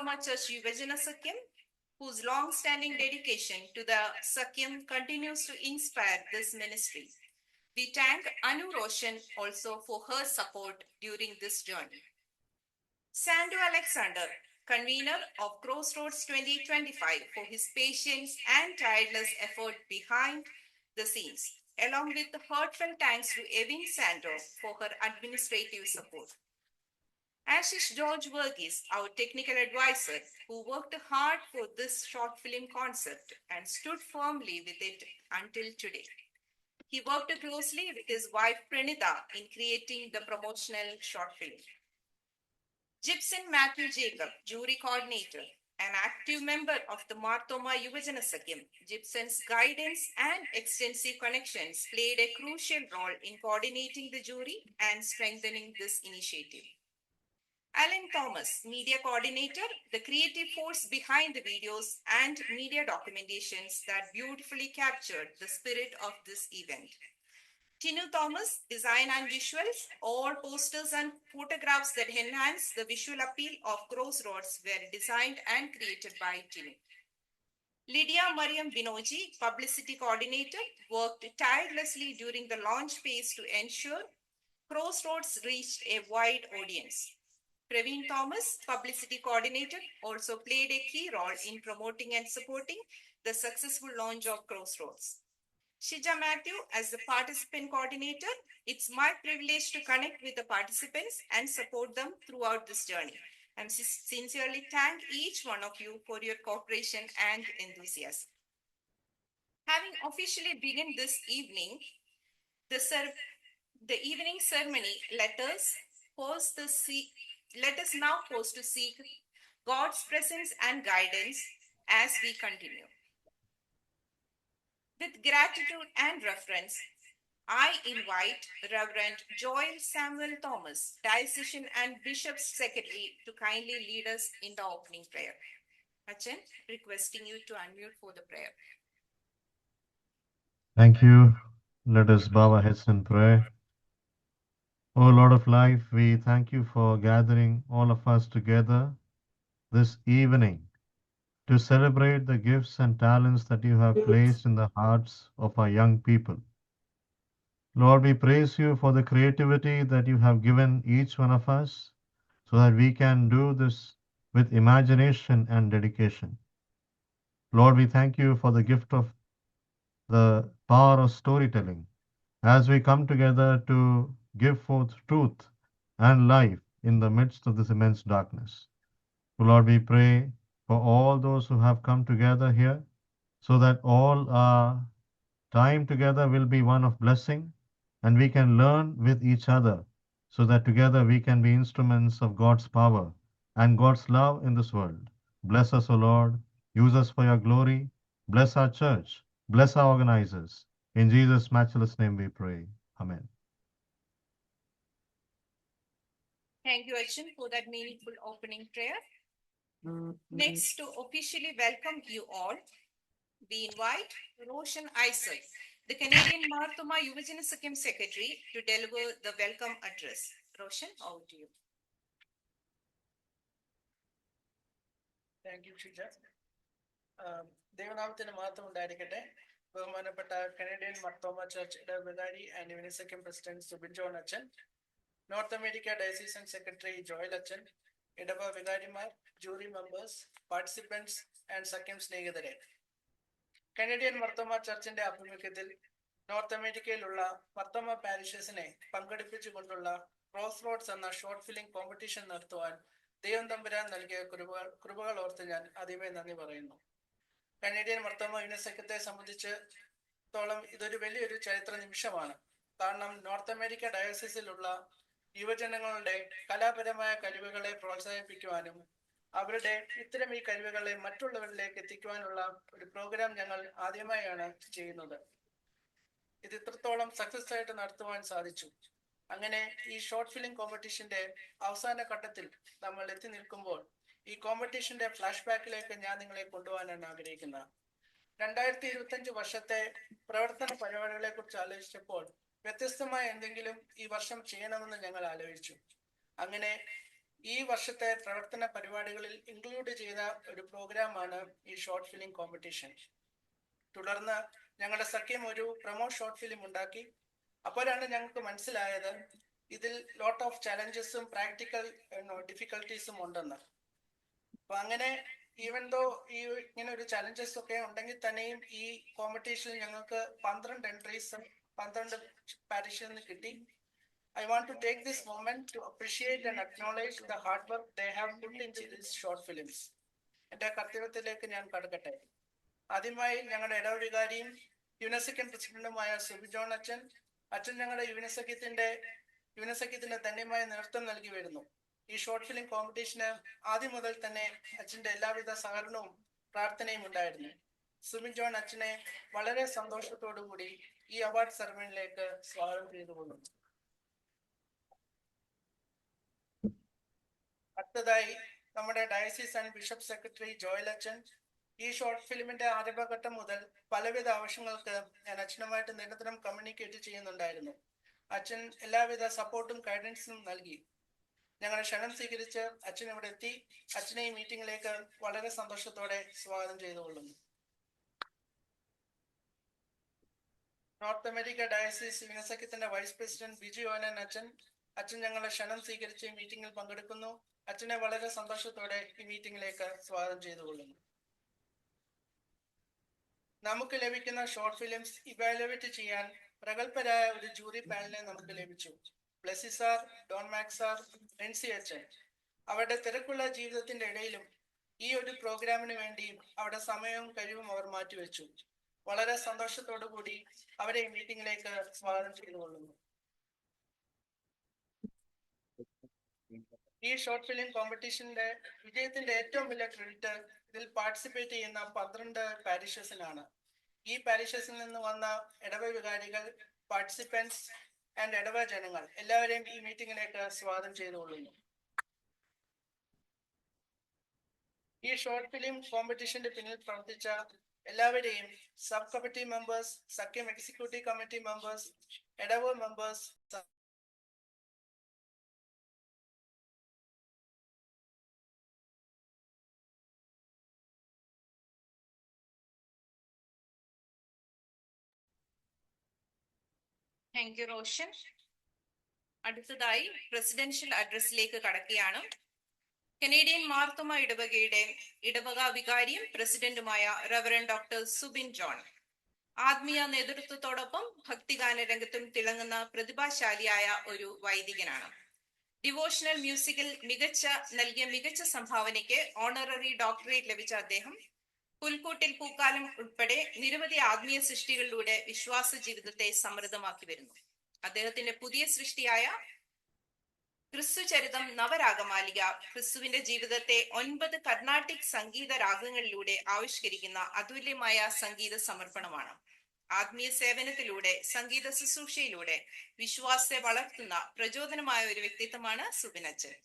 Marthoma Church Yuvajana Sakyam, whose long-standing dedication to the Sakyam continues to inspire this ministry. We thank Anu Roshan also for her support during this journey. Sandu Alexander, convener of Crossroads 2025, for his patience and tireless effort behind the scenes, along with the heartfelt thanks to Evin Sando for her administrative support. Ashish George Verghese, our technical advisor, who worked hard for this short film concept and stood firmly with it until today. He worked closely with his wife Pranita in creating the promotional short film. Gibson Matthew Jacob, jury coordinator, an active member of the Marthoma Yuvajana Sakyam, Gibson's guidance and extensive connections played a crucial role in coordinating the jury and strengthening this initiative. Alan Thomas, media coordinator, the creative force behind the videos and media documentations that beautifully captured the spirit of this event. Tinu Thomas, design and visuals, all posters and photographs that enhance the visual appeal of Crossroads were designed and created by Tinu. Lydia Mariam Binoji, publicity coordinator, worked tirelessly during the launch phase to ensure Crossroads reached a wide audience. Praveen Thomas, publicity coordinator, also played a key role in promoting and supporting the successful launch of Crossroads. Shija Matthew, as the participant coordinator, it's my privilege to connect with the participants and support them throughout this journey. I sincerely thank each one of you for your cooperation and enthusiasm. Having officially begun this evening, the evening ceremony, let us now pause to seek God's presence and guidance as we continue. With gratitude and reverence, I invite Reverend Joel Samuel Thomas, Diocesan and Bishop's Secretary, to kindly lead us in the opening prayer. Achan, requesting you to unmute for the prayer. Thank you. Let us bow our heads in prayer. O Lord of life, we thank you for gathering all of us together this evening to celebrate the gifts and talents that you have placed in the hearts of our young people. Lord, we praise you for the creativity that you have given each one of us so that we can do this with imagination and dedication. Lord, we thank you for the gift of the power of storytelling as we come together to give forth truth and life in the midst of this immense darkness. Lord, we pray for all those who have come together here so that all our time together will be one of blessing and we can learn with each other so that together we can be instruments of God's power and God's love in this world. Bless us, O Lord. Use us for your glory. Bless our church. Bless our organizers. In Jesus' matchless name we pray. Amen. Thank you, Achan, for that meaningful opening prayer. Next, to officially welcome you all, we invite Roshan Isaac, the Canadian Marthoma Yuvajana Sakyam Secretary, to deliver the welcome address. Roshan, over to you. Thank you, Shija. ദേവനാമത്തിന് മാത്രം ഉണ്ടായിരിക്കട്ടെ. ബഹുമാനപ്പെട്ട Canadian Marthoma church ഇടവികാരി and യുനിസെക്യം president Subin John അച്ഛൻ, north America diocese secretary Joel അച്ഛൻ, ഇടവ വികാരിമാർ, jury members, participants and സഖ്യം സ്നേഹിതരെ, കനേഡിയൻ മർത്തോമ ചർച്ചിന്റെ ആഭിമുഖ്യത്തിൽ നോർത്ത് അമേരിക്കയിലുള്ള മർത്തോമ പാരിഷസിനെ പങ്കെടുപ്പിച്ചുകൊണ്ടുള്ള ക്രോസ് റോഡ്സ് എന്ന ഷോർട്ട് ഫിലിം കോമ്പറ്റീഷൻ നടത്തുവാൻ ദൈവം തമ്പുരാൻ നൽകിയ കൃപകൾ ഓർത്ത് ഞാൻ ആദ്യമേ നന്ദി പറയുന്നു. കനേഡിയൻ മർത്തോമ യുനിസെക്യത്തെ സംബന്ധിച്ചിടത്തോളം ഇതൊരു വലിയൊരു ചരിത്ര നിമിഷമാണ്. കാരണം നോർത്ത് അമേരിക്ക ഡയോസിസിലുള്ള യുവജനങ്ങളുടെ കലാപരമായ കഴിവുകളെ പ്രോത്സാഹിപ്പിക്കുവാനും അവരുടെ ഇത്തരം ഈ കഴിവുകളെ മറ്റുള്ളവരിലേക്ക് എത്തിക്കുവാനുള്ള ഒരു പ്രോഗ്രാം ഞങ്ങൾ ആദ്യമായാണ് ചെയ്യുന്നത്. ഇത് ഇത്രത്തോളം സക്സസ് ആയിട്ട് നടത്തുവാൻ സാധിച്ചു. അങ്ങനെ ഈ ഷോർട്ട് ഫിലിം കോമ്പറ്റീഷന്റെ അവസാന ഘട്ടത്തിൽ നമ്മൾ എത്തി നിൽക്കുമ്പോൾ ഈ കോമ്പറ്റീഷന്റെ ഫ്ലാഷ് ബാക്കിലേക്ക് ഞാൻ നിങ്ങളെ കൊണ്ടുപോകാനാണ് ആഗ്രഹിക്കുന്നത്. 2025 വർഷത്തെ പ്രവർത്തന പരിപാടികളെ കുറിച്ച് ആലോചിച്ചപ്പോൾ വ്യത്യസ്തമായ എന്തെങ്കിലും ഈ വർഷം ചെയ്യണമെന്ന് ഞങ്ങൾ ആലോചിച്ചു. അങ്ങനെ ഈ വർഷത്തെ പ്രവർത്തന പരിപാടികളിൽ ഇൻക്ലൂഡ് ചെയ്ത ഒരു പ്രോഗ്രാമാണ് ഈ ഷോർട്ട് ഫിലിം കോമ്പറ്റീഷൻ. തുടർന്ന് ഞങ്ങളുടെ സഖ്യം ഒരു പ്രൊമോ ഷോർട്ട് ഫിലിം ഉണ്ടാക്കി. അപ്പോഴാണ് ഞങ്ങൾക്ക് മനസ്സിലായത് ഇതിൽ ലോട്ട് ഓഫ് ചലഞ്ചസും പ്രാക്ടിക്കൽ ഡിഫിക്കൽട്ടീസും ഉണ്ടെന്ന്. അപ്പൊ അങ്ങനെ ഈവൻ ദോ ഈ ഇങ്ങനെ ഒരു ചലഞ്ചസ് ഒക്കെ ഉണ്ടെങ്കിൽ തന്നെയും ഈ കോമ്പറ്റീഷനിൽ ഞങ്ങൾക്ക് 12 എൻട്രീസും 12 പാരിഷിൽ നിന്ന് കിട്ടി. I want to take this moment to appreciate and acknowledge the hard work they have put into these short films. എന്റെ കർത്തവ്യത്തിലേക്ക് ഞാൻ കടക്കട്ടെ. ആദ്യമായി ഞങ്ങളുടെ ഇടവവികാരിയും യുനെസെക്യം പ്രസിഡന്റുമായ സുബി ജോൺ അച്ഛൻ ഞങ്ങളുടെ യുനെസെക്യത്തിന്റെ ധന്യമായ നേതൃത്വം നൽകി വരുന്നു. ഈ ഷോർട്ട് ഫിലിം കോമ്പറ്റീഷന് ആദ്യം മുതൽ തന്നെ അച്ഛന്റെ എല്ലാവിധ സഹകരണവും പ്രാർത്ഥനയും ഉണ്ടായിരുന്നു. സുബി ജോൺ അച്ഛനെ വളരെ സന്തോഷത്തോടു കൂടി ഈ അവാർഡ് സെറമണിയിലേക്ക് സ്വാഗതം ചെയ്തുകൊള്ളുന്നു. അടുത്തതായി നമ്മുടെ diocese and bishop secretary Joel അച്ഛൻ. ഈ ഷോർട്ട് ഫിലിമിന്റെ ആരംഭഘട്ടം മുതൽ പലവിധ ആവശ്യങ്ങൾക്ക് ഞാൻ അച്ഛനുമായിട്ട് നിരന്തരം കമ്മ്യൂണിക്കേറ്റ് ചെയ്യുന്നുണ്ടായിരുന്നു. അച്ഛൻ എല്ലാവിധ സപ്പോർട്ടും ഗൈഡൻസും നൽകി. ഞങ്ങളുടെ ക്ഷണം സ്വീകരിച്ച് അച്ഛൻ ഇവിടെ എത്തി. അച്ഛനെ ഈ മീറ്റിംഗിലേക്ക് വളരെ സന്തോഷത്തോടെ സ്വാഗതം ചെയ്തുകൊള്ളുന്നു. നോർത്ത് അമേരിക്ക ഡയസിസ് യുനെസെക്യത്തിന്റെ വൈസ് പ്രസിഡന്റ് ബിജി ഓലൻ അച്ഛൻ ഞങ്ങളുടെ ക്ഷണം സ്വീകരിച്ച് ഈ മീറ്റിംഗിൽ പങ്കെടുക്കുന്നു. അച്ഛനെ വളരെ സന്തോഷത്തോടെ ഈ മീറ്റിംഗിലേക്ക് സ്വാഗതം ചെയ്തുകൊള്ളുന്നു. നമുക്ക് ലഭിക്കുന്ന ഷോർട്ട് ഫിലിംസ് ഇവാലുവേറ്റ് ചെയ്യാൻ പ്രഗത്ഭരായ ഒരു ജൂറി പാനലിനെ നമുക്ക് ലഭിച്ചു. Blessy sir, Don Max sir, Rinsy അച്ഛൻ. അവരുടെ തിരക്കുള്ള ജീവിതത്തിന്റെ ഇടയിലും ഈ ഒരു പ്രോഗ്രാമിന് വേണ്ടി അവരുടെ സമയവും കഴിവും അവർ മാറ്റിവെച്ചു. വളരെ സന്തോഷത്തോടു കൂടി അവരെ ഈ മീറ്റിംഗിലേക്ക് സ്വാഗതം ചെയ്തുകൊള്ളുന്നു. ഈ ഷോർട്ട് ഫിലിം കോമ്പറ്റീഷന്റെ വിജയത്തിന്റെ ഏറ്റവും വലിയ ക്രെഡിറ്റ് ഇതിൽ പാർട്ടിസിപ്പേറ്റ് ചെയ്യുന്ന 12 പാരിഷസിനാണ്. ഈ പാരിഷസിൽ നിന്ന് വന്ന ഇടവ വികാരികൾ, പാർട്ടിസിപ്പൻസ് ആൻഡ് ഇടവ ജനങ്ങൾ എല്ലാവരെയും ഈ മീറ്റിംഗിലേക്ക് സ്വാഗതം ചെയ്തുകൊള്ളുന്നു. ഈ ഷോർട്ട് ഫിലിം കോമ്പറ്റീഷന്റെ പിന്നിൽ പ്രവർത്തിച്ച എല്ലാവരെയും സബ് കമ്മിറ്റി മെമ്പേഴ്സ്, സഖ്യം executive committee members, Edava members, thank you Roshan. അടുത്തതായി പ്രസിഡൻഷ്യൽ അഡ്രസ്സിലേക്ക് കടക്കുകയാണ്. കനേഡിയൻ മാർത്തോമ ഇടവകയുടെ ഇടവക വികാരിയും പ്രസിഡന്റുമായ റവറൻ ഡോക്ടർ സുബിൻ ജോൺ ആത്മീയ നേതൃത്വത്തോടൊപ്പം ഭക്തിഗാന രംഗത്തും തിളങ്ങുന്ന പ്രതിഭാശാലിയായ ഒരു വൈദികനാണ്. ഡിവോഷണൽ മ്യൂസിക്കിൽ നൽകിയ മികച്ച സംഭാവനയ്ക്ക് ഓണററി ഡോക്ടറേറ്റ് ലഭിച്ച അദ്ദേഹം പുൽക്കൂട്ടിൽ പൂക്കാലം ഉൾപ്പെടെ നിരവധി ആത്മീയ സൃഷ്ടികളിലൂടെ വിശ്വാസ ജീവിതത്തെ സമൃദ്ധമാക്കി വരുന്നു. അദ്ദേഹത്തിന്റെ പുതിയ സൃഷ്ടിയായ ക്രിസ്തു ചരിതം നവരാഗമാലിക ക്രിസ്തുവിന്റെ ജീവിതത്തെ 9 കർണാട്ടിക് സംഗീത രാഗങ്ങളിലൂടെ ആവിഷ്കരിക്കുന്ന അതുല്യമായ സംഗീത സമർപ്പണമാണ്. ആത്മീയ സേവനത്തിലൂടെ, സംഗീത ശുശ്രൂഷയിലൂടെ വിശ്വാസത്തെ വളർത്തുന്ന പ്രചോദനമായ ഒരു വ്യക്തിത്വമാണ് സുബിൻ അച്ഛൻ.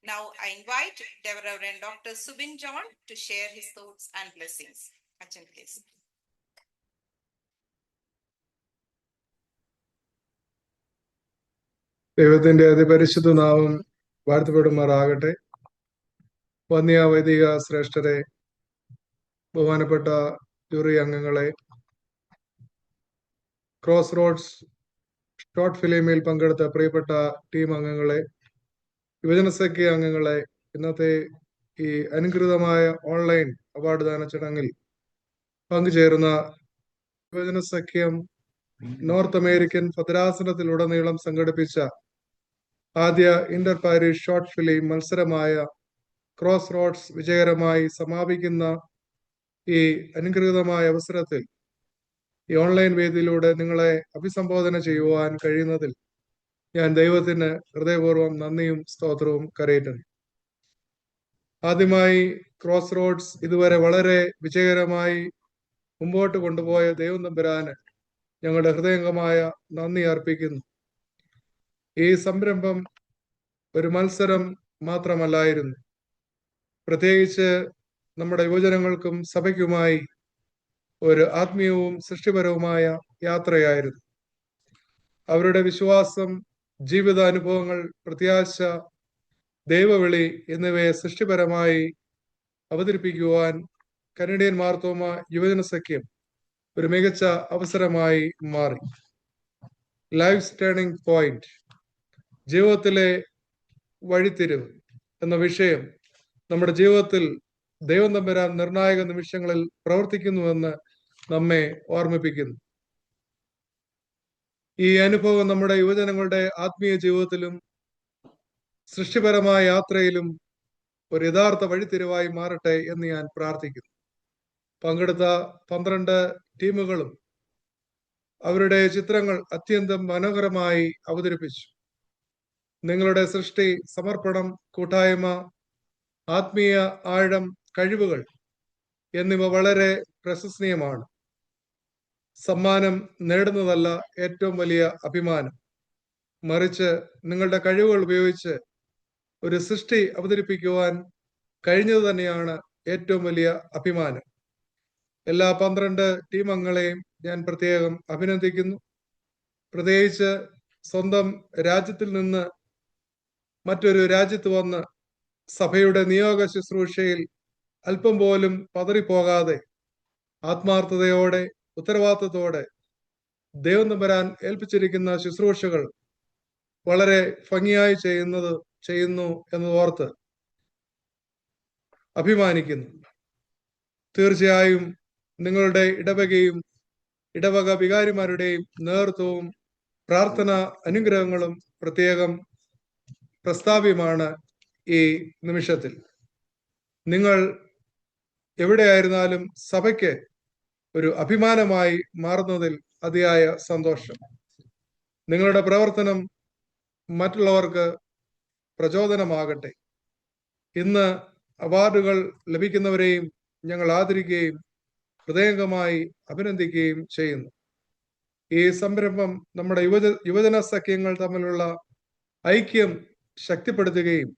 Now I invite Reverend Dr. Subin John to share his thoughts and blessings. Achan, please. ദൈവത്തിന്റെ അതിപരിശുദ്ധ നാമം വാഴ്ത്തപ്പെടുമാറാകട്ടെ. വന്യ വൈദിക ശ്രേഷ്ഠരെ, ബഹുമാനപ്പെട്ട ജൂറി അംഗങ്ങളെ, ക്രോസ് റോഡ്സ് ഷോർട്ട് ഫിലിമിൽ പങ്കെടുത്ത പ്രിയപ്പെട്ട ടീം അംഗങ്ങളെ, യുവജന സഖ്യ അംഗങ്ങളെ, ഇന്നത്തെ ഈ അനുകൃതമായ ഓൺലൈൻ അവാർഡ് ദാന ചടങ്ങിൽ പങ്കുചേരുന്ന യുവജന സഖ്യം നോർത്ത് അമേരിക്കൻ ഭദ്രാസനത്തിലുടനീളം സംഘടിപ്പിച്ച ആദ്യ ഇന്റർ പാരിഷ് ഷോർട്ട് ഫിലിം മത്സരമായ ക്രോസ് റോഡ്സ് വിജയകരമായി സമാപിക്കുന്ന ഈ അനുഗ്രഹീതമായ അവസരത്തിൽ ഈ ഓൺലൈൻ വേദിയിലൂടെ നിങ്ങളെ അഭിസംബോധന ചെയ്യുവാൻ കഴിയുന്നതിൽ ഞാൻ ദൈവത്തിന് ഹൃദയപൂർവ്വം നന്ദിയും സ്തോത്രവും കരയറ്റുന്നു. ആദ്യമായി ക്രോസ് റോഡ്സ് ഇതുവരെ വളരെ വിജയകരമായി മുമ്പോട്ട് കൊണ്ടുപോയ ദൈവം തമ്പുരാന് ഞങ്ങളുടെ ഹൃദയംഗമായ നന്ദി അർപ്പിക്കുന്നു. ഈ സംരംഭം ഒരു മത്സരം മാത്രമല്ലായിരുന്നു, പ്രത്യേകിച്ച് നമ്മുടെ യുവജനങ്ങൾക്കും സഭയ്ക്കുമായി ഒരു ആത്മീയവും സൃഷ്ടിപരവുമായ യാത്രയായിരുന്നു. അവരുടെ വിശ്വാസം, ജീവിതാനുഭവങ്ങൾ, പ്രത്യാശ ദൈവവിളി എന്നിവയെ സൃഷ്ടിപരമായി അവതരിപ്പിക്കുവാൻ കനഡിയൻ മാർത്തോമ യുവജന സഖ്യം ഒരു മികച്ച അവസരമായി മാറി. ലൈഫ് ടേണിംഗ് പോയിന്റ്, ജീവിതത്തിലെ വഴിത്തിരിവ് എന്ന വിഷയം നമ്മുടെ ജീവിതത്തിൽ ദൈവം തമ്പുരാൻ നിർണായക നിമിഷങ്ങളിൽ പ്രവർത്തിക്കുന്നുവെന്ന് നമ്മെ ഓർമ്മിപ്പിക്കുന്നു. ഈ അനുഭവം നമ്മുടെ യുവജനങ്ങളുടെ ആത്മീയ ജീവിതത്തിലും സൃഷ്ടിപരമായ യാത്രയിലും ഒരു യഥാർത്ഥ വഴിത്തിരിവായി മാറട്ടെ എന്ന് ഞാൻ പ്രാർത്ഥിക്കുന്നു. പങ്കെടുത്ത 12 ടീമുകളും അവരുടെ ചിത്രങ്ങൾ അത്യന്തം മനോഹരമായി അവതരിപ്പിച്ചു. നിങ്ങളുടെ സൃഷ്ടി, സമർപ്പണം, കൂട്ടായ്മ, ആത്മീയ ആഴം, കഴിവുകൾ എന്നിവ വളരെ പ്രശംസനീയമാണ്. സമ്മാനം നേടുന്നതല്ല ഏറ്റവും വലിയ അഭിമാനം, മറിച്ച് നിങ്ങളുടെ കഴിവുകൾ ഉപയോഗിച്ച് ഒരു സൃഷ്ടി അവതരിപ്പിക്കുവാൻ കഴിഞ്ഞത് തന്നെയാണ് ഏറ്റവും വലിയ അഭിമാനം. എല്ലാ 12 ടീം അംഗങ്ങളെയും ഞാൻ പ്രത്യേകം അഭിനന്ദിക്കുന്നു. പ്രത്യേകിച്ച് സ്വന്തം രാജ്യത്തിൽ നിന്ന് മറ്റൊരു രാജ്യത്ത് വന്ന് സഭയുടെ നിയോഗ ശുശ്രൂഷയിൽ അല്പം പോലും പതറിപ്പോകാതെ ആത്മാർത്ഥതയോടെ ഉത്തരവാദിത്തത്തോടെ ദൈവം തമ്പുരാൻ ഏൽപ്പിച്ചിരിക്കുന്ന ശുശ്രൂഷകൾ വളരെ ഭംഗിയായി ചെയ്യുന്നു എന്നതോർത്ത് അഭിമാനിക്കുന്നു. തീർച്ചയായും നിങ്ങളുടെ ഇടവകയും ഇടവക വികാരിമാരുടെയും നേതൃത്വവും പ്രാർത്ഥന അനുഗ്രഹങ്ങളും പ്രത്യേകം പ്രസ്താവ്യമാണ് ഈ നിമിഷത്തിൽ. നിങ്ങൾ എവിടെയായിരുന്നാലും സഭയ്ക്ക് ഒരു അഭിമാനമായി മാറുന്നതിൽ അതിയായ സന്തോഷം. നിങ്ങളുടെ പ്രവർത്തനം മറ്റുള്ളവർക്ക് പ്രചോദനമാകട്ടെ. ഇന്ന് അവാർഡുകൾ ലഭിക്കുന്നവരെയും ഞങ്ങൾ ആദരിക്കുകയും ഹൃദയംഗമായി അഭിനന്ദിക്കുകയും ചെയ്യുന്നു. ഈ സംരംഭം നമ്മുടെ യുവജന സഖ്യങ്ങൾ തമ്മിലുള്ള ഐക്യം ശക്തിപ്പെടുത്തുകയും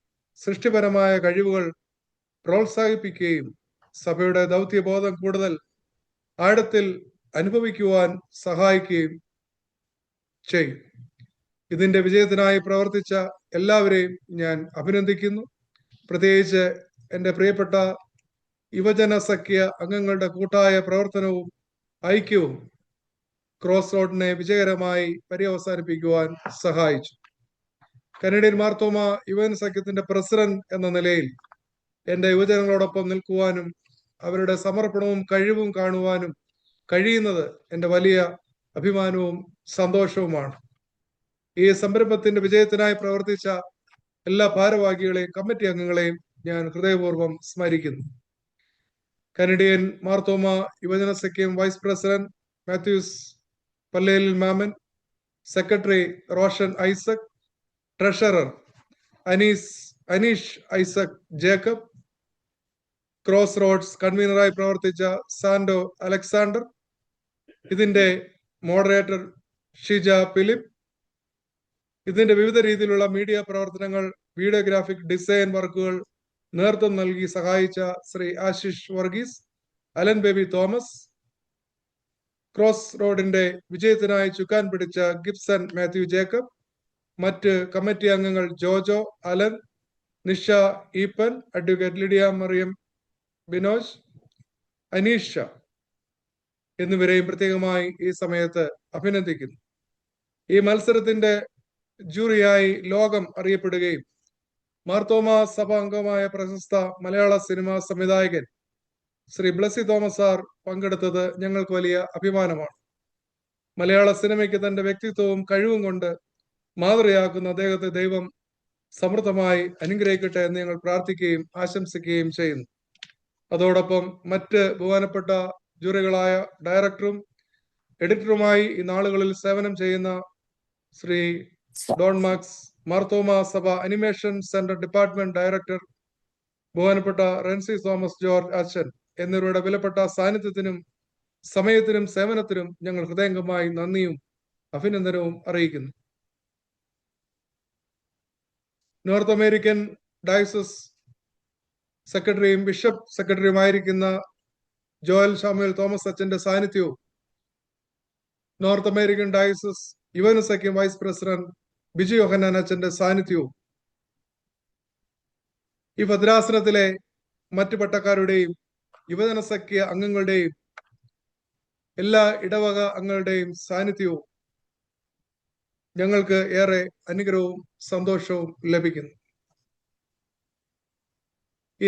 സൃഷ്ടിപരമായ കഴിവുകൾ പ്രോത്സാഹിപ്പിക്കുകയും സഭയുടെ ദൗത്യബോധം കൂടുതൽ ആഴത്തിൽ അനുഭവിക്കുവാൻ സഹായിക്കുകയും ചെയ്യും. ഇതിന്റെ വിജയത്തിനായി പ്രവർത്തിച്ച എല്ലാവരെയും ഞാൻ അഭിനന്ദിക്കുന്നു. പ്രത്യേകിച്ച് എൻ്റെ പ്രിയപ്പെട്ട യുവജന സഖ്യ അംഗങ്ങളുടെ കൂട്ടായ പ്രവർത്തനവും ഐക്യവും ക്രോസ് റോഡിനെ വിജയകരമായി പര്യവസാനിപ്പിക്കുവാൻ സഹായിച്ചു. കനഡിയൻ മാർത്തോമ യുവജന സഖ്യത്തിന്റെ പ്രസിഡന്റ് എന്ന നിലയിൽ എൻ്റെ യുവജനങ്ങളോടൊപ്പം നിൽക്കുവാനും അവരുടെ സമർപ്പണവും കഴിവും കാണുവാനും കഴിയുന്നത് എൻ്റെ വലിയ അഭിമാനവും സന്തോഷവുമാണ്. ഈ സംരംഭത്തിന്റെ വിജയത്തിനായി പ്രവർത്തിച്ച എല്ലാ ഭാരവാഹികളെയും കമ്മിറ്റി അംഗങ്ങളെയും ഞാൻ ഹൃദയപൂർവ്വം സ്മരിക്കുന്നു. കനഡിയൻ മാർത്തോമ യുവജന സഖ്യം vice president Mathews Pallelil Mammen, secretary Roshan Isaac, treasurer Aneesh Isaac Jacob, Cross Roads കൺവീനറായി പ്രവർത്തിച്ച സാൻഡോ അലക്സാണ്ടർ, ഇതിന്റെ മോഡറേറ്റർ ഷിജ ഫിലിപ്പ്, ഇതിന്റെ വിവിധ രീതിയിലുള്ള മീഡിയ പ്രവർത്തനങ്ങൾ, വീഡിയോഗ്രാഫിക് ഡിസൈൻ വർക്കുകൾ നേതൃത്വം നൽകി സഹായിച്ച ശ്രീ ആശിഷ് വർഗീസ്, അലൻ ബേബി തോമസ്, ക്രോസ് റോഡിന്റെ വിജയത്തിനായി ചുക്കാൻ പിടിച്ച ഗിബ്സൺ മാത്യു ജേക്കബ്, മറ്റ് കമ്മിറ്റി അംഗങ്ങൾ ജോജോ, അലൻ, നിഷ ഈപ്പൻ, അഡ്വക്കേറ്റ് ലിഡിയ മറിയം ബിനോജ്, അനീഷ എന്നിവരെയും പ്രത്യേകമായി ഈ സമയത്ത് അഭിനന്ദിക്കുന്നു. ഈ മത്സരത്തിന്റെ ജൂറിയായി ലോകം അറിയപ്പെടുകയും മാർത്തോമ സഭ അംഗമായ പ്രശസ്ത മലയാള സിനിമാ സംവിധായകൻ ശ്രീ ബ്ലസി തോമസ് സാർ പങ്കെടുത്തത് ഞങ്ങൾക്ക് വലിയ അഭിമാനമാണ്. മലയാള സിനിമയ്ക്ക് തന്റെ വ്യക്തിത്വവും കഴിവും കൊണ്ട് മാതൃകയാക്കുന്ന അദ്ദേഹത്തെ ദൈവം സമൃദ്ധമായി അനുഗ്രഹിക്കട്ടെ എന്ന് ഞങ്ങൾ പ്രാർത്ഥിക്കുകയും ആശംസിക്കുകയും ചെയ്യുന്നു. അതോടൊപ്പം മറ്റ് ബഹുമാനപ്പെട്ട ജൂറികളായ ഡയറക്ടറും എഡിറ്ററുമായി ഈ നാളുകളിൽ സേവനം ചെയ്യുന്ന ശ്രീ ഡോൺ മാക്സ്, മാർത്തോമ സഭ അനിമേഷൻ സെന്റർ ഡിപ്പാർട്ട്മെന്റ് ഡയറക്ടർ ബഹുമാനപ്പെട്ട റെൻസി തോമസ് ജോർജ് അച്ഛൻ എന്നിവരുടെ വിലപ്പെട്ട സാന്നിധ്യത്തിനും സമയത്തിനും സേവനത്തിനും ഞങ്ങൾ ഹൃദയംഗമായി നന്ദിയും അഭിനന്ദനവും അറിയിക്കുന്നു. നോർത്ത് അമേരിക്കൻ ഡയസസ് സെക്രട്ടറിയും ബിഷപ്പ് സെക്രട്ടറിയുമായിരിക്കുന്ന ജോയൽ ഷാമുവേൽ തോമസ് അച്ഛന്റെ സാന്നിധ്യവും നോർത്ത് അമേരിക്കൻ ഡയസസ് യുവജന സഖ്യം വൈസ് പ്രസിഡന്റ് ബിജു യോഹന്നാൻ അച്ഛന്റെ സാന്നിധ്യവും ഈ ഭദ്രാസനത്തിലെ മറ്റു പട്ടക്കാരുടെയും യുവജന സഖ്യ അംഗങ്ങളുടെയും എല്ലാ ഇടവക അംഗങ്ങളുടെയും സാന്നിധ്യവും ഞങ്ങൾക്ക് ഏറെ അനുഗ്രഹവും സന്തോഷവും ലഭിക്കുന്നു.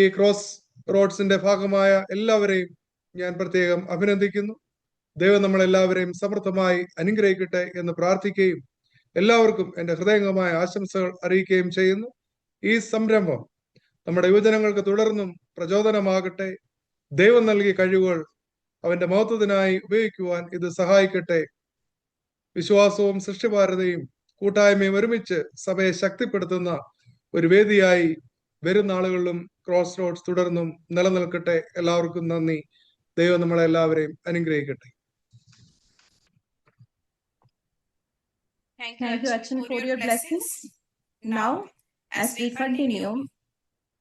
ഈ ക്രോസ് റോഡ്സിന്റെ ഭാഗമായ എല്ലാവരെയും ഞാൻ പ്രത്യേകം അഭിനന്ദിക്കുന്നു. ദൈവം നമ്മളെല്ലാവരെയും സമൃദ്ധമായി അനുഗ്രഹിക്കട്ടെ എന്ന് പ്രാർത്ഥിക്കുകയും എല്ലാവർക്കും എൻ്റെ ഹൃദയംഗമായ ആശംസകൾ അറിയിക്കുകയും ചെയ്യുന്നു. ഈ സംരംഭം നമ്മുടെ യുവജനങ്ങൾക്ക് തുടർന്നും പ്രചോദനമാകട്ടെ. ദൈവം നൽകിയ കഴിവുകൾ അവന്റെ മഹത്വത്തിനായി ഉപയോഗിക്കുവാൻ ഇത് സഹായിക്കട്ടെ. വിശ്വാസവും സൃഷ്ടിഭാരതയും കൂട്ടായ്മയും ഒരുമിച്ച് സഭയെ ശക്തിപ്പെടുത്തുന്ന ഒരു വേദിയായി വരും നാളുകളിലും ക്രോസ് റോഡ്സ് തുടർന്നും നിലനിൽക്കട്ടെ. എല്ലാവർക്കും നന്ദി. ദൈവം നമ്മളെ എല്ലാവരെയും അനുഗ്രഹിക്കട്ടെ. Thank you, Achan, for your blessings. Now, as we continue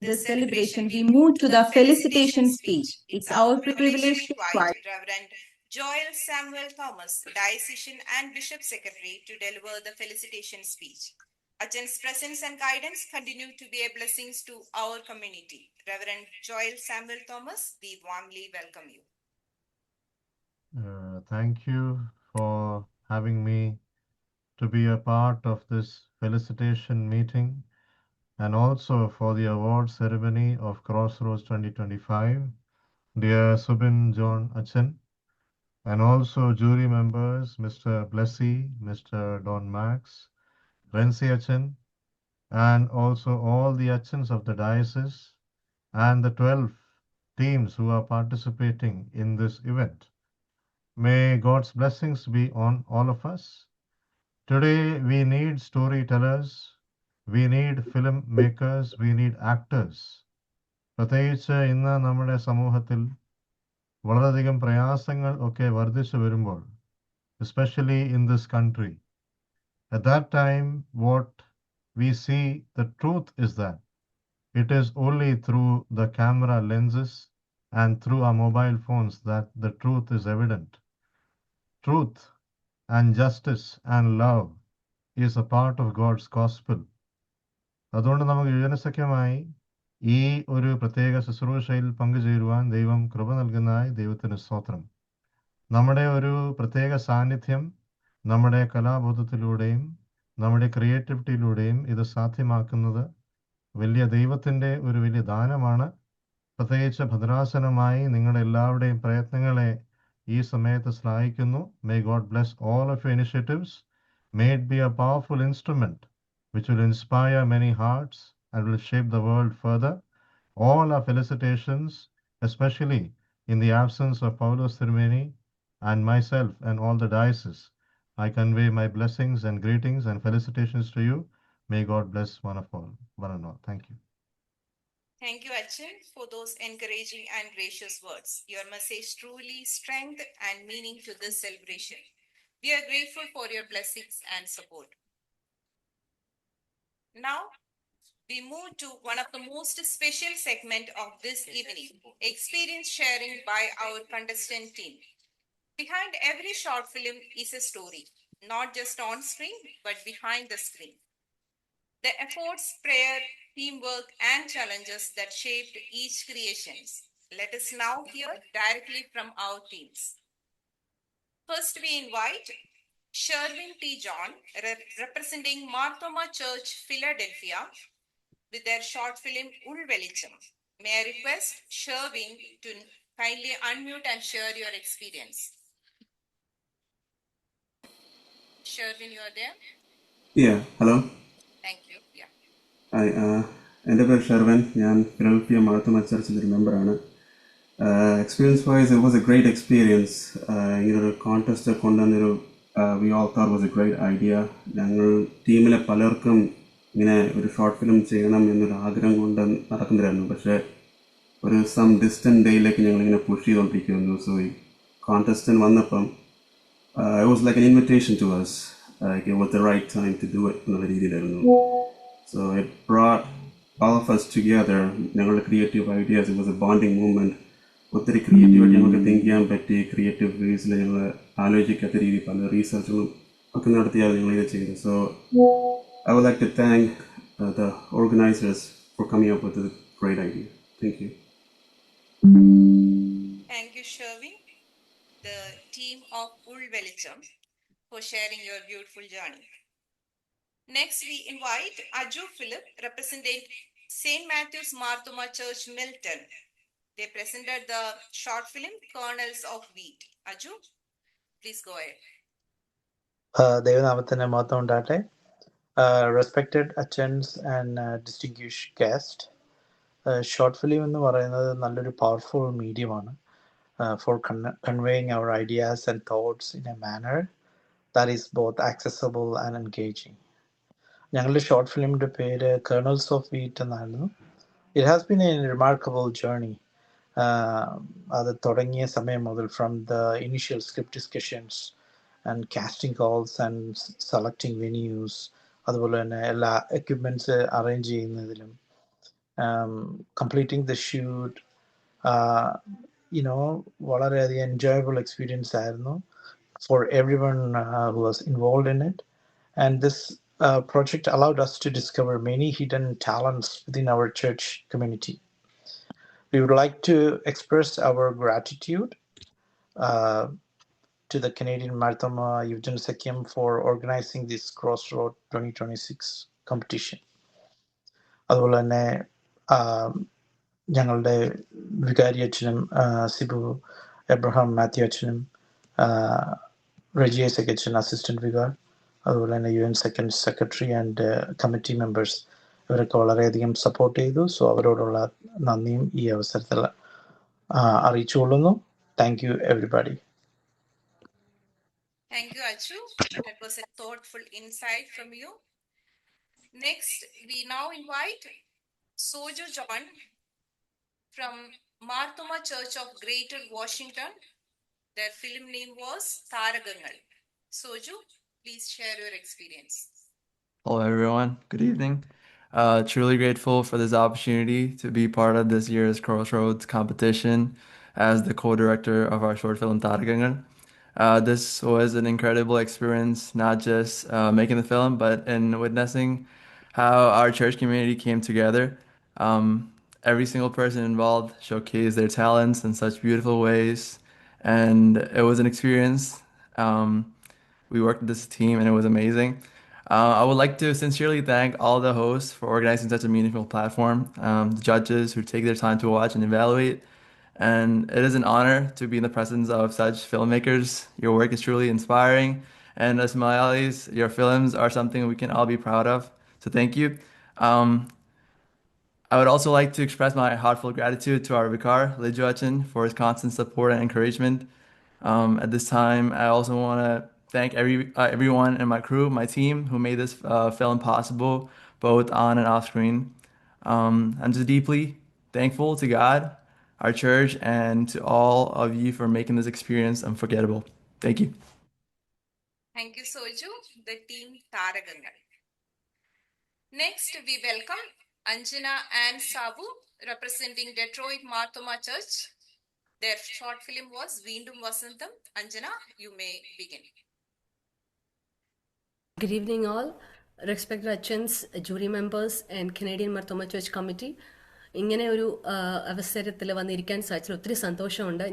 this celebration, we move to the felicitation speech. It's our privilege to invite Reverend Joel Samuel Thomas, Diocesan and Bishop Secretary, to deliver the felicitation speech. Achan's presence and guidance continue to be a blessing to our community. Reverend Joel Samuel Thomas, we warmly welcome you. Thank you for having me to be a part of this felicitation meeting and also for the award ceremony of Crossroads 2025. Dear Subin John Achan, and also jury members, Mr. Blessy, Mr. Don Max, Renzi Achan, and also all the Achans of the diocese and the 12 teams who are participating in this event. May God's blessings be on all of us. Today we need storytellers, we need film makers, we need actors. പ്രത്യേകിച്ച് ഇന്ന് നമ്മുടെ സമൂഹത്തിൽ വളരെയധികം പ്രയാസങ്ങൾ ഒക്കെ വർദ്ധിച്ചു വരുമ്പോൾ, especially in this country, at that time what we see, the truth is that it is only through the camera lenses and through our mobile phones that the truth is evident. Truth and justice and love is a part of God's gospel. അതുകൊണ്ട് നമുക്ക് യുവജനസഖ്യമായി ഈ ഒരു പ്രത്യേക ശുശ്രൂഷയിൽ പങ്കുചേരുവാൻ ദൈവം കൃപ നൽകുന്നതായി ദൈവത്തിന് സ്തോത്രം. നമ്മുടെ ഒരു പ്രത്യേക സാന്നിധ്യം നമ്മുടെ കലാബോധത്തിലൂടെയും നമ്മുടെ ക്രിയേറ്റിവിറ്റിയിലൂടെയും ഇത് സാധ്യമാക്കുന്നത് വലിയ ദൈവത്തിൻ്റെ ഒരു വലിയ ദാനമാണ്. പ്രത്യേകിച്ച് ഭദ്രാസനമായി നിങ്ങളുടെ എല്ലാവരുടെയും പ്രയത്നങ്ങളെ ഈ സമയത്ത് ശ്ലാഘിക്കുന്നു. May God bless all of your initiatives. May it be a powerful instrument which will inspire many hearts and will shape the world further. All our felicitations, especially in the absence of Paulos Thirumeni and myself and all the diocese. I convey my blessings and greetings and felicitations to you. May God bless one and all. Thank you. Thank you, Achan, for those encouraging and gracious words. Your message truly strength and meaning to this celebration. We are grateful for your blessings and support. Now, we move to one of the most special segment of this evening, experience sharing by our contestant team. Behind every short film is a story, not just on screen, but behind the screen. The efforts, prayer, teamwork, and challenges that shaped each creation. Let us now hear directly from our teams. First, we invite Sherwin T. John, representing Marthoma Church, Philadelphia, with their short film Ulvelicham. May I request Sherwin to kindly unmute and share your experience. Sherwin, you are there? Yeah, hello. Thank you. Yeah. എൻ്റെ പേര് ഷെർവൻ. ഞാൻ Philadelphia Marthoma ചർച്ചിലൊരു മെമ്പറാണ്. Experience wise it was a great experience. ഇങ്ങനൊരു contest കൊണ്ടുവന്നൊരു we all thought was a great idea. ഞങ്ങൾ ടീമിലെ പലർക്കും ഇങ്ങനെ ഒരു ഷോർട്ട് ഫിലിം ചെയ്യണം എന്നൊരു ആഗ്രഹം കൊണ്ട് നടക്കുന്നില്ലായിരുന്നു. പക്ഷേ ഒരു സം ഡിസ്റ്റൻറ്റ് ഡേയിലേക്ക് ഞങ്ങളിങ്ങനെ പുഷ് ചെയ്തുകൊണ്ടിരിക്കുന്നു. സോ ഈ കോൺടെസ്റ്റിന് വന്നപ്പം it was like an invitation to us. It was the right time to do it എന്നുള്ള രീതിയിലായിരുന്നു. So it brought all of us together. ഞങ്ങളുടെ creative ideas, it was a bonding moment. ഒത്തിരി ക്രിയേറ്റീവായിട്ട് ഞങ്ങൾക്ക് think ചെയ്യാൻ പറ്റി. Creative വേസിൽ ഞങ്ങൾ ആലോചിക്കാത്ത രീതി പല റീസർച്ചുകളും ഒക്കെ നടത്തിയാണ് ഞങ്ങളിത് ചെയ്തത്. So I would like to thank the organizers for coming up with the great idea. Thank you. Thank you, Sherwin, the team of Ulvelicham, for sharing your beautiful journey. Next, we invite Aju Philip, representing St. Matthew's Marthoma Church, Milton. They presented the short film Kernels of Wheat. Aju, please go ahead. ദൈവനാമത്തിന് മഹത്വം ഉണ്ടാകട്ടെ. Respected അച്ചൻസ് and distinguished guest, short film എന്ന് പറയുന്നത് നല്ലൊരു powerful മീഡിയമാണ് for conveying our ideas and thoughts in a manner that is both accessible and engaging. ഞങ്ങളുടെ short ഫിലിമിൻ്റെ പേര് കേർണൽസ് ഓഫ് വീറ്റ് എന്നായിരുന്നു. It has been a remarkable journey. അത് തുടങ്ങിയ സമയം മുതൽ from the initial script discussions and casting calls and selecting venues, അതുപോലെ തന്നെ എല്ലാ എക്യുപ്മെൻറ്റ്സ് അറേഞ്ച് ചെയ്യുന്നതിലും കംപ്ലീറ്റിംഗ് ദ ഷൂട്ട് വളരെയധികം എൻജോയബിൾ എക്സ്പീരിയൻസ് ആയിരുന്നു for every one who was involve in it. And this project allowed us to discover many hidden talents within our church community. We would like to express our gratitude to the Canadian Marthoma Eugen Sakyam for organizing this Crossroad 2026 competition. അതുപോലെ തന്നെ ഞങ്ങളുടെ വികാരി അച്ഛനും Sibu Abraham Mathew അച്ഛനും റെജി ഐസക് അച്ഛൻ assistant vicar, അതുപോലെ തന്നെ UN second secretary and committee members, ഇവരൊക്കെ വളരെയധികം സപ്പോർട്ട് ചെയ്തു. സോ അവരോടുള്ള നന്ദിയും ഈ അവസരത്തിൽ അറിയിച്ചുകൊള്ളുന്നു. Thank you everybody. Thank you, Aju. That was a thoughtful insight from you. Next, we now invite Soju John from Marthoma Church of Greater Washington. Their film name was Tharagangal. Soju, please share your experience. Hello, everyone. Good evening. Truly grateful for this opportunity to be part of this year's Crossroads competition as the co-director of our short film Tharagangal. This was an incredible experience, not just making the film, but in witnessing how our church community came together. Every single person involved showcased their talents in such beautiful ways, and it was an experience. We worked with this team, and it was amazing. I would like to sincerely thank all the hosts for organizing such a meaningful platform, the judges who take their time to watch and evaluate. And it is an honor to be in the presence of such filmmakers. Your work is truly inspiring. And as Malayalis, your films are something we can all be proud of. So thank you. I would also like to express my heartfelt gratitude to our Vicar, Lijo Achin, for his constant support and encouragement. At this time, I also want to thank everyone in my crew, my team, who made this film possible, both on and off screen. I'm just deeply thankful to God, our church, and to all of you for making this experience unforgettable. Thank you. Thank you, Soju, the team Tharagangal. Next, we welcome Anjana and Sabu, representing Detroit Marthoma Church. Their short film was Veendum Vasantham. Anjana, you may begin. Good evening, all. Respected Achans, jury members, and Canadian Marthoma Church Committee. ഇങ്ങനെ ഒരു അവസരത്തിൽ വന്നിരിക്കാൻ സാധിച്ചതിൽ ഒത്തിരി സന്തോഷമുണ്ട്.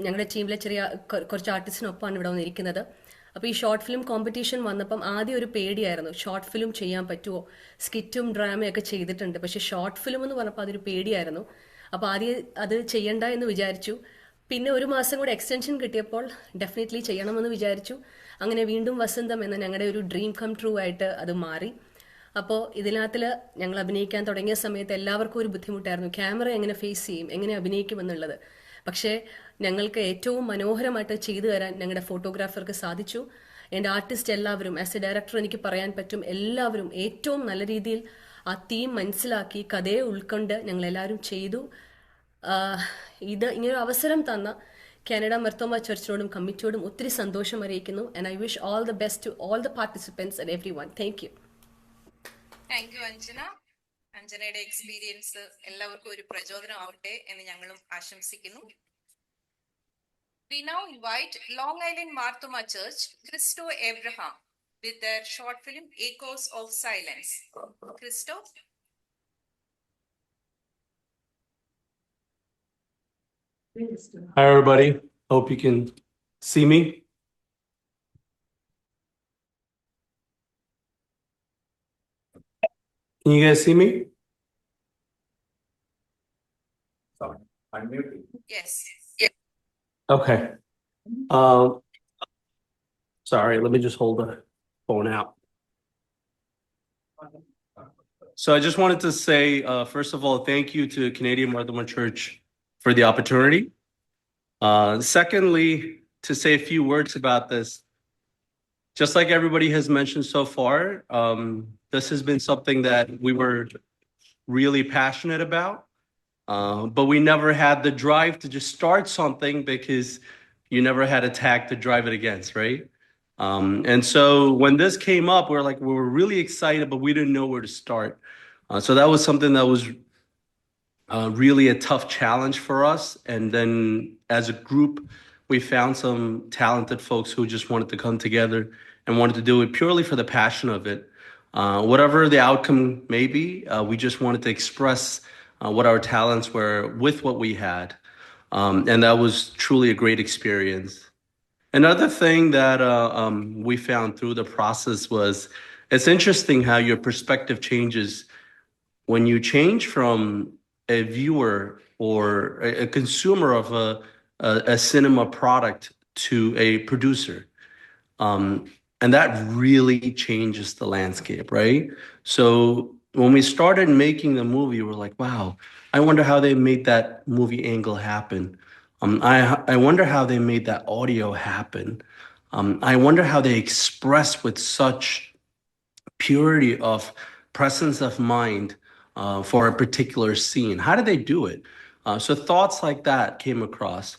ഞങ്ങളുടെ ടീമിലെ കുറച്ച് ആർട്ടിസ്റ്റിനൊപ്പമാണ് ഇവിടെ വന്നിരിക്കുന്നത്. അപ്പോൾ ഈ ഷോർട്ട് ഫിലിം കോമ്പറ്റീഷൻ വന്നപ്പം ആദ്യം ഒരു പേടിയായിരുന്നു, ഷോർട്ട് ഫിലിം ചെയ്യാൻ പറ്റുമോ, സ്കിറ്റും ഡ്രാമയൊക്കെ ചെയ്തിട്ടുണ്ട്, പക്ഷേ ഷോർട്ട് ഫിലിം എന്ന് പറഞ്ഞപ്പോൾ അതൊരു പേടിയായിരുന്നു. അപ്പോൾ ആദ്യം അത് ചെയ്യണ്ട എന്ന് വിചാരിച്ചു. പിന്നെ ഒരു മാസം കൂടെ എക്സ്റ്റൻഷൻ കിട്ടിയപ്പോൾ ഡെഫിനറ്റ്ലി ചെയ്യണമെന്ന് വിചാരിച്ചു. അങ്ങനെ വീണ്ടും വസന്തം എന്ന ഞങ്ങളുടെ ഒരു ഡ്രീം കം ട്രൂ ആയിട്ട് അത് മാറി. അപ്പോൾ ഇതിനകത്തിൽ ഞങ്ങൾ അഭിനയിക്കാൻ തുടങ്ങിയ സമയത്ത് എല്ലാവർക്കും ഒരു ബുദ്ധിമുട്ടായിരുന്നു, ക്യാമറ എങ്ങനെ ഫേസ് ചെയ്യും, എങ്ങനെ അഭിനയിക്കുമെന്നുള്ളത്. പക്ഷേ ഞങ്ങൾക്ക് ഏറ്റവും മനോഹരമായിട്ട് ചെയ്തു തരാൻ ഞങ്ങളുടെ ഫോട്ടോഗ്രാഫർക്ക് സാധിച്ചു. എൻ്റെ ആർട്ടിസ്റ്റ് എല്ലാവരും, ആസ് എ ഡയറക്ടർ എനിക്ക് പറയാൻ പറ്റും, എല്ലാവരും ഏറ്റവും നല്ല രീതിയിൽ ആ തീം മനസ്സിലാക്കി കഥയെ ഉൾക്കൊണ്ട് ഞങ്ങളെല്ലാവരും ചെയ്തു. ഇത് ഇങ്ങനൊരു അവസരം തന്ന കാനഡ മർത്തോമ ചർച്ചിനോടും കമ്മിറ്റിയോടും ഒത്തിരി സന്തോഷം അറിയിക്കുന്നു. And I wish all the best to all the participants and everyone. Thank you. Thank you Anjana. അഞ്ജനയുടെ എക്സ്പീരിയൻസ് എല്ലാവർക്കും ഒരു പ്രചോദനം ആവട്ടെ എന്ന് ഞങ്ങളും ആശംസിക്കുന്നു. We now invite Long Island Marthoma Church, Christo Abraham, with their short film Echoes of Silence. Christo. Hi, everybody. Hope you can see me. Can you guys see me? Sorry, I'm muted. Yes. Okay. Sorry, let me just hold the phone out. So I just wanted to say, first of all, thank you to Canadian Marthoma Church for the opportunity. Secondly, to say a few words about this. Just like everybody has mentioned so far, this has been something that we were really passionate about, but we never had the drive to just start something because you never had a tag to drive it against, right? And so when this came up, we were really excited, but we didn't know where to start. So that was something that was really a tough challenge for us. And then as a group, we found some talented folks who just wanted to come together and wanted to do it purely for the passion of it. Whatever the outcome may be, we just wanted to express what our talents were with what we had. And that was truly a great experience. Another thing that we found through the process was it's interesting how your perspective changes when you change from a viewer or a consumer of a cinema product to a producer. And that really changes the landscape, right? So when we started making the movie, we're like, wow, I wonder how they made that movie angle happen. I wonder how they made that audio happen. I wonder how they express with such purity of presence of mind for a particular scene. How did they do it? So thoughts like that came across,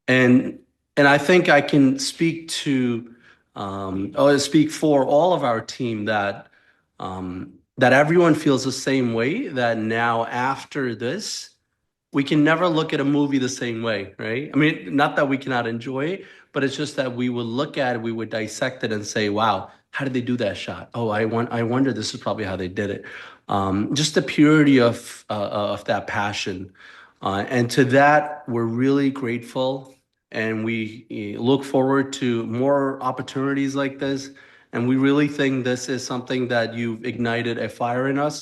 and I think I can speak to or speak for all of our team that that everyone feels the same way. That now after this, we can never look at a movie the same way, right? I mean, not that we cannot enjoy it, but it's just that we would look at it, we would dissect it and say, wow, how did they do that shot? Oh, I wonder this is probably how they did it. Just the purity of that passion. And to that, we're really grateful. And we look forward to more opportunities like this. And we really think this is something that you've ignited a fire in us.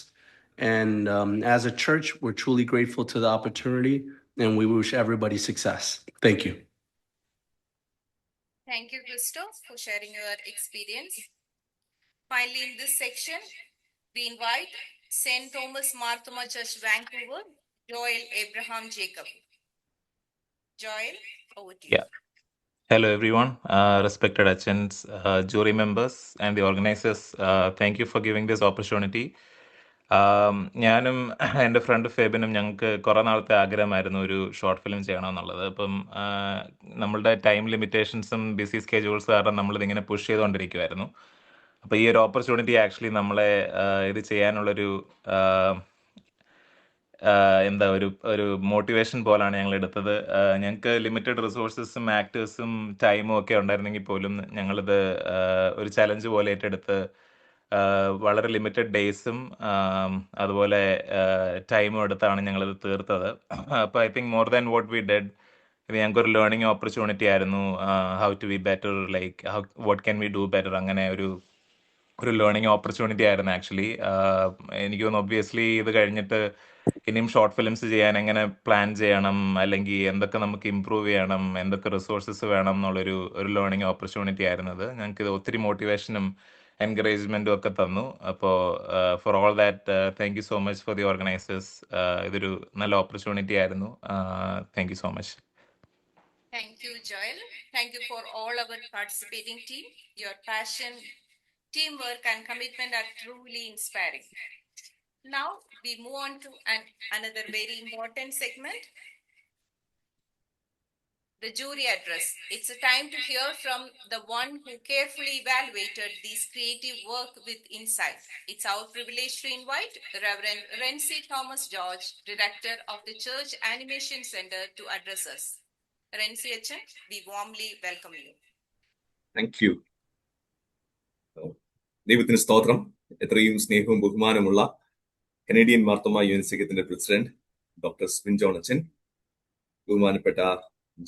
And as a church, we're truly grateful to the opportunity and we wish everybody success. Thank you. Thank you, Christoph, for sharing your experience. Finally, in this section, we invite St. Thomas Marthoma Church, Vancouver, Joel Abraham Jacob. Joel, over to you. Yeah. Hello, everyone. Respected Achans, jury members, and the organizers, thank you for giving this opportunity. ഞാനും എൻ്റെ front ഫെബിനും ഞങ്ങൾക്ക് കുറേ നാളത്തെ ആഗ്രഹമായിരുന്നു ഒരു short film ചെയ്യണമെന്നുള്ളത്. അപ്പം നമ്മളുടെ time ലിമിറ്റേഷൻസും BC schedules കാരണം നമ്മളിതിങ്ങനെ പുഷ് ചെയ്തുകൊണ്ടിരിക്കുമായിരുന്നു. അപ്പോൾ ഈ ഒരു ഓപ്പർച്യൂണിറ്റി ആക്ച്വലി നമ്മളെ ഇത് ചെയ്യാനുള്ളൊരു എന്താ ഒരു മോട്ടിവേഷൻ പോലാണ് ഞങ്ങൾ എടുത്തത്. ഞങ്ങൾക്ക് ലിമിറ്റഡ് റിസോഴ്സസും ആക്ടേഴ്സും ടൈമും ഒക്കെ ഉണ്ടായിരുന്നെങ്കിൽ പോലും ഞങ്ങളിത് ഒരു ചലഞ്ച് പോലെ ഏറ്റെടുത്ത് വളരെ ലിമിറ്റഡ് ഡേയ്സും അതുപോലെ ടൈമും എടുത്താണ് ഞങ്ങളിത് തീർത്തത്. അപ്പോൾ I think more than what we did, ഇത് ഞങ്ങൾക്കൊരു ലേണിംഗ് ഓപ്പർച്യൂണിറ്റി ആയിരുന്നു. How to be better, like what can we do better, അങ്ങനെ ഒരു ലേണിംഗ് ഓപ്പർച്യൂണിറ്റി ആയിരുന്നു ആക്ച്വലി. എനിക്ക് തോന്നുന്നു ഒബ്വിയസ്ലി ഇത് കഴിഞ്ഞിട്ട് ഇനിയും ഷോർട്ട് ഫിലിംസ് ചെയ്യാൻ എങ്ങനെ പ്ലാൻ ചെയ്യണം, അല്ലെങ്കിൽ എന്തൊക്കെ നമുക്ക് ഇമ്പ്രൂവ് ചെയ്യണം, എന്തൊക്കെ റിസോഴ്സസ് വേണം എന്നുള്ളൊരു ലേണിംഗ് ഓപ്പർച്യൂണിറ്റി ആയിരുന്നത്. ഞങ്ങൾക്ക് ഇത് ഒത്തിരി മോട്ടിവേഷനും എൻകറേജ്മെന്റും ഒക്കെ തന്നു. അപ്പോൾ for all that, thank you so much for the organisers. ഇതൊരു നല്ല ഓപ്പർച്യൂണിറ്റി ആയിരുന്നു. Thank you so much. Thank you, Joel. Thank you for all our participating team. Your passion, teamwork, and commitment are truly inspiring. Now we move on to another very important segment, the jury address. It's a time to hear from the one who carefully evaluated this creative work with insight. It's our privilege to invite Reverend Rency Thomas George, Director of the Church Animation Center, to address us. Rency Achan, we warmly welcome you. Thank you. ദൈവത്തിന് സ്തോത്രം. എത്രയും സ്നേഹവും ബഹുമാനമുള്ള Canadian Marthoma unit സഖ്യത്തിന്റെ president doctor സ്വിൻ John അച്ഛൻ, ബഹുമാനപ്പെട്ട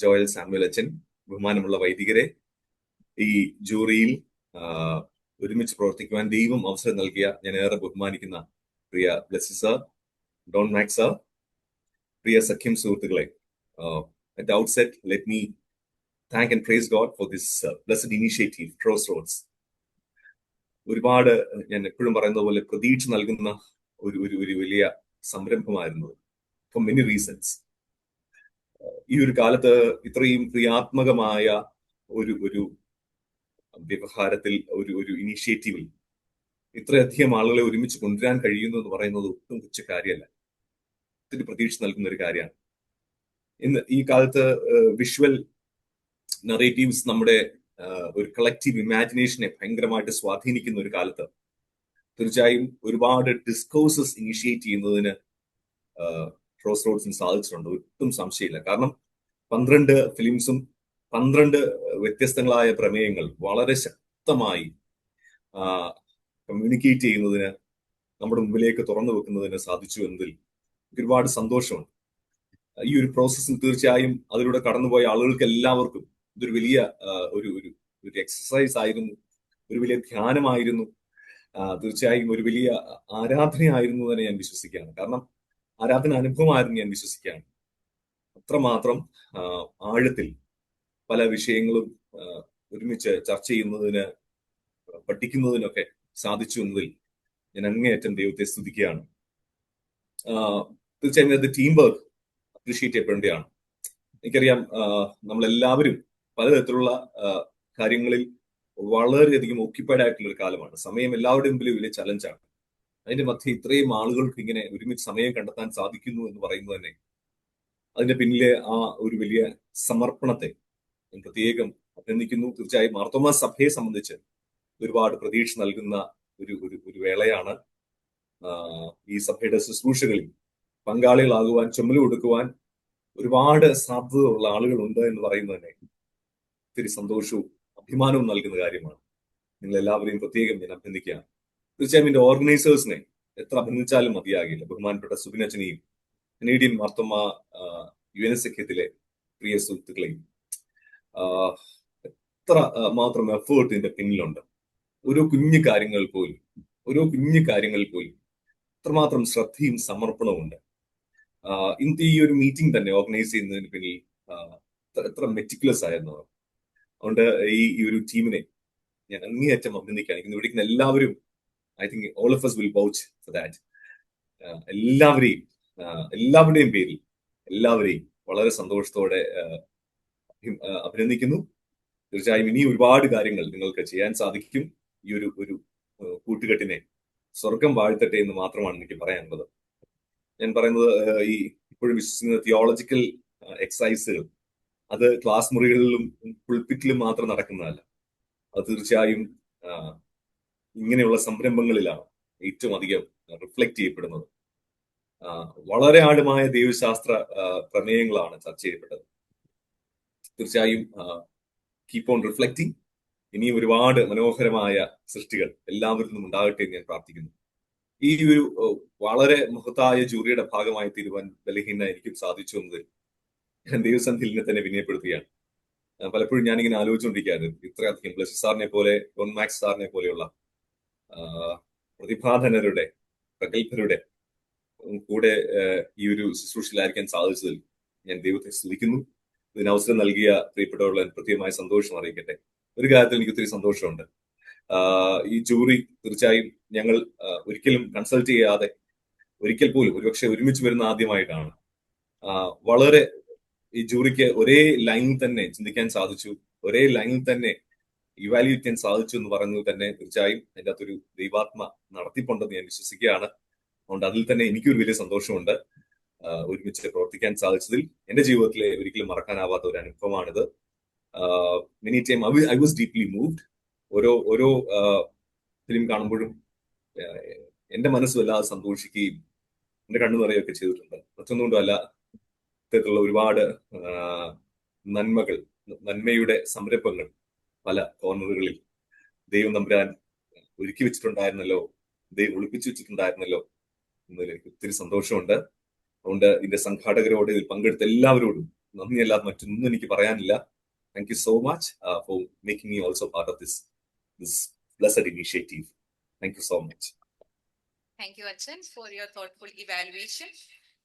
Joel Samuel അച്ഛൻ, ബഹുമാനമുള്ള വൈദികരെ, ഈ ജൂറിയിൽ ഒരുമിച്ച് പ്രവർത്തിക്കുവാൻ ദൈവം അവസരം നൽകിയ ഞാൻ ഏറെ ബഹുമാനിക്കുന്ന പ്രിയ Blessy sir, Don Max sir, പ്രിയ സഖ്യം സുഹൃത്തുക്കളെ, at the outset, let me thank and praise God for this blessed initiative, Crossroads. ഒരുപാട് ഞാൻ എപ്പോഴും പറയുന്നത് പോലെ പ്രതീക്ഷ നൽകുന്ന ഒരു വലിയ സംരംഭമായിരുന്നു, ഫോർ മെനി റീസൺസ്. ഈ ഒരു കാലത്ത് ഇത്രയും ക്രിയാത്മകമായ ഒരു വ്യവഹാരത്തിൽ, ഒരു ഇനീഷ്യേറ്റീവിൽ ഇത്രയധികം ആളുകളെ ഒരുമിച്ച് കൊണ്ടുവരാൻ കഴിയുന്നു എന്ന് പറയുന്നത് ഒട്ടും തുച്ഛ കാര്യമല്ല, ഒത്തിരി പ്രതീക്ഷ നൽകുന്ന ഒരു കാര്യമാണ്. ഇന്ന് ഈ കാലത്ത് വിഷ്വൽ നറേറ്റീവ്സ് നമ്മുടെ ഒരു കളക്റ്റീവ് ഇമാജിനേഷനെ ഭയങ്കരമായിട്ട് സ്വാധീനിക്കുന്ന ഒരു കാലത്ത് തീർച്ചയായും ഒരുപാട് ഡിസ്കോഴ്സസ് ഇനിഷ്യേറ്റ് ചെയ്യുന്നതിന് ക്രോസ് റോഡ്സിന് സാധിച്ചിട്ടുണ്ട്, ഒട്ടും സംശയമില്ല. കാരണം 12 ഫിലിംസും 12 വ്യത്യസ്തങ്ങളായ പ്രമേയങ്ങൾ വളരെ ശക്തമായി കമ്മ്യൂണിക്കേറ്റ് ചെയ്യുന്നതിന്, നമ്മുടെ മുമ്പിലേക്ക് തുറന്നു വെക്കുന്നതിന് സാധിച്ചു എന്നതിൽ ഒരുപാട് സന്തോഷമുണ്ട്. ഈ ഒരു പ്രോസസ്സിൽ തീർച്ചയായും അതിലൂടെ കടന്നുപോയ ആളുകൾക്ക് എല്ലാവർക്കും ഇതൊരു വലിയ ഒരു എക്സസൈസ് ആയിരുന്നു, ഒരു വലിയ ധ്യാനമായിരുന്നു, തീർച്ചയായും ഒരു വലിയ ആരാധനയായിരുന്നു തന്നെ ഞാൻ വിശ്വസിക്കുകയാണ്. കാരണം ആരാധന അനുഭവമായിരുന്നു ഞാൻ വിശ്വസിക്കുകയാണ്. അത്രമാത്രം ആഴത്തിൽ പല വിഷയങ്ങളും ഒരുമിച്ച് ചർച്ച ചെയ്യുന്നതിന്, പഠിക്കുന്നതിനൊക്കെ സാധിച്ചു എന്നതിൽ ഞാൻ അങ്ങേയറ്റം ദൈവത്തെ സ്തുതിക്കുകയാണ്. തീർച്ചയായും അത് ടീം വർക്ക് അപ്രീഷിയേറ്റ് ചെയ്യപ്പെടേണ്ടതാണ്. എനിക്കറിയാം, നമ്മളെല്ലാവരും പലതരത്തിലുള്ള കാര്യങ്ങളിൽ വളരെയധികം ഓക്യുപ്പൈഡ് ആയിട്ടുള്ള ഒരു കാലമാണ്. സമയം എല്ലാവരുടെയും മുമ്പിൽ വലിയ ചലഞ്ചാണ്. അതിന്റെ മധ്യ ഇത്രയും ആളുകൾക്ക് ഇങ്ങനെ ഒരുമിച്ച് സമയം കണ്ടെത്താൻ സാധിക്കുന്നു എന്ന് പറയുന്നത് തന്നെ അതിന്റെ പിന്നിലെ ആ ഒരു വലിയ സമർപ്പണത്തെ ഞാൻ പ്രത്യേകം അഭിനന്ദിക്കുന്നു. തീർച്ചയായും മാർത്തോമാ സഭയെ സംബന്ധിച്ച് ഒരുപാട് പ്രതീക്ഷ നൽകുന്ന ഒരു വേളയാണ്. ഈ സഭയുടെ ശുശ്രൂഷകളിൽ പങ്കാളികളാകുവാൻ, ചുമല് കൊടുക്കുവാൻ ഒരുപാട് സാധ്യതയുള്ള ആളുകളുണ്ട് എന്ന് പറയുന്നത് തന്നെ ഒത്തിരി സന്തോഷവും അഭിമാനവും നൽകുന്ന കാര്യമാണ്. നിങ്ങൾ എല്ലാവരെയും പ്രത്യേകം ഞാൻ അഭിനന്ദിക്കുകയാണ്. തീർച്ചയായും എന്റെ ഓർഗനൈസേഴ്സിനെ എത്ര അഭിനന്ദിച്ചാലും മതിയാകില്ല. ബഹുമാനപ്പെട്ട സുബിനച്ചനെയും കനേഡിയൻ മാർത്തോമാ യുവനസഖ്യത്തിലെ പ്രിയ സുഹൃത്തുക്കളെയും, എത്ര മാത്രം എഫേർട്ട് ഇതിന്റെ പിന്നിലുണ്ട്. ഓരോ കുഞ്ഞു കാര്യങ്ങൾ പോലും എത്രമാത്രം ശ്രദ്ധയും സമർപ്പണവും ഉണ്ട്. ഇന്നത്തെ ഈ ഒരു മീറ്റിംഗ് തന്നെ ഓർഗനൈസ് ചെയ്യുന്നതിന് പിന്നിൽ എത്ര മെറ്റിക്കുലസ് ആയിരുന്നു. അതുകൊണ്ട് ഈ ഒരു ടീമിനെ ഞാൻ അങ്ങേയറ്റം അഭിനന്ദിക്കുകയാണ്. ഇന്ന് വിളിക്കുന്ന എല്ലാവരും, I think all of us will vouch for that. എല്ലാവരുടെയും പേരിൽ എല്ലാവരെയും വളരെ സന്തോഷത്തോടെ അഭിനന്ദിക്കുന്നു. തീർച്ചയായും ഇനി ഒരുപാട് കാര്യങ്ങൾ നിങ്ങൾക്ക് ചെയ്യാൻ സാധിക്കും. ഈ ഒരു കൂട്ടുകെട്ടിനെ സ്വർഗം വാഴ്ത്തട്ടെ എന്ന് മാത്രമാണ് എനിക്ക് പറയാനുള്ളത്. ഞാൻ പറയുന്നത്, ഈ ഇപ്പോഴും വിശ്വസിക്കുന്ന തിയോളജിക്കൽ എക്സസൈസുകൾ അത് ക്ലാസ് മുറികളിലും പുൾപിറ്റിലും മാത്രം നടക്കുന്നതല്ല. അത് തീർച്ചയായും ഇങ്ങനെയുള്ള സംരംഭങ്ങളിലാണ് ഏറ്റവും അധികം റിഫ്ലക്ട് ചെയ്യപ്പെടുന്നത്. വളരെ ആഴമായ ദൈവശാസ്ത്ര പ്രമേയങ്ങളാണ് ചർച്ച ചെയ്യപ്പെട്ടത്. തീർച്ചയായും കീപ്പ് ഓൺ റിഫ്ലക്റ്റിംഗ്. ഇനിയും ഒരുപാട് മനോഹരമായ സൃഷ്ടികൾ എല്ലാവരിൽ നിന്നും ഉണ്ടാകട്ടെ എന്ന് ഞാൻ പ്രാർത്ഥിക്കുന്നു. ഈ ഒരു വളരെ മഹത്തായ ജൂറിയുടെ ഭാഗമായി തീരുവാൻ ബലഹീന എനിക്കും സാധിച്ചു എന്നതിൽ ഞാൻ ദൈവസന്നിധിയിൽ തന്നെ വിനയപ്പെടുത്തുകയാണ്. പലപ്പോഴും ഞാനിങ്ങനെ ആലോചിച്ചുകൊണ്ടിരിക്കുകയാണ്, ഇത്രയധികം ബ്ലെസ്സി സാറിനെ പോലെ, ഡോൺ മാക്സ് സാറിനെ പോലെയുള്ള പ്രതിഭാധനരുടെ, പ്രഗത്ഭരുടെ കൂടെ ഈ ഒരു ശുശ്രൂഷയിലായിരിക്കാൻ സാധിച്ചതിൽ ഞാൻ ദൈവത്തെ സ്തുതിക്കുന്നു. ഇതിന് അവസരം നൽകിയ പ്രിയപ്പെട്ടവരുടെ പ്രത്യേകമായ സന്തോഷം അറിയിക്കട്ടെ. ഒരു കാര്യത്തിൽ എനിക്ക് ഒത്തിരി സന്തോഷമുണ്ട്. ഈ ജൂറി തീർച്ചയായും ഞങ്ങൾ ഒരിക്കലും കൺസൾട്ട് ചെയ്യാതെ, ഒരിക്കൽ പോലും ഒരുപക്ഷെ ഒരുമിച്ച് വരുന്ന ആദ്യമായിട്ടാണ്. വളരെ ഈ ജൂറിക്ക് ഒരേ ലൈനിൽ തന്നെ ചിന്തിക്കാൻ സാധിച്ചു, ഒരേ ലൈനിൽ തന്നെ ഇവാലുവേറ്റ് ചെയ്യാൻ സാധിച്ചു എന്ന് പറയുന്നത് തന്നെ തീർച്ചയായും അതിൻ്റെ അകത്തൊരു ദൈവാത്മ നടത്തിപ്പുണ്ടെന്ന് ഞാൻ വിശ്വസിക്കുകയാണ്. അതുകൊണ്ട് അതിൽ തന്നെ എനിക്കൊരു വലിയ സന്തോഷമുണ്ട്. ഒരുമിച്ച് പ്രവർത്തിക്കാൻ സാധിച്ചതിൽ എന്റെ ജീവിതത്തിലെ ഒരിക്കലും മറക്കാനാവാത്ത ഒരു അനുഭവമാണിത്. Many time I was deeply moved. ഓരോ ഫിലിം കാണുമ്പോഴും എന്റെ മനസ്സ് വല്ലാതെ സന്തോഷിക്കുകയും എന്റെ കണ്ണു നിറയുകയൊക്കെ ചെയ്തിട്ടുണ്ട്. മറ്റൊന്നുകൊണ്ടും അല്ല, ഇത്തരത്തിലുള്ള ഒരുപാട് നന്മയുടെ സംരംഭങ്ങൾ പല കോർണറുകളിൽ ദൈവം തമ്പുരാൻ ഒരുക്കി വെച്ചിട്ടുണ്ടായിരുന്നല്ലോ, ദൈവം ഒളിപ്പിച്ചു വെച്ചിട്ടുണ്ടായിരുന്നല്ലോ എന്നതിൽ എനിക്ക് ഒത്തിരി സന്തോഷമുണ്ട്. അതുകൊണ്ട് ഇതിന്റെ സംഘാടകരോട്, ഇതിൽ പങ്കെടുത്ത എല്ലാവരോടും നന്ദിയല്ലാതെ മറ്റൊന്നും എനിക്ക് പറയാനില്ല. Thank you so much for making me also part of this blessed initiative. Thank you so much. Thank you, Achan, for your thoughtful evaluation.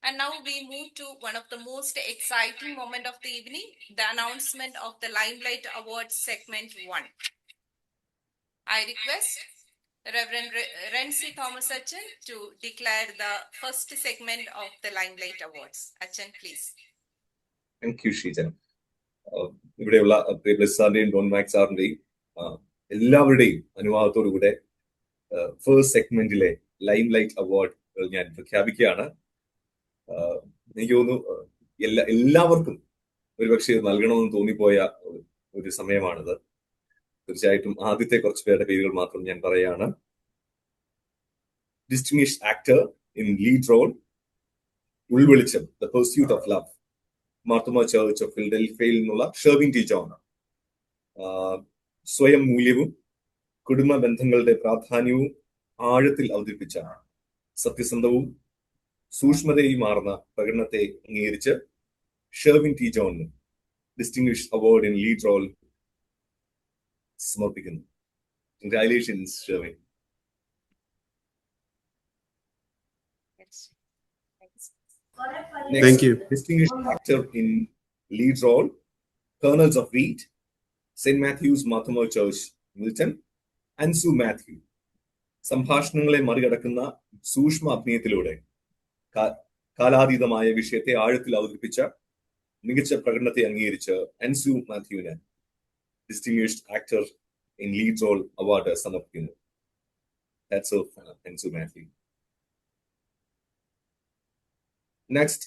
And now we move to one of the most exciting moment of the evening, the announcement of the Limelight Awards segment 1. I request Reverend Rency Thomas Achan to declare the first segment of the Limelight Awards. Achan, please. Thank you, Sheeja. ഇവിടെയുള്ള bless സാറിന്റെയും Don max സാറിന്റെയും എല്ലാവരുടെയും അനുവാദത്തോടുകൂടെ first സെഗ്മെന്റിലെ lime light award ഞാൻ പ്രഖ്യാപിക്കുകയാണ്. എനിക്ക് തോന്നുന്നു എല്ലാവർക്കും ഒരുപക്ഷെ നൽകണമെന്ന് തോന്നിപ്പോയ ഒരു സമയമാണിത്. തീർച്ചയായിട്ടും ആദ്യത്തെ കുറച്ച് പേരുടെ പേരുകൾ മാത്രം ഞാൻ പറയാണ്. Distinguished actor in lead role, Ulvelicham, the pursuit of love, Marthoma church of ഫിലഡൽഫിയയിൽ നിന്നുള്ള ഷെർവിൻ ടി ജോൺ. സ്വയം മൂല്യവും കുടുംബ ബന്ധങ്ങളുടെ പ്രാധാന്യവും ആഴത്തിൽ അവതരിപ്പിച്ച സത്യസന്ധവും സൂക്ഷ്മതയുമാർന്ന പ്രകടനത്തെ അംഗീകരിച്ച് ഷെർവിൻ ടി ജോണിന് distinguished award in lead role സമർപ്പിക്കുന്നു. Congratulations, Sherwin. Next, Thank you. Distinguished actor in lead role, Colonels of Wheat, St. Matthew's Marthomer Church, Milton, Ansu Matthew. സംഭാഷണങ്ങളെ മറികടക്കുന്ന സൂക്ഷ്മ അഭിനയത്തിലൂടെ കാലാതീതമായ വിഷയത്തെ ആഴത്തിൽ അവതരിപ്പിച്ച മികച്ച പ്രകടനത്തെ അംഗീകരിച്ച് അൻസു മാത്യുവിന് distinguished actor in lead role award സമർപ്പിക്കുന്നു. That's all, Ansu Matthew. Next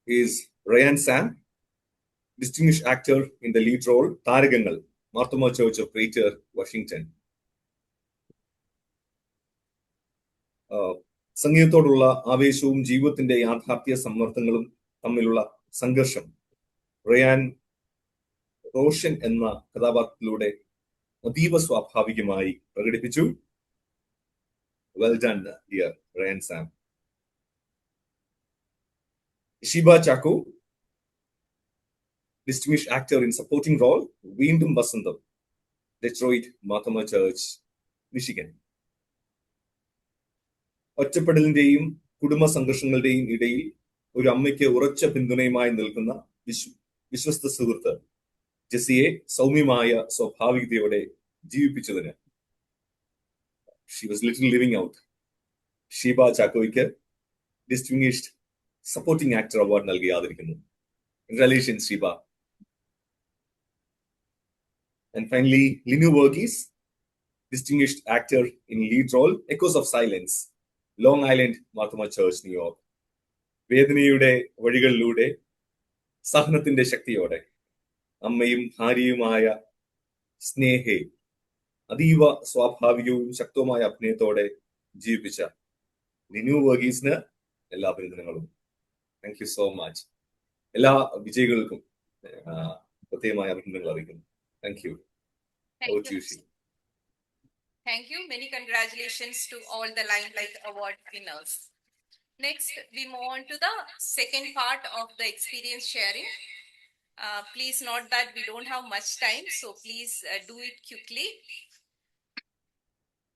is Ryan Sam, distinguished actor in the lead role, Taragangal, Marthomer Church of Greater Washington. സംഗീതത്തോടുള്ള ആവേശവും ജീവിതത്തിന്റെ യാഥാർത്ഥ്യ സമ്മർദ്ദങ്ങളും തമ്മിലുള്ള സംഘർഷം റയാൻ റോഷൻ എന്ന കഥാപാത്രത്തിലൂടെ അതീവ സ്വാഭാവികമായി പ്രകടിപ്പിച്ചു. Well done, dear Ryan Sam. Shiba Chako, distinguished actor in supporting role, Veendum Vasantham, Detroit Marthomer Church, Michigan. ഒറ്റപ്പെടലിന്റെയും കുടുംബ സംഘർഷങ്ങളുടെയും ഇടയിൽ ഒരു അമ്മയ്ക്ക് ഉറച്ച പിന്തുണയുമായി നിൽക്കുന്ന വിശ്വസ്ത സുഹൃത്ത് ജെസിയെ സൗമ്യമായ സ്വാഭാവികതയോടെ ജീവിപ്പിച്ചതിന് she was little living out. Sheeba ചാക്കോയ്ക്ക് ഡിസ്റ്റിംഗ്വിഷ്ഡ് സപ്പോർട്ടിംഗ് ആക്ടർ അവാർഡ് നൽകി ആദരിക്കുന്നു. Congratulations, Sheeba. And finally, Linu Verghese, distinguished actor in lead role, Echoes of Silence, Long Island Marthomer Church, New York. വേദനയുടെ വഴികളിലൂടെ സഹനത്തിന്റെ ശക്തിയോടെ അമ്മയും ഭാര്യയുമായ സ്നേഹയെ അതീവ സ്വാഭാവികവും ശക്തവുമായ അഭിനയത്തോടെ ജീവിപ്പിച്ച ലിനു വർഗീസിന് എല്ലാ അഭിനന്ദനങ്ങളും. Thank you so much. എല്ലാ വിജയികൾക്കും പ്രത്യേകമായ അഭിനന്ദനങ്ങൾ അറിയിക്കുന്നു. Thank you. Thank you. Many congratulations to all the Limelight Award winners. Next, we move on to the second part of the experience sharing. Please note that we don't have much time, so please do it quickly.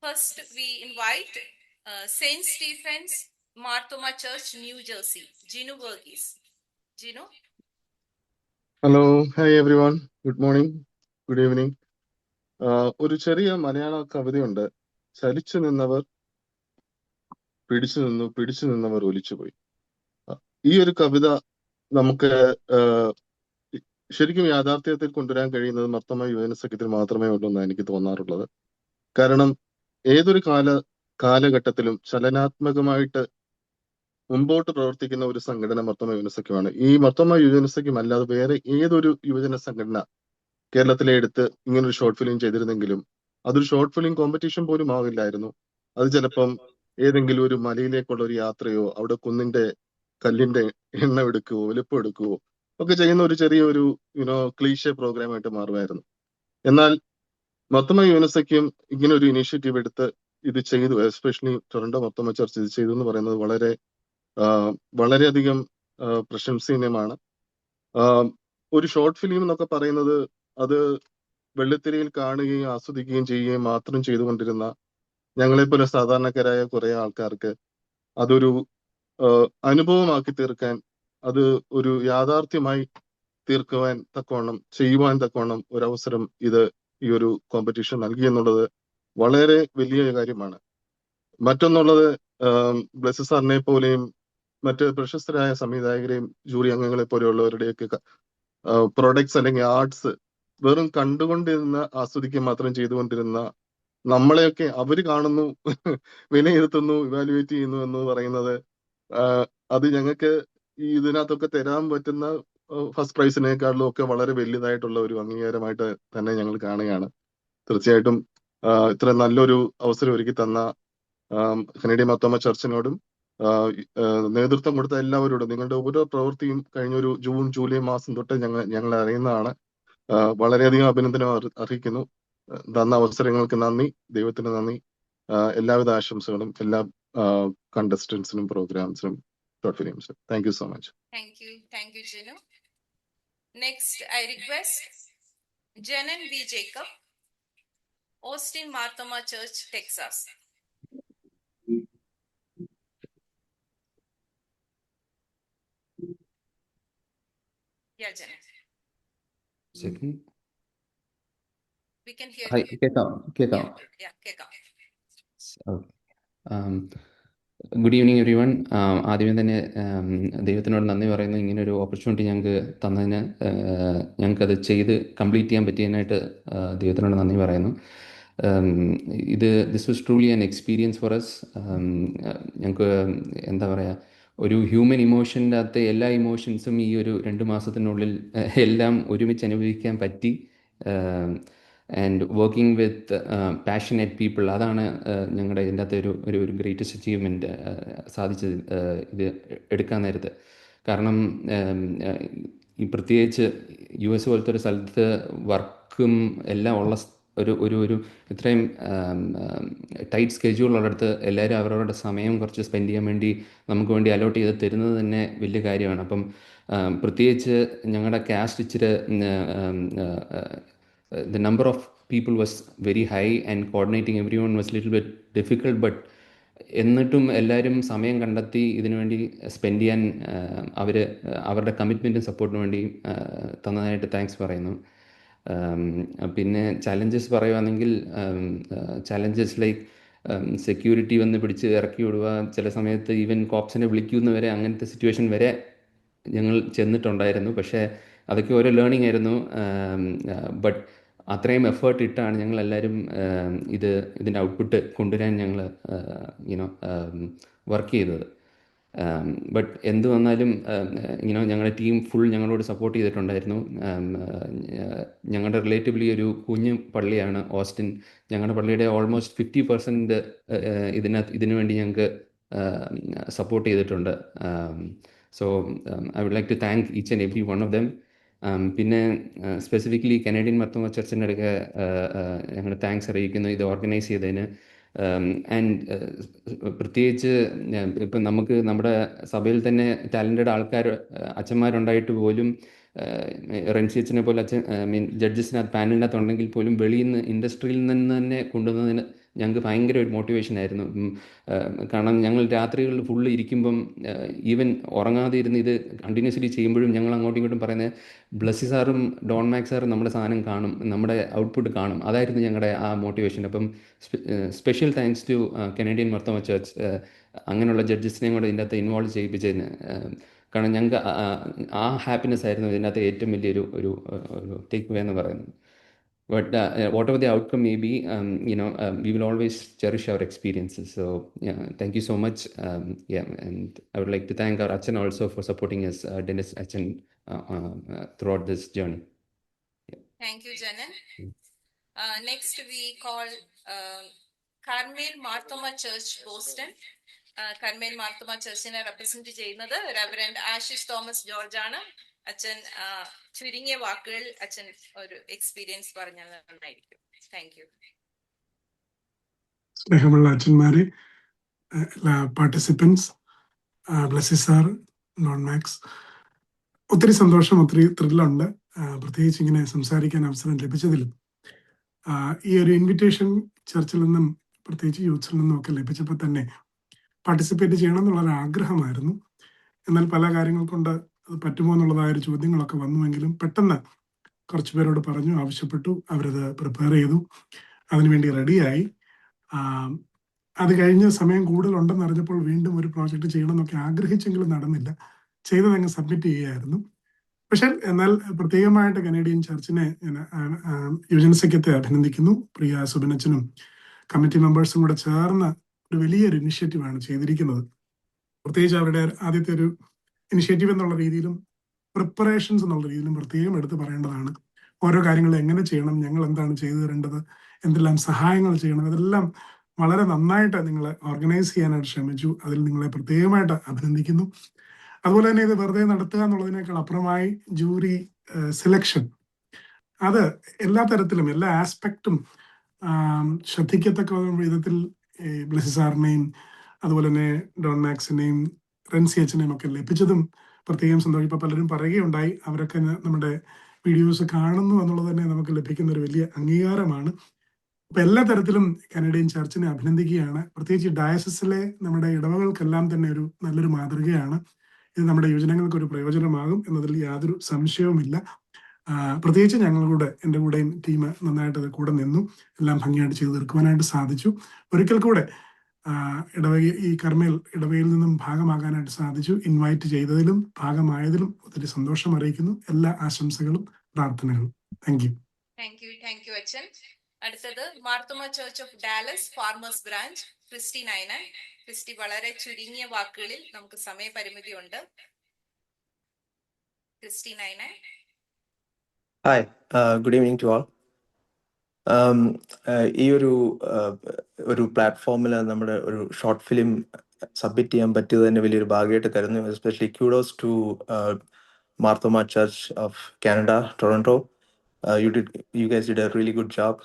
First, we invite St. Stephen's Marthomer Church, New Jersey, Gino Verghese. Gino? Hello, hi everyone. Good morning, good evening. ഒരു ചെറിയ മലയാള കവിതയുണ്ട്. ചലിച്ചു നിന്നവർ പിടിച്ചു നിന്നു, പിടിച്ചു നിന്നവർ ഒലിച്ചുപോയി. ഈ ഒരു കവിത നമുക്ക് ശരിക്കും യാഥാർത്ഥ്യത്തിൽ കൊണ്ടുവരാൻ കഴിയുന്നത് മർത്തോമ യുവജന സഖ്യത്തിൽ മാത്രമേ ഉള്ളൂ എന്നാണ് എനിക്ക് തോന്നാറുള്ളത്. കാരണം ഏതൊരു കാലഘട്ടത്തിലും ചലനാത്മകമായിട്ട് മുമ്പോട്ട് പ്രവർത്തിക്കുന്ന ഒരു സംഘടന മർത്തോമ യുവജന സഖ്യമാണ്. ഈ മർത്തോമ യുവജന സഖ്യം അല്ലാതെ വേറെ ഏതൊരു യുവജന സംഘടന കേരളത്തിലെ എടുത്ത് ഇങ്ങനൊരു ഷോർട്ട് ഫിലിം ചെയ്തിരുന്നെങ്കിലും അതൊരു ഷോർട്ട് ഫിലിം കോമ്പറ്റീഷൻ പോലും ആവില്ലായിരുന്നു. അത് ചിലപ്പം ഏതെങ്കിലും ഒരു മലയിലേക്കുള്ള ഒരു യാത്രയോ അവിടെ കുന്നിന്റെ കല്ലിന്റെ എണ്ണം എടുക്കുകയോ വലുപ്പം എടുക്കുകയോ ഒക്കെ ചെയ്യുന്ന ഒരു ചെറിയൊരു ക്ലീഷേ പ്രോഗ്രാമായിട്ട് മാറുമായിരുന്നു. എന്നാൽ മർത്തോമ യുവജന സഖ്യം ഇങ്ങനെ ഒരു ഇനീഷ്യേറ്റീവ് എടുത്ത് ഇത് ചെയ്തു. എസ്പെഷ്യലി ടൊറന്റോ മർത്തോമ ചർച്ച് ഇത് ചെയ്തു എന്ന് പറയുന്നത് വളരെയധികം പ്രശംസനീയമാണ്. ഒരു ഷോർട്ട് ഫിലിം എന്നൊക്കെ പറയുന്നത് അത് വെള്ളിത്തിരയിൽ കാണുകയും ആസ്വദിക്കുകയും ചെയ്യുകയും മാത്രം ചെയ്തുകൊണ്ടിരുന്ന ഞങ്ങളെപ്പോലെ സാധാരണക്കാരായ കുറെ ആൾക്കാർക്ക് അതൊരു അനുഭവമാക്കി തീർക്കാൻ, അത് ഒരു യാഥാർത്ഥ്യമായി തീർക്കുവാൻ തക്കവണ്ണം, ചെയ്യുവാൻ തക്കവണ്ണം ഒരവസരം ഈ ഒരു കോമ്പറ്റീഷൻ നൽകി എന്നുള്ളത് വളരെ വലിയ കാര്യമാണ്. മറ്റൊന്നുള്ളത്, ബ്ലെസ്സി സാറിനെ പോലെയും മറ്റ് പ്രശസ്തരായ സംവിധായകരെയും ജൂറി അംഗങ്ങളെ പോലെയുള്ളവരുടെയൊക്കെ പ്രൊഡക്ട്സ് അല്ലെങ്കിൽ ആർട്സ് വെറും കണ്ടുകൊണ്ടിരുന്ന, ആസ്വദിക്കുക മാത്രം ചെയ്തുകൊണ്ടിരുന്ന നമ്മളെയൊക്കെ അവര് കാണുന്നു, വിലയിരുത്തുന്നു, ഇവാലുവേറ്റ് ചെയ്യുന്നു എന്ന് പറയുന്നത് അത് ഞങ്ങൾക്ക് ഇതിനകത്തൊക്കെ തരാൻ പറ്റുന്ന ഫസ്റ്റ് പ്രൈസിനേക്കാളിലും ഒക്കെ വളരെ വലിയതായിട്ടുള്ള ഒരു അംഗീകാരമായിട്ട് തന്നെ ഞങ്ങൾ കാണുകയാണ്. തീർച്ചയായിട്ടും ഇത്ര നല്ലൊരു അവസരം ഒരുക്കി തന്ന കനേഡിയൻ മാർത്തോമ ചർച്ചിനോടും നേതൃത്വം കൊടുത്ത എല്ലാവരോടും, നിങ്ങളുടെ ഓരോ പ്രവൃത്തിയും കഴിഞ്ഞൊരു ജൂൺ ജൂലൈ മാസം തൊട്ട് ഞങ്ങൾ അറിയുന്നതാണ്. വളരെയധികം അഭിനന്ദനം അർഹിക്കുന്നു. തന്ന അവസരങ്ങൾക്ക് നന്ദി, ദൈവത്തിന് നന്ദി. എല്ലാവിധ ആശംസകളും എല്ലാ contestants-നും പ്രോഗ്രാംസിനും short ഫിലിംസിനും. Thank you so much. Thank you, Jinu. Next, I request Janan B. Jacob, Austin Marthoma Church, Texas. Yeah, Janan. Second. We can hear Hi, you. കേൾക്കാം. Yeah, kekam. Good evening every one. ആദ്യമേ തന്നെ ദൈവത്തിനോട് നന്ദി പറയുന്നു. ഇങ്ങനൊരു opportunity ഞങ്ങൾക്ക് തന്നതിന്, ഞങ്ങൾക്കത് ചെയ്ത് കംപ്ലീറ്റ് ചെയ്യാൻ പറ്റിയതിനായിട്ട് ദൈവത്തിനോട് നന്ദി പറയുന്നു. This was truly an experience for us. ഞങ്ങൾക്ക് എന്താ പറയുക, ഒരു ഹ്യൂമൻ ഇമോഷൻ്റെ അകത്തെ എല്ലാ ഇമോഷൻസും ഈ ഒരു 2 മാസത്തിനുള്ളിൽ എല്ലാം ഒരുമിച്ച് അനുഭവിക്കാൻ പറ്റി. And working with passionate people, അതാണ് ഞങ്ങളുടെ ഇതിൻ്റെ അകത്തെ ഒരു ഗ്രേറ്റസ്റ്റ് അച്ചീവ്മെൻറ്റ് സാധിച്ചത് ഇത് എടുക്കാൻ നേരത്ത്. കാരണം ഈ പ്രത്യേകിച്ച് US പോലത്തെ ഒരു സ്ഥലത്ത് വർക്കും എല്ലാം ഉള്ള ഒരു ഇത്രയും ടൈറ്റ് സ്കെഡ്യൂളുള്ളിടത്ത് എല്ലാവരും അവരവരുടെ സമയം കുറച്ച് സ്പെൻഡ് ചെയ്യാൻ വേണ്ടി നമുക്ക് വേണ്ടി അലോട്ട് ചെയ്ത് തരുന്നത് തന്നെ വലിയ കാര്യമാണ്. അപ്പം പ്രത്യേകിച്ച് ഞങ്ങളുടെ കാസ്റ്റ് ഇച്ചിരി the number of people was very high and coordinating everyone was little bit difficult, but എന്നിട്ടും എല്ലാവരും സമയം കണ്ടെത്തി ഇതിനു വേണ്ടി സ്പെൻഡ് ചെയ്യാൻ അവരുടെ കമ്മിറ്റ്മെൻറ്റും സപ്പോർട്ടിന് വേണ്ടി തന്നതായിട്ട് താങ്ക്സ് പറയുന്നു. പിന്നെ ചലഞ്ചസ് പറയുകയാണെങ്കിൽ ചലഞ്ചസ് ലൈക്ക് സെക്യൂരിറ്റി വന്ന് പിടിച്ച് ഇറക്കി വിടുക, ചില സമയത്ത് ഈവൻ കോപ്സിനെ വിളിക്കുന്ന വരെ, അങ്ങനത്തെ സിറ്റുവേഷൻ വരെ ഞങ്ങൾ ചെന്നിട്ടുണ്ടായിരുന്നു. പക്ഷേ അതൊക്കെ ഓരോ ലേണിംഗ് ആയിരുന്നു. ബട്ട് അത്രയും എഫേർട്ട് ഇട്ടാണ് ഞങ്ങളെല്ലാവരും ഇതിൻ്റെ ഔട്ട്പുട്ട് കൊണ്ടുവരാൻ ഞങ്ങൾ വർക്ക് ചെയ്തത്. ബട്ട് എന്ത് വന്നാലും ഞങ്ങളുടെ ടീം ഫുൾ ഞങ്ങളോട് സപ്പോർട്ട് ചെയ്തിട്ടുണ്ടായിരുന്നു. ഞങ്ങളുടെ റിലേറ്റീവ്ലി ഒരു കുഞ്ഞു പള്ളിയാണ് ഓസ്റ്റിൻ. ഞങ്ങളുടെ പള്ളിയുടെ ഓൾമോസ്റ്റ് 50% ഇതിനു വേണ്ടി ഞങ്ങൾക്ക് സപ്പോർട്ട് ചെയ്തിട്ടുണ്ട്. So I would like to thank each and every one of them. പിന്നെ സ്പെസിഫിക്കലി കനേഡിയൻ മർത്തോമ ചർച്ചിൻ്റെ അടുക്കെ ഞങ്ങൾ താങ്ക്സ് അറിയിക്കുന്നു ഇത് ഓർഗനൈസ് ചെയ്തതിന്. ആൻഡ് പ്രത്യേകിച്ച് ഇപ്പം നമുക്ക് നമ്മുടെ സഭയിൽ തന്നെ ടാലൻറ്റഡ് ആൾക്കാർ അച്ഛന്മാരുണ്ടായിട്ട് പോലും, റെൻസി അച്ഛനെ പോലെ ജഡ്ജസിനകത്ത് പാനലിനകത്ത് ഉണ്ടെങ്കിൽ പോലും വെളിയിൽ നിന്ന് ഇൻഡസ്ട്രിയിൽ നിന്ന് തന്നെ കൊണ്ടുവന്നതിന് ഞങ്ങൾക്ക് ഭയങ്കര ഒരു മോട്ടിവേഷൻ ആയിരുന്നു. കാരണം ഞങ്ങൾ രാത്രികളിൽ ഫുള്ള് ഇരിക്കുമ്പം ഈവൻ ഉറങ്ങാതെ ഇരുന്ന് ഇത് കണ്ടിന്യൂസ്ലി ചെയ്യുമ്പോഴും ഞങ്ങൾ അങ്ങോട്ടും ഇങ്ങോട്ടും പറയുന്നത് ബ്ലസ്സി സാറും ഡോൺ മാക് സാറും നമ്മുടെ സാധനം കാണും, നമ്മുടെ ഔട്ട്പുട്ട് കാണും. അതായിരുന്നു ഞങ്ങളുടെ ആ മോട്ടിവേഷൻ. അപ്പം special thanks to Canadian Marthoma church അങ്ങനെയുള്ള ജഡ്ജസിനെയും കൂടെ ഇതിൻ്റെ അകത്ത് ഇൻവോൾവ് ചെയ്യിപ്പിച്ചതിന്. കാരണം ഞങ്ങൾക്ക് ആ ഹാപ്പിനെസ് ആയിരുന്നു ഇതിനകത്ത് ഏറ്റവും വലിയൊരു ടേക്ക് അവേ എന്ന് പറയുന്നത്. But whatever the outcome may be, we will always cherish our experiences. So, yeah, thank you so much. And I would like to thank our Achan also for supporting us, Dennis Achan, throughout this journey. Yeah. Thank you, Janan. Next, we call Carmel Marthoma Church, Boston. Carmel Marthoma Church-നെ represent ചെയ്യുന്നത് reverend Ashish Thomas George ആണ്. അച്ഛൻ ചുരുങ്ങിയ വാക്കുകൾ അച്ഛൻ ഒരു experience പറഞ്ഞാൽ നന്നായിരിക്കും. Thank you. സ്നേഹമുള്ള അച്ഛന്മാരെ, എല്ലാ participants, Blessy sir, Don Max, ഒത്തിരി സന്തോഷം, ഒത്തിരി ത്രില്ലുണ്ട്. പ്രത്യേകിച്ച് ഇങ്ങനെ സംസാരിക്കാൻ അവസരം ലഭിച്ചതിലും ഈ ഒരു ഇൻവിറ്റേഷൻ ചർച്ചിൽ നിന്നും പ്രത്യേകിച്ച് യൂത്ത്സിൽ നിന്നും ഒക്കെ ലഭിച്ചപ്പോൾ തന്നെ പാർട്ടിസിപ്പേറ്റ് ചെയ്യണം എന്നുള്ളൊരു ആഗ്രഹമായിരുന്നു. എന്നാൽ പല കാര്യങ്ങൾ കൊണ്ട് അത് പറ്റുമോ എന്നുള്ളതായ ഒരു ചോദ്യങ്ങളൊക്കെ വന്നുവെങ്കിലും പെട്ടെന്ന് കുറച്ച് പേരോട് പറഞ്ഞു, ആവശ്യപ്പെട്ടു, അവരത് പ്രിപ്പയർ ചെയ്തു, അതിനുവേണ്ടി റെഡിയായി. അത് കഴിഞ്ഞ് സമയം കൂടുതലുണ്ടെന്ന് അറിഞ്ഞപ്പോൾ വീണ്ടും ഒരു പ്രോജക്റ്റ് ചെയ്യണമെന്നൊക്കെ ആഗ്രഹിച്ചെങ്കിലും നടന്നില്ല. ചെയ്തതങ്ങ് സബ്മിറ്റ് ചെയ്യുകയായിരുന്നു. പക്ഷേ എന്നാൽ പ്രത്യേകമായിട്ട് കനേഡിയൻ ചർച്ചിനെ യുവജന സഖ്യത്തെ അഭിനന്ദിക്കുന്നു. പ്രിയ സുബിനച്ചനും കമ്മിറ്റി മെമ്പേഴ്സും കൂടെ ചേർന്ന് ഒരു വലിയൊരു ഇനിഷ്യേറ്റീവാണ് ചെയ്തിരിക്കുന്നത്. പ്രത്യേകിച്ച് അവരുടെ ആദ്യത്തെ ഒരു ഇനിഷ്യേറ്റീവ് എന്നുള്ള രീതിയിലും പ്രിപ്പറേഷൻസ് എന്നുള്ള രീതിയിലും പ്രത്യേകം എടുത്ത് പറയേണ്ടതാണ്. ഓരോ കാര്യങ്ങൾ എങ്ങനെ ചെയ്യണം, ഞങ്ങൾ എന്താണ് ചെയ്തു തരേണ്ടത്, എന്തെല്ലാം സഹായങ്ങൾ ചെയ്യണം, ഇതെല്ലാം വളരെ നന്നായിട്ട് നിങ്ങൾ ഓർഗനൈസ് ചെയ്യാനായിട്ട് ശ്രമിച്ചു. അതിൽ നിങ്ങളെ പ്രത്യേകമായിട്ട് അഭിനന്ദിക്കുന്നു. അതുപോലെ തന്നെ ഇത് വെറുതെ നടത്തുക എന്നുള്ളതിനേക്കാൾ അപ്പുറമായി ജൂറി സെലക്ഷൻ, അത് എല്ലാ തരത്തിലും എല്ലാ ആസ്പെക്റ്റും ശ്രദ്ധിക്കത്തക്ക വിധത്തിൽ ബ്ലെസി സാറിനെയും അതുപോലെ തന്നെ ഡോൺ മാക്സിനെയും റെൻസി അച്ഛനെയും ഒക്കെ ലഭിച്ചതും പ്രത്യേകം സന്തോഷം. ഇപ്പൊ പലരും പറയുകയുണ്ടായി, അവരൊക്കെ നമ്മുടെ വീഡിയോസ് കാണുന്നു എന്നുള്ളത് തന്നെ നമുക്ക് ലഭിക്കുന്ന ഒരു വലിയ അംഗീകാരമാണ്. അപ്പൊ എല്ലാ തരത്തിലും കനേഡിയൻ ചർച്ചിനെ അഭിനന്ദിക്കുകയാണ്. പ്രത്യേകിച്ച് ഡയസിസിലെ നമ്മുടെ ഇടവകൾക്കെല്ലാം തന്നെ ഒരു നല്ലൊരു മാതൃകയാണ്. ഇത് നമ്മുടെ യുവജനങ്ങൾക്ക് ഒരു പ്രയോജനമാകും എന്നതിൽ യാതൊരു സംശയവുമില്ല. പ്രത്യേകിച്ച് ഞങ്ങളുടെ എൻ്റെ കൂടെയും ടീം നന്നായിട്ട് അത് കൂടെ നിന്നു. എല്ലാം ഭംഗിയായിട്ട് ചെയ്തു തീർക്കുവാനായിട്ട് സാധിച്ചു. ഒരിക്കൽ കൂടെ ഈ കർമ്മയിൽ ഇടവകയിൽ നിന്നും ഭാഗമാകാനായിട്ട് സാധിച്ചു. ഇൻവൈറ്റ് ചെയ്തതിലും ഭാഗമായതിലും ഒത്തിരി സന്തോഷം അറിയിക്കുന്നു. എല്ലാ ആശംസകളും പ്രാർത്ഥനകളും. Thank you. താങ്ക് യു അച്ഛൻ. അടുത്തത് Marthoma church of Dallas Farmers Branch Christy Ninan. Christy, വളരെ ചുരുങ്ങിയ വാക്കുകളിൽ, നമുക്ക് സമയപരിമിതി ഉണ്ട്. Christy Ninan. Hi, good evening to all. ഈ ഒരു പ്ലാറ്റ്ഫോമിൽ നമ്മുടെ ഒരു ഷോർട്ട് ഫിലിം സബ്മിറ്റ് ചെയ്യാൻ പറ്റിയത് തന്നെ വലിയൊരു ഭാഗ്യമായിട്ട് കരുതുന്നു. Especially kudos to Marthoma church of Canada, Toronto. You guys did a really good job,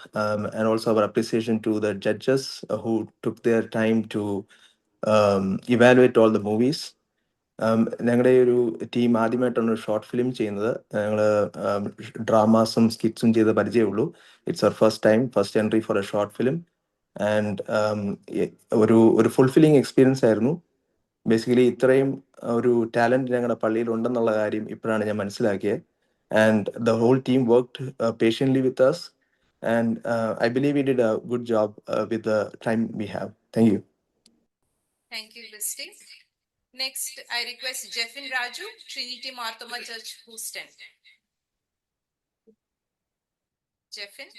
and also our appreciation to the judges who took their time to evaluate all the movies. ഞങ്ങളുടെ ഒരു team ആദ്യമായിട്ടാണ് ഒരു short film ചെയ്യുന്നത്. ഞങ്ങൾ ഡ്രാമാസും സ്കിറ്റ്സും ചെയ്ത് പരിചയമുള്ളൂ. It's our first entry for a short film. And ഒരു ഫുൾഫില്ലിംഗ് എക്സ്പീരിയൻസ് ആയിരുന്നു. ബേസിക്കലി ഇത്രയും ഒരു ടാലൻറ്റ് ഞങ്ങളുടെ പള്ളിയിൽ ഉണ്ടെന്നുള്ള കാര്യം ഇപ്പോഴാണ് ഞാൻ മനസ്സിലാക്കിയത്. And the whole team worked patiently with us, and I believe we did a good job with the time we have. Thank you. Thank you, Christy. Next, I request Jeffin Raju, Trinity Marthoma Church, Houston. Jeffin?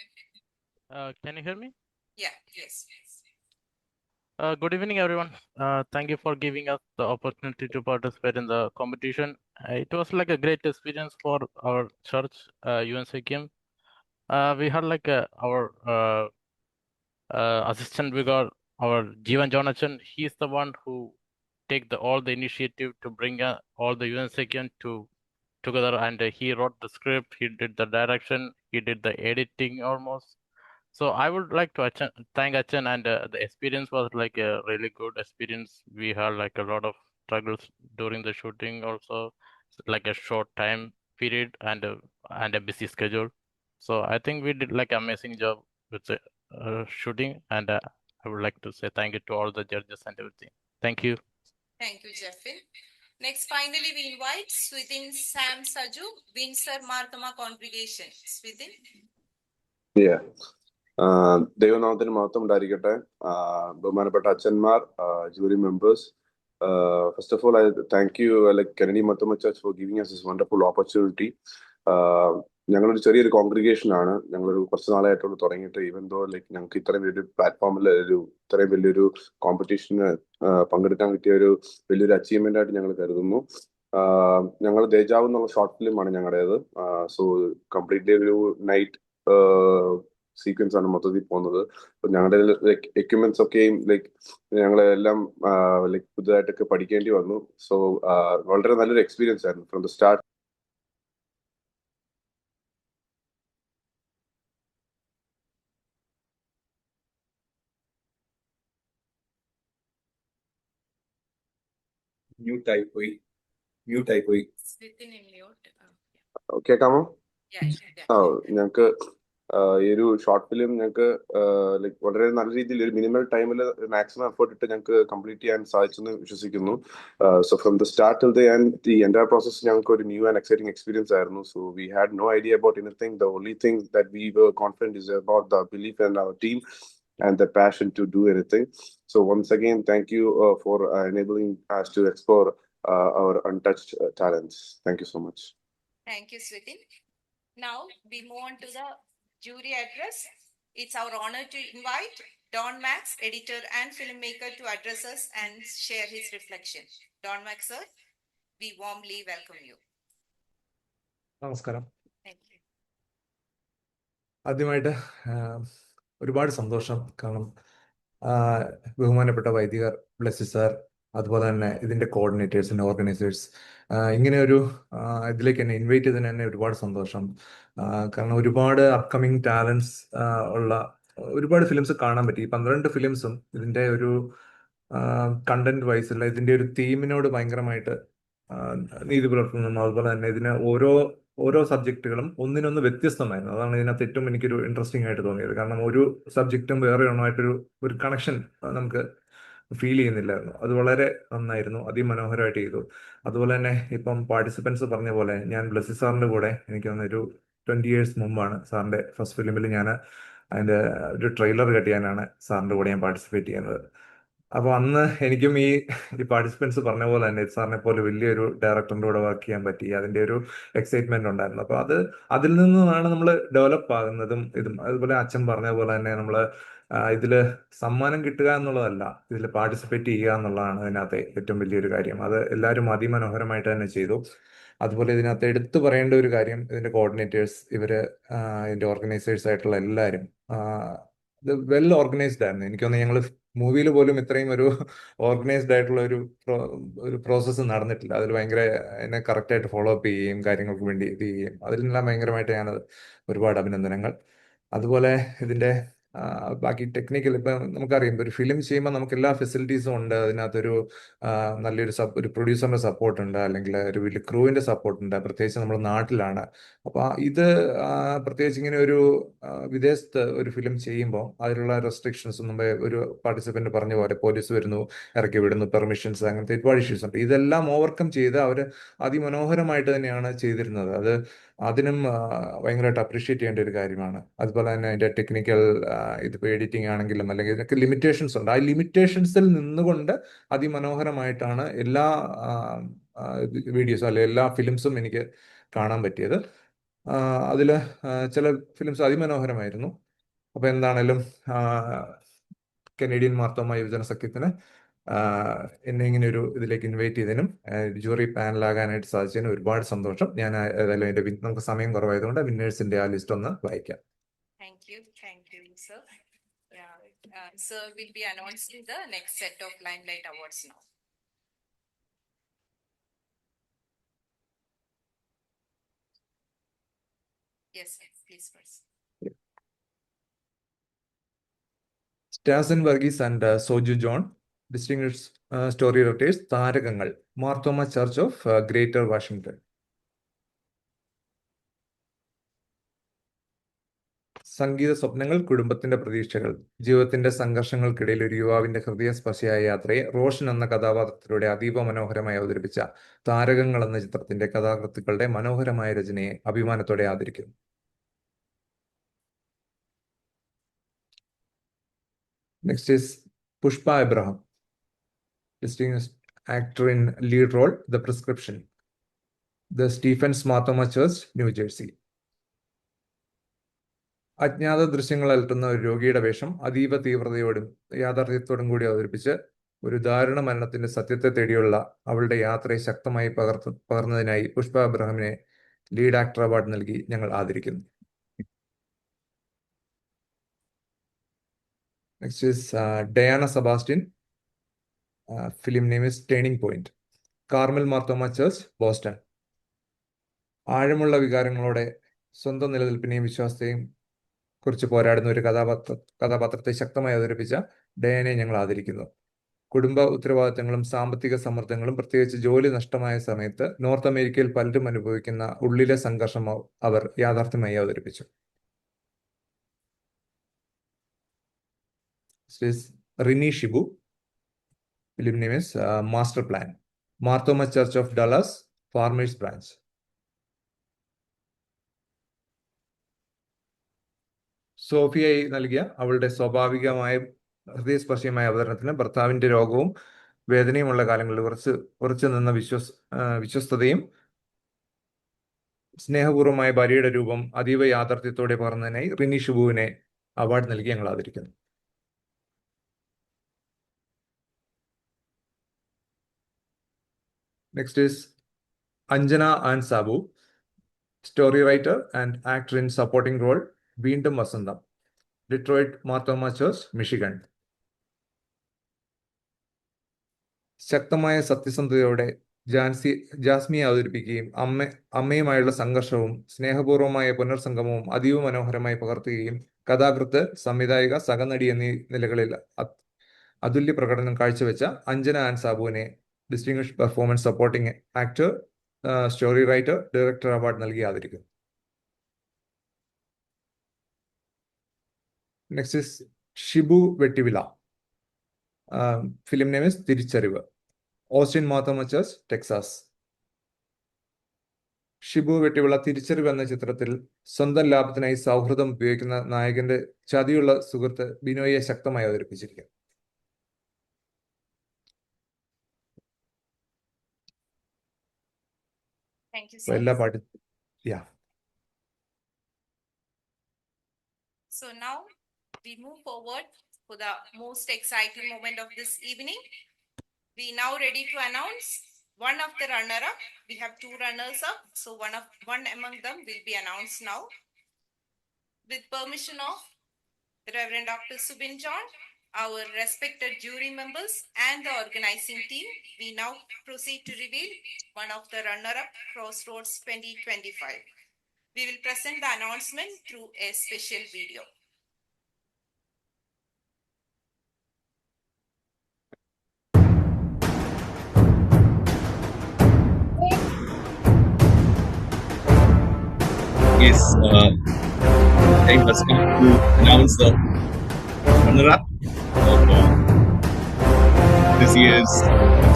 Can you hear me? Yeah, yes. Good evening, everyone. Thank you for giving us the opportunity to participate in the competition. It was like a great experience for our church, UNCQM. We had like our assistant, we got our Jeevan Jonathan. He's the one who take all the initiative to bring all the UNCQM together, and he wrote the script, he did the direction, he did the editing almost. So I would like to thank Achan, and the experience was like a really good experience. We had like a lot of struggles during the shooting also, like a short time period and a busy schedule. So I think we did like amazing job with the shooting, and I would like to say thank you to all the judges and everything. Thank you. Thank you, Jeffin. Next, finally, we invite Swithin Sam Saju, Windsor Marthoma Congregation. Swithin? Yeah. ദൈവനാമത്തിന് മഹത്വം ഉണ്ടായിരിക്കട്ടെ. ബഹുമാനപ്പെട്ട അച്ഛന്മാർ, jury members, first of all, I thank you, like Canadian Marthoma Church, for giving us this wonderful opportunity. ഞങ്ങളൊരു ചെറിയൊരു congregation ആണ്. ഞങ്ങളൊരു കുറച്ച് നാളായിട്ടുള്ള തുടങ്ങിയിട്ട്, ഈവൻ ദോ ലൈക്ക് ഞങ്ങൾക്ക് ഇത്രയും വലിയൊരു പ്ലാറ്റ്ഫോമിൽ ഇത്രയും വലിയൊരു കോമ്പറ്റീഷന് പങ്കെടുക്കാൻ കിട്ടിയ ഒരു വലിയൊരു അച്ചീവ്മെന്റ് ആയിട്ട് ഞങ്ങൾ കരുതുന്നു. ഞങ്ങൾ ദേജാവ് എന്നുള്ള ഷോർട്ട് ഫിലിം ആണ് ഞങ്ങളുടേത്. സോ കംപ്ലീറ്റ്ലി ഒരു നൈറ്റ് സീക്വൻസ് ആണ് മൊത്തത്തിൽ പോകുന്നത്. അപ്പൊ ഞങ്ങളുടെ ലൈക്ക് എക്യുപ്മെന്റ്സ് ഒക്കെയും ലൈക്ക് ഞങ്ങളെല്ലാം ലൈക്ക് പുതുതായിട്ടൊക്കെ പഠിക്കേണ്ടി വന്നു. സോ വളരെ നല്ലൊരു എക്സ്പീരിയൻസ് ആയിരുന്നു ഫ്രം ദ സ്റ്റാർട്ട്. മ്യൂട്ടായി പോയി. മ്യൂട്ടായി പോയി. Within in mute. കേൾക്കാമോ? Yeah, ആ ഞങ്ങക്ക് ഈ ഒരു ഷോർട്ട് ഫിലിം ഞങ്ങൾക്ക് ലൈക്ക് വളരെ നല്ല രീതിയിൽ ഒരു മിനിമൽ ടൈമിൽ മാക്സിമം എഫേർട്ട് ഇട്ട് ഞങ്ങൾക്ക് കംപ്ലീറ്റ് ചെയ്യാൻ സാധിച്ചെന്ന് വിശ്വസിക്കുന്നു. So from the start till the end the entire process ഞങ്ങൾക്ക് ഒരു ന്യൂ ആൻഡ് എക്സൈറ്റിംഗ് എക്സ്പീരിയൻസ് ആയിരുന്നു. So we had no idea about anything. The only thing that we were confident is about the belief in our team and the passion to do anything. So once again, thank you for enabling us to explore our untouched talents. Thank you so much. Thank you, Switin. Now we move on to the jury address. It's our honor to invite Don Max, editor and filmmaker, to address us and share his reflection. Don Max, sir, we warmly welcome you. നമസ്കാരം. Thank you. ആദ്യമായിട്ട് ഒരുപാട് സന്തോഷം. കാരണം ബഹുമാനപ്പെട്ട വൈദികർ, Blessy sir, അതുപോലെ തന്നെ ഇതിൻ്റെ കോർഡിനേറ്റേഴ്സ് ആൻഡ് ഓർഗനൈസേഴ്സ് ഇങ്ങനെ ഒരു ഇതിലേക്ക് എന്നെ ഇൻവൈറ്റ് ചെയ്തതിന് തന്നെ ഒരുപാട് സന്തോഷം. കാരണം ഒരുപാട് അപ്കമിങ് ടാലൻസ് ഉള്ള ഒരുപാട് ഫിലിംസ് കാണാൻ പറ്റി. ഈ 12 ഫിലിംസും ഇതിൻ്റെ ഒരു കണ്ടന്റ് വൈസ് അല്ല, ഇതിൻ്റെ ഒരു തീമിനോട് ഭയങ്കരമായിട്ട് നീതി പുലർത്തുന്നു. അതുപോലെ തന്നെ ഇതിന് ഓരോ സബ്ജക്റ്റുകളും ഒന്നിനൊന്ന് വ്യത്യസ്തമായിരുന്നു. അതാണ് ഇതിനകത്ത് ഏറ്റവും എനിക്കൊരു ഇൻട്രസ്റ്റിംഗ് ആയിട്ട് തോന്നിയത്. കാരണം ഒരു സബ്ജക്റ്റും വേറെ ഒരു കണക്ഷൻ നമുക്ക് ഫീൽ ചെയ്യുന്നില്ലായിരുന്നു. അത് വളരെ നന്നായിരുന്നു, അതിമനോഹരമായിട്ട് ചെയ്തു. അതുപോലെ തന്നെ ഇപ്പം പാർട്ടിസിപ്പൻസ് പറഞ്ഞ പോലെ ഞാൻ ബ്ലെസ്സി സാറിൻ്റെ കൂടെ എനിക്ക് തോന്നുന്നൊരു 20 years മുമ്പാണ് സാറിൻ്റെ ഫസ്റ്റ് ഫിലിമിൽ ഞാൻ അതിൻ്റെ ഒരു ട്രെയിലർ കട്ട് ചെയ്യാനാണ് സാറിൻ്റെ കൂടെ ഞാൻ പാർട്ടിസിപ്പേറ്റ് ചെയ്യുന്നത്. അപ്പോൾ അന്ന് എനിക്കും ഈ പാർട്ടിസിപ്പൻസ് പറഞ്ഞ പോലെ തന്നെ സാറിനെ പോലെ വലിയൊരു ഡയറക്ടറിൻ്റെ കൂടെ വർക്ക് ചെയ്യാൻ പറ്റി. അതിൻ്റെ ഒരു എക്സൈറ്റ്മെന്റ് ഉണ്ടായിരുന്നു. അപ്പോൾ അതിൽ നിന്നാണ് നമ്മൾ ഡെവലപ്പ് ആകുന്നതും ഇതും. അതുപോലെ അച്ഛൻ പറഞ്ഞ പോലെ തന്നെ നമ്മൾ ഇതിൽ സമ്മാനം കിട്ടുക എന്നുള്ളതല്ല, ഇതിൽ പാർട്ടിസിപ്പേറ്റ് ചെയ്യുക എന്നുള്ളതാണ് ഇതിനകത്തെ ഏറ്റവും വലിയൊരു കാര്യം. അത് എല്ലാവരും അതിമനോഹരമായിട്ട് തന്നെ ചെയ്തു. അതുപോലെ ഇതിനകത്ത് എടുത്തു പറയേണ്ട ഒരു കാര്യം, ഇതിൻ്റെ കോർഡിനേറ്റേഴ്സ്, ഇതിൻ്റെ ഓർഗനൈസേഴ്സ് ആയിട്ടുള്ള എല്ലാവരും ഇത് വെൽ ഓർഗനൈസ്ഡ് ആയിരുന്നു. എനിക്കൊന്ന് ഞങ്ങൾ മൂവിയിൽ പോലും ഇത്രയും ഒരു ഓർഗനൈസ്ഡ് ആയിട്ടുള്ള ഒരു പ്രോസസ്സ് നടന്നിട്ടില്ല. അതിൽ ഭയങ്കര എന്നെ കറക്റ്റായിട്ട് ഫോളോ അപ്പ് ചെയ്യുകയും കാര്യങ്ങൾക്ക് വേണ്ടി ഇത് ചെയ്യുകയും അതിലെല്ലാം ഭയങ്കരമായിട്ട് ഞാനത് ഒരുപാട് അഭിനന്ദനങ്ങൾ. അതുപോലെ ഇതിൻ്റെ ബാക്കി ടെക്നിക്കൽ ഇപ്പം നമുക്കറിയാം, ഒരു ഫിലിം ചെയ്യുമ്പോൾ നമുക്ക് എല്ലാ ഫെസിലിറ്റീസും ഉണ്ട്. അതിനകത്തൊരു നല്ലൊരു ഒരു പ്രൊഡ്യൂസറിൻ്റെ സപ്പോർട്ടുണ്ട്, അല്ലെങ്കിൽ ഒരു വലിയ ക്രൂവിൻ്റെ സപ്പോർട്ടുണ്ട്. പ്രത്യേകിച്ച് നമ്മൾ നാട്ടിലാണ്. അപ്പോൾ ഇത് പ്രത്യേകിച്ച് ഇങ്ങനെ ഒരു വിദേശത്ത് ഒരു ഫിലിം ചെയ്യുമ്പോൾ അതിലുള്ള റെസ്ട്രിക്ഷൻസ് മുമ്പേ ഒരു പാർട്ടിസിപ്പൻ്റ് പറഞ്ഞ പോലെ പോലീസ് വരുന്നു, ഇറക്കി വിടുന്നു, പെർമിഷൻസ്, അങ്ങനത്തെ ഒരുപാട് ഇഷ്യൂസ് ഉണ്ട്. ഇതെല്ലാം ഓവർകം ചെയ്ത് അവർ അതിമനോഹരമായിട്ട് തന്നെയാണ് ചെയ്തിരുന്നത്. അതിനും ഭയങ്കരമായിട്ട് അപ്രീഷിയേറ്റ് ചെയ്യേണ്ട ഒരു കാര്യമാണ്. അതുപോലെ തന്നെ അതിൻ്റെ ടെക്നിക്കൽ ഇതിപ്പോൾ എഡിറ്റിംഗ് ആണെങ്കിലും അല്ലെങ്കിൽ ഇതിനൊക്കെ ലിമിറ്റേഷൻസ് ഉണ്ട്. ആ ലിമിറ്റേഷൻസിൽ നിന്നുകൊണ്ട് അതിമനോഹരമായിട്ടാണ് എല്ലാ വീഡിയോസും അല്ലെങ്കിൽ എല്ലാ ഫിലിംസും എനിക്ക് കാണാൻ പറ്റിയത്. അതിൽ ചില ഫിലിംസ് അതിമനോഹരമായിരുന്നു. അപ്പോൾ എന്താണേലും കനേഡിയൻ മാർത്തോമ യുവജന സഖ്യത്തിന് എന്നെ ഇങ്ങനെ ഒരു ഇതിലേക്ക് ഇൻവൈറ്റ് ചെയ്തതിനും ജൂറി പാനലാകാനായിട്ട് സാധിച്ചതിനും ഒരുപാട് സന്തോഷം. ഞാൻ ഏതായാലും അതിൻ്റെ നമുക്ക് സമയം കുറവായതുകൊണ്ട് വിന്നേഴ്സിൻ്റെ ആ ലിസ്റ്റ് ഒന്ന് വായിക്കാം. Thank you, sir. Yeah, sir will be announcing the next set of Limelight Awards now. Yes, please first. Stason Varghese and Soju John, distinguished story writers, Tharakangal, Marthoma church of greater Washington. സംഗീത സ്വപ്നങ്ങൾ, കുടുംബത്തിന്റെ പ്രതീക്ഷകൾ. ജീവിതത്തിന്റെ സംഘർഷങ്ങൾക്കിടയിൽ ഒരു യുവാവിന്റെ ഹൃദയസ്പർശിയായ യാത്രയെ റോഷൻ എന്ന കഥാപാത്രത്തിലൂടെ അതീവ മനോഹരമായി അവതരിപ്പിച്ച താരകങ്ങൾ എന്ന ചിത്രത്തിന്റെ കഥാകൃത്തുക്കളുടെ മനോഹരമായ രചനയെ അഭിമാനത്തോടെ ആദരിക്കുന്നു. Next is Pushpa Abraham, distinguished actor in lead role, The Prescription, The Stephens Marthoma Church, New Jersey. അജ്ഞാത ദൃശ്യങ്ങൾ അലട്ടുന്ന ഒരു രോഗിയുടെ വേഷം അതീവ തീവ്രതയോടും യാഥാർത്ഥ്യത്തോടും കൂടി അവതരിപ്പിച്ച് ഒരു ദാരുണ മരണത്തിന്റെ സത്യത്തെ തേടിയുള്ള അവളുടെ യാത്രയെ ശക്തമായി പകർന്നതിനായി പുഷ്പ അബ്രഹാമിനെ ലീഡ് ആക്ടർ അവാർഡ് നൽകി ഞങ്ങൾ ആദരിക്കുന്നു. Next is Diana Sebastian. Film name is Turning Point. Carmel Marthoma Church, Boston. ആഴമുള്ള വികാരങ്ങളോടെ സ്വന്തം നിലനിൽപ്പിനെയും വിശ്വാസത്തെയും കുറിച്ച് പോരാടുന്ന ഒരു കഥാപാത്രത്തെ ശക്തമായി അവതരിപ്പിച്ച ഡയാനെ ഞങ്ങൾ ആദരിക്കുന്നു. കുടുംബ ഉത്തരവാദിത്തങ്ങളും സാമ്പത്തിക സമ്മർദ്ദങ്ങളും പ്രത്യേകിച്ച് ജോലി നഷ്ടമായ സമയത്ത് നോർത്ത് അമേരിക്കയിൽ പലരും അനുഭവിക്കുന്ന ഉള്ളിലെ സംഘർഷം അവർ യാഥാർത്ഥ്യമായി അവതരിപ്പിച്ചു. Rini Shibu. Film name is Master Plan. Marthoma Church of Dallas, Farmers Branch. സോഫിയയെ നൽകിയ അവളുടെ സ്വാഭാവികമായ ഹൃദയസ്പർശിയമായ അവതരണത്തിന് ഭർത്താവിന്റെ രോഗവും വേദനയുമുള്ള കാലങ്ങളിൽ ഉറച്ചു നിന്ന വിശ്വസ്തതയും സ്നേഹപൂർവമായ ഭാര്യയുടെ രൂപം അതീവ യാഥാർത്ഥ്യത്തോടെ പകർന്നതിനായി റിനി ഷിബുവിനെ അവാർഡ് നൽകി ഞങ്ങൾ ആദരിക്കുന്നു. Next is Anjana and Sabu, story writer and actor in supporting role, Veendum Vasandam, Detroit Marthoma Church, Michigan. ശക്തമായ സത്യസന്ധതയോടെ ജാസ്മിയെ അവതരിപ്പിക്കുകയും അമ്മയുമായുള്ള സംഘർഷവും സ്നേഹപൂർവമായ പുനർസംഗമവും അതീവ മനോഹരമായി പകർത്തുകയും കഥാകൃത്ത്, സംവിധായിക, സഹനടി എന്നീ നിലകളിൽ അതുല്യ പ്രകടനം കാഴ്ചവെച്ച അഞ്ജന ആൻഡ് സാബുവിനെ distinguished performance supporting actor, story writer, director award നൽകി ആദരിക്കുന്നു. Next is Shibu Vettivila. Film name is Thiricharivu. Austin Marthoma church, Texas. Shibu Vettivila Thiricharivu എന്ന ചിത്രത്തിൽ സ്വന്തം ലാഭത്തിനായി സൗഹൃദം ഉപയോഗിക്കുന്ന നായകന്റെ ചതിയുള്ള സുഹൃത്ത് ബിനോയെ ശക്തമായി അവതരിപ്പിച്ചിരിക്കുന്നു. Thank you, sir. So now we move forward for the most exciting moment of this evening. We now ready to announce one of the runner-up. We have two runners-up, so one among them will be announced now. With permission of Reverend Dr. Subin John, our respected jury members and the organizing team, we now proceed to reveal one of the runner-up Crossroads 2025. We will present the announcement through a special video. Yes, time has come to announce the runner-up of this year's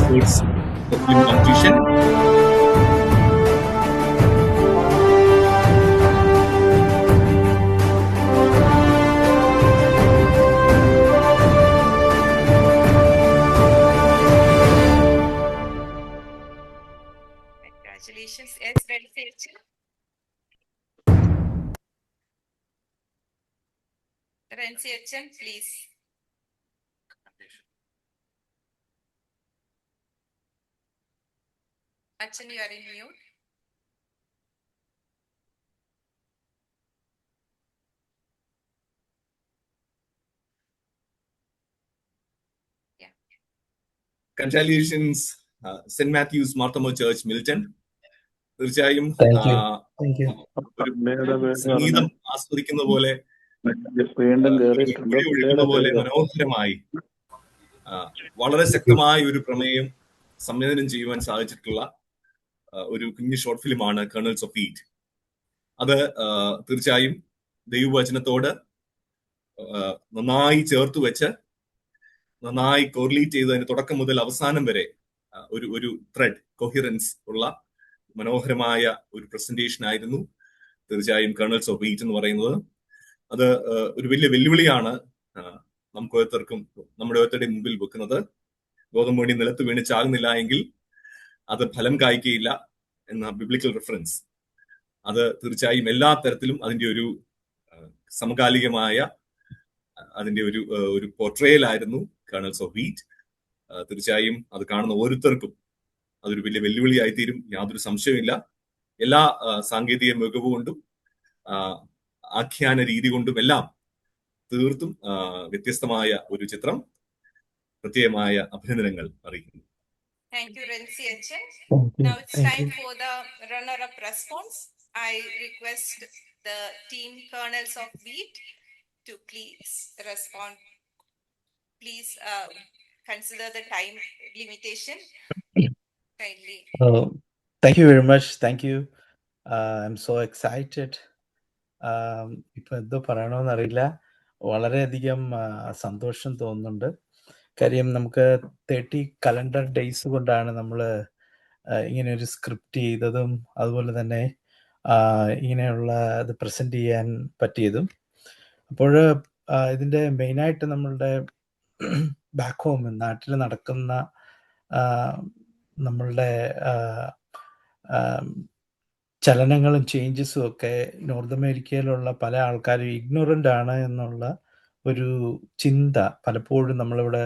sports film competition. Congratulations, yes, very sincere. Renzi Achan, please. Achan, you are in mute. Yeah. Congratulations, St. Matthew's Marthoma Church, Milton. തീർച്ചയായും ഒരു സംഗീതം ആസ്വദിക്കുന്ന പോലെ ഒഴുകുന്ന പോലെ മനോഹരമായി വളരെ ശക്തമായ ഒരു പ്രമേയം സംവേദനം ചെയ്യുവാൻ സാധിച്ചിട്ടുള്ള ഒരു കുഞ്ഞു ഷോർട്ട് ഫിലിമാണ് കേണൽസ് ഓഫ് ഈറ്റ്. അത് തീർച്ചയായും ദൈവവചനത്തോട് നന്നായി ചേർത്ത് വെച്ച് നന്നായി കോറിലേറ്റ് ചെയ്ത് അതിന്റെ തുടക്കം മുതൽ അവസാനം വരെ ഒരു ത്രെഡ് കൊഹിറൻസ് ഉള്ള മനോഹരമായ ഒരു പ്രസന്റേഷൻ ആയിരുന്നു തീർച്ചയായും കേണൽസ് ഓഫ് ഈറ്റ് എന്ന് പറയുന്നത്. അത് ഒരു വലിയ വെല്ലുവിളിയാണ് നമുക്ക് ഓരോരുത്തർക്കും നമ്മുടെ ഓരോരുത്തരുടെ മുമ്പിൽ വെക്കുന്നത്. ഗോതമ്പ് മണി നിലത്ത് വീണ് ചാകുന്നില്ല എങ്കിൽ അത് ഫലം കായ്ക്കയില്ല എന്ന ബിബ്ലിക്കൽ റെഫറൻസ്. അത് തീർച്ചയായും എല്ലാ തരത്തിലും അതിന്റെ ഒരു സമകാലികമായ അതിന്റെ ഒരു പോർട്രയൽ ആയിരുന്നു കേണൽസ് ഓഫ് വീറ്റ്. തീർച്ചയായും അത് കാണുന്ന ഓരോരുത്തർക്കും അതൊരു വലിയ വെല്ലുവിളിയായി തീരും, യാതൊരു സംശയമില്ല. എല്ലാ സാങ്കേതിക മികവ് കൊണ്ടും ആഖ്യാന രീതി കൊണ്ടും എല്ലാം തീർത്തും വ്യത്യസ്തമായ ഒരു ചിത്രം. പ്രത്യേകമായ അഭിനന്ദനങ്ങൾ അറിയിക്കുന്നു. Thank you, Renzi Achan. Now it's time for the runner-up response. I request the team Kernels of Wheat to please respond. Please consider the time limitation. Kindly. Thank you very much. Thank you. I'm so excited. ഇപ്പൊ എന്തോ പറയണമെന്നറിയില്ല. വളരെയധികം സന്തോഷം തോന്നുന്നുണ്ട്. കാര്യം നമുക്ക് 30 calendar days കൊണ്ടാണ് നമ്മൾ ഇങ്ങനെ ഒരു സ്ക്രിപ്റ്റ് ചെയ്തതും അതുപോലെ തന്നെ ഇങ്ങനെയുള്ള ഇത് പ്രസന്റ് ചെയ്യാൻ പറ്റിയതും. അപ്പോൾ ഇതിൻ്റെ മെയിനായിട്ട് നമ്മളുടെ ബാക്ക് ഹോം നാട്ടിൽ നടക്കുന്ന നമ്മളുടെ ചലനങ്ങളും ചേഞ്ചസും ഒക്കെ നോർത്ത് അമേരിക്കയിലുള്ള പല ആൾക്കാരും ഇഗ്നോറൻ്റ് ആണ് എന്നുള്ള ഒരു ചിന്ത പലപ്പോഴും നമ്മളിവിടെ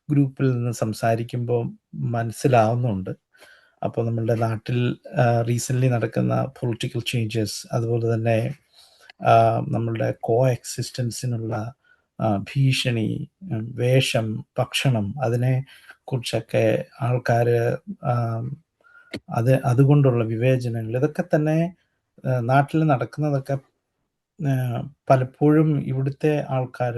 ഗ്രൂപ്പിൽ നിന്ന് സംസാരിക്കുമ്പോൾ മനസ്സിലാവുന്നുണ്ട്. അപ്പോൾ നമ്മളുടെ നാട്ടിൽ റീസെൻ്റ്ലി നടക്കുന്ന പൊളിറ്റിക്കൽ ചേഞ്ചസ്, അതുപോലെ തന്നെ നമ്മളുടെ കോ എക്സിസ്റ്റൻസിനുള്ള ഭീഷണി, വേഷം, ഭക്ഷണം, അതിനെ കുറിച്ചൊക്കെ ആൾക്കാർ അതുകൊണ്ടുള്ള വിവേചനങ്ങൾ, ഇതൊക്കെ തന്നെ നാട്ടിൽ നടക്കുന്നതൊക്കെ പലപ്പോഴും ഇവിടുത്തെ ആൾക്കാർ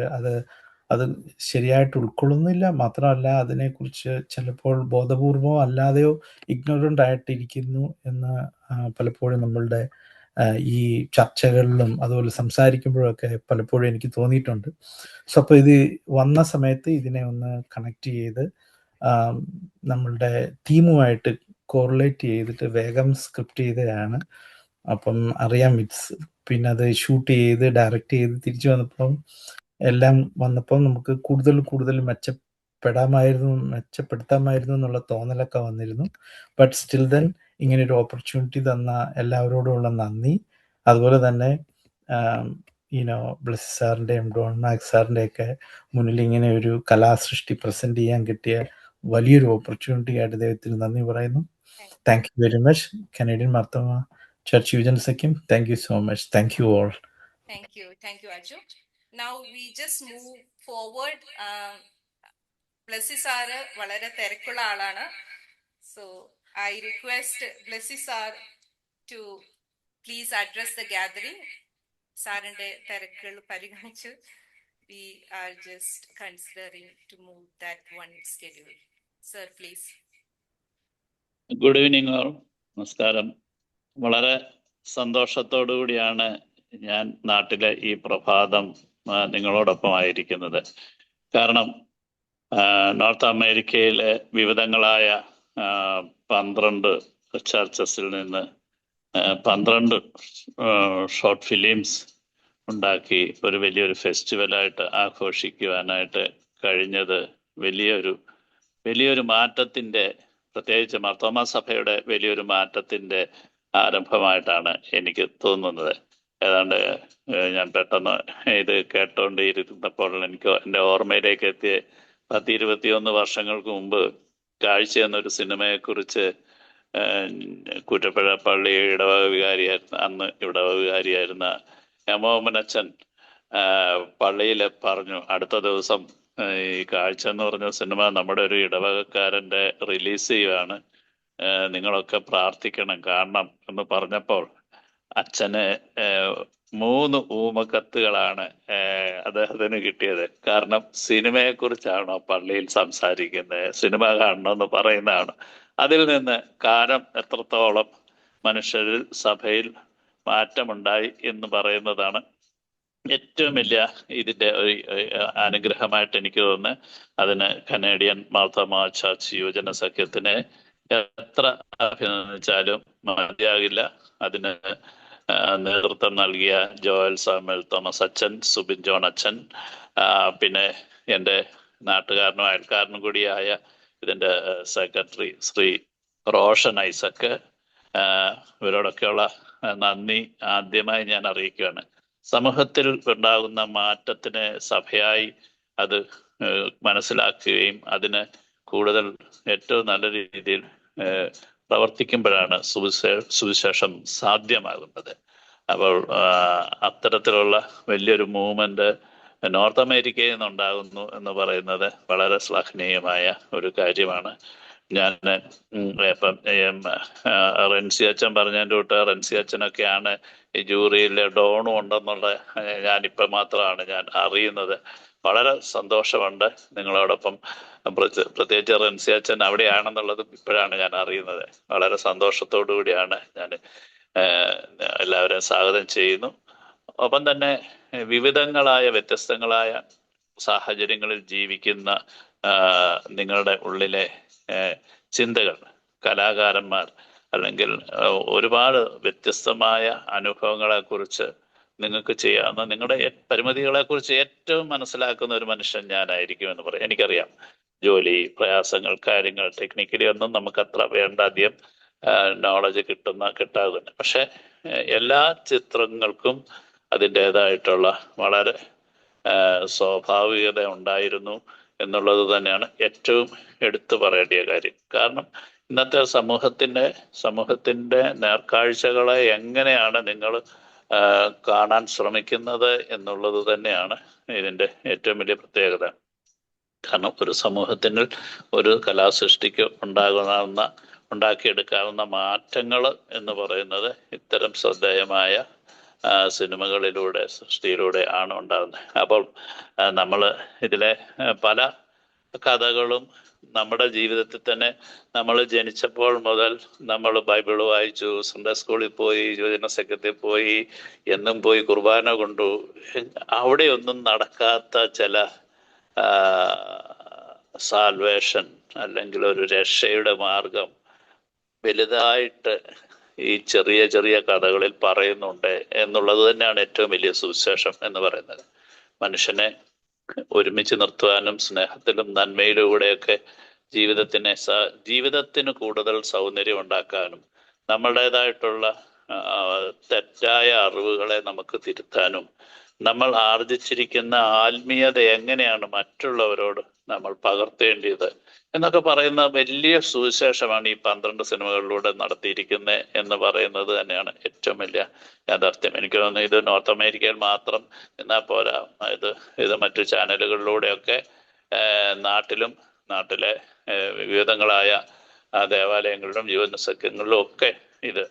അത് ശരിയായിട്ട് ഉൾക്കൊള്ളുന്നില്ല. മാത്രമല്ല അതിനെക്കുറിച്ച് ചിലപ്പോൾ ബോധപൂർവമോ അല്ലാതെയോ ഇഗ്നോറൻ്റ് ആയിട്ടിരിക്കുന്നു എന്ന് പലപ്പോഴും നമ്മളുടെ ഈ ചർച്ചകളിലും അതുപോലെ സംസാരിക്കുമ്പോഴൊക്കെ പലപ്പോഴും എനിക്ക് തോന്നിയിട്ടുണ്ട്. സോ അപ്പോൾ ഇത് വന്ന സമയത്ത് ഇതിനെ ഒന്ന് കണക്ട് ചെയ്ത് നമ്മളുടെ ടീമുമായിട്ട് കോറിലേറ്റ് ചെയ്തിട്ട് വേഗം സ്ക്രിപ്റ്റ് ചെയ്തതാണ്. അപ്പം അറിയാം പിന്നെ അത് ഷൂട്ട് ചെയ്ത് ഡയറക്റ്റ് ചെയ്ത് തിരിച്ചു വന്നപ്പം എല്ലാം വന്നപ്പം നമുക്ക് കൂടുതൽ മെച്ചപ്പെടുത്താമായിരുന്നു എന്നുള്ള തോന്നലൊക്കെ വന്നിരുന്നു. ബട്ട് സ്റ്റിൽ ദെൻ ഇങ്ങനെ ഒരു ഓപ്പർച്യൂണിറ്റി തന്ന എല്ലാവരോടുമുള്ള നന്ദി, അതുപോലെ തന്നെ ബ്ലെസ്സി സാറിൻ്റെയും ഡോൺ മാക് സാറിൻ്റെയൊക്കെ മുന്നിൽ ഇങ്ങനെ ഒരു കലാസൃഷ്ടി പ്രസന്റ് ചെയ്യാൻ കിട്ടിയ വലിയൊരു ഓപ്പർച്യൂണിറ്റി ആയിട്ട് ദൈവത്തിന് നന്ദി പറയുന്നു. Thank you very much. Canadian Marthoma church യുവജന സഖ്യം, thank you so much. Thank you all. Thank you, Aju. Now we just move forward. Blessy sir വളരെ തിരക്കുള്ള ആളാണ്. So I request Blessy sir to please address the gathering. സാറിന്റെ തിരക്കുകൾ പരിഗണിച്ച് we are just considering to move that one schedule. Sir, please. Good evening all. നമസ്കാരം. വളരെ സന്തോഷത്തോടു കൂടിയാണ് ഞാൻ നാട്ടിലെ ഈ പ്രഭാതം നിങ്ങളോടൊപ്പം ആയിരിക്കുന്നത്. കാരണം നോർത്ത് അമേരിക്കയിലെ വിവിധങ്ങളായ 12 ചർച്ചസിൽ നിന്ന് 12 ഷോർട്ട് ഫിലിംസ് ഉണ്ടാക്കി ഒരു വലിയൊരു ഫെസ്റ്റിവലായിട്ട് ആഘോഷിക്കുവാനായിട്ട് കഴിഞ്ഞത് വലിയൊരു മാറ്റത്തിൻ്റെ, പ്രത്യേകിച്ച് മാർത്തോമ സഭയുടെ വലിയൊരു മാറ്റത്തിൻ്റെ ആരംഭമായിട്ടാണ് എനിക്ക് തോന്നുന്നത്. ഏതാണ്ട് ഞാൻ പെട്ടെന്ന് ഇത് കേട്ടോണ്ടിരുന്നപ്പോൾ എൻ്റെ ഓർമ്മയിലേക്ക് എത്തിയ 10-21 വർഷങ്ങൾക്ക് മുമ്പ് കാഴ്ച എന്നൊരു സിനിമയെക്കുറിച്ച് കൂറ്റപ്പുഴ പള്ളി അന്ന് ഇടവക വികാരിയായിരുന്ന എമോമനച്ചൻ പള്ളിയിൽ പറഞ്ഞു, അടുത്ത ദിവസം ഈ കാഴ്ച എന്ന് പറഞ്ഞ സിനിമ നമ്മുടെ ഒരു ഇടവകക്കാരൻ്റെ റിലീസ് ചെയ്യുകയാണ്, നിങ്ങളൊക്കെ പ്രാർത്ഥിക്കണം കാണണം എന്ന് പറഞ്ഞപ്പോൾ അച്ഛന് 3 ഊമക്കത്തുകളാണ് അദ്ദേഹത്തിന് കിട്ടിയത്. കാരണം സിനിമയെക്കുറിച്ചാണോ പള്ളിയിൽ സംസാരിക്കുന്നത്, സിനിമ കാണണമെന്ന് പറയുന്നതാണ്. അതിൽ നിന്ന് കാലം എത്രത്തോളം മനുഷ്യരിൽ സഭയിൽ മാറ്റമുണ്ടായി എന്ന് പറയുന്നതാണ് ഏറ്റവും വലിയ ഇതിൻ്റെ ഒരു അനുഗ്രഹമായിട്ട് എനിക്ക് തോന്നുന്നത്. അതിന് കനേഡിയൻ മാർത്തോമ ചർച്ച് യുവജന സഖ്യത്തിനെ എത്ര അഭിനന്ദിച്ചാലും മതിയാകില്ല. അതിന് നേതൃത്വം നൽകിയ ജോയൽ സാമുവൽ തോമസ് അച്ഛൻ, സുബിൻ ജോൺ അച്ഛൻ, പിന്നെ എൻ്റെ നാട്ടുകാരനും അയൽക്കാരനും കൂടിയായ ഇതിൻ്റെ സെക്രട്ടറി ശ്രീ റോഷൻ ഐസക്ക്, ഇവരോടൊക്കെയുള്ള നന്ദി ആദ്യമായി ഞാൻ അറിയിക്കുകയാണ്. സമൂഹത്തിൽ ഉണ്ടാകുന്ന മാറ്റത്തിന് സഭയായി അത് മനസ്സിലാക്കുകയും അതിന് കൂടുതൽ ഏറ്റവും നല്ല രീതിയിൽ പ്രവർത്തിക്കുമ്പോഴാണ് സുവിശേഷം സാധ്യമാകുന്നത്. അപ്പോൾ അത്തരത്തിലുള്ള വലിയൊരു മൂവ്മെന്റ് നോർത്ത് അമേരിക്കയിൽ നിന്നുണ്ടാകുന്നു എന്ന് പറയുന്നത് വളരെ ശ്ലാഘനീയമായ ഒരു കാര്യമാണ്. ഞാൻ ഇപ്പം റെൻസി അച്ഛൻ പറഞ്ഞതിൻ്റെ തൊട്ട് റെൻസി അച്ഛനൊക്കെയാണ് ഈ ജൂറിയിൽ ഡോണും ഉണ്ടെന്നുള്ള ഞാനിപ്പം മാത്രമാണ് ഞാൻ അറിയുന്നത്. വളരെ സന്തോഷമുണ്ട് നിങ്ങളോടൊപ്പം. പ്രത്യേകിച്ച് റൻസി അച്ഛൻ അവിടെയാണെന്നുള്ളത് ഇപ്പോഴാണ് ഞാൻ അറിയുന്നത്. വളരെ സന്തോഷത്തോടു കൂടിയാണ് ഞാൻ എല്ലാവരെയും സ്വാഗതം ചെയ്യുന്നു. ഒപ്പം തന്നെ വിവിധങ്ങളായ വ്യത്യസ്തങ്ങളായ സാഹചര്യങ്ങളിൽ ജീവിക്കുന്ന നിങ്ങളുടെ ഉള്ളിലെ ചിന്തകൾ, കലാകാരന്മാർ അല്ലെങ്കിൽ ഒരുപാട് വ്യത്യസ്തമായ അനുഭവങ്ങളെക്കുറിച്ച് നിങ്ങൾക്ക് ചെയ്യാവുന്ന നിങ്ങളുടെ പരിമിതികളെക്കുറിച്ച് ഏറ്റവും മനസ്സിലാക്കുന്ന ഒരു മനുഷ്യൻ ഞാനായിരിക്കും എന്ന് പറയാം. എനിക്കറിയാം ജോലി, പ്രയാസങ്ങൾ, കാര്യങ്ങൾ ടെക്നിക്കലി ഒന്നും നമുക്ക് അത്ര വേണ്ട അധികം നോളജ് കിട്ടാതെ. പക്ഷെ എല്ലാ ചിത്രങ്ങൾക്കും അതിൻ്റെതായിട്ടുള്ള വളരെ സ്വാഭാവികത ഉണ്ടായിരുന്നു എന്നുള്ളത് തന്നെയാണ് ഏറ്റവും എടുത്തു പറയേണ്ട കാര്യം. കാരണം ഇന്നത്തെ സമൂഹത്തിൻ്റെ നേർക്കാഴ്ചകളെ എങ്ങനെയാണ് നിങ്ങൾ കാണാൻ ശ്രമിക്കുന്നത് എന്നുള്ളത് തന്നെയാണ് ഇതിൻ്റെ ഏറ്റവും വലിയ പ്രത്യേകത. കാരണം ഒരു സമൂഹത്തിന് ഒരു കലാസൃഷ്ടിക്ക് ഉണ്ടാക്കിയെടുക്കാവുന്ന മാറ്റങ്ങൾ എന്ന് പറയുന്നത് ഇത്തരം ശ്രദ്ധേയമായ സിനിമകളിലൂടെ, സൃഷ്ടിയിലൂടെ ആണ് ഉണ്ടാകുന്നത്. അപ്പോൾ നമ്മൾ ഇതിലെ പല കഥകളും നമ്മുടെ ജീവിതത്തിൽ തന്നെ നമ്മൾ ജനിച്ചപ്പോൾ മുതൽ നമ്മൾ ബൈബിൾ വായിച്ചു, സൺഡേ സ്കൂളിൽ പോയി, യുവജന സംഘത്തിൽ പോയി, എന്നും പോയി കുർബാന കൊണ്ടു, അവിടെയൊന്നും നടക്കാത്ത ചില സാൽവേഷൻ അല്ലെങ്കിൽ ഒരു രക്ഷയുടെ മാർഗം വലുതായിട്ട് ഈ ചെറിയ ചെറിയ കഥകളിൽ പറയുന്നുണ്ട് എന്നുള്ളത് തന്നെയാണ് ഏറ്റവും വലിയ സുവിശേഷം എന്ന് പറയുന്നത്. മനുഷ്യനെ ഒരുമിച്ച് നിർത്തുവാനും സ്നേഹത്തിലും നന്മയിലൂടെയൊക്കെ ജീവിതത്തിന് കൂടുതൽ സൗന്ദര്യം ഉണ്ടാക്കാനും നമ്മുടേതായിട്ടുള്ള തെറ്റായ അറിവുകളെ നമുക്ക് തിരുത്താനും നമ്മൾ ആർജിച്ചിരിക്കുന്ന ആത്മീയത എങ്ങനെയാണ് മറ്റുള്ളവരോട് നമ്മൾ പകർത്തേണ്ടത് എന്നൊക്കെ പറയുന്ന വലിയ സുവിശേഷമാണ് ഈ 12 സിനിമകളിലൂടെ നടത്തിയിരിക്കുന്നത് എന്ന് പറയുന്നത് തന്നെയാണ് ഏറ്റവും വലിയ യാഥാർത്ഥ്യം. എനിക്ക് തോന്നുന്നു ഇത് നോർത്ത് അമേരിക്കയിൽ മാത്രം എന്നാൽ പോരാ, ഇത് മറ്റു ചാനലുകളിലൂടെയൊക്കെ നാട്ടിലെ വിവിധങ്ങളായ ദേവാലയങ്ങളിലും യുവജന സഖ്യങ്ങളിലും ഒക്കെ ഇത്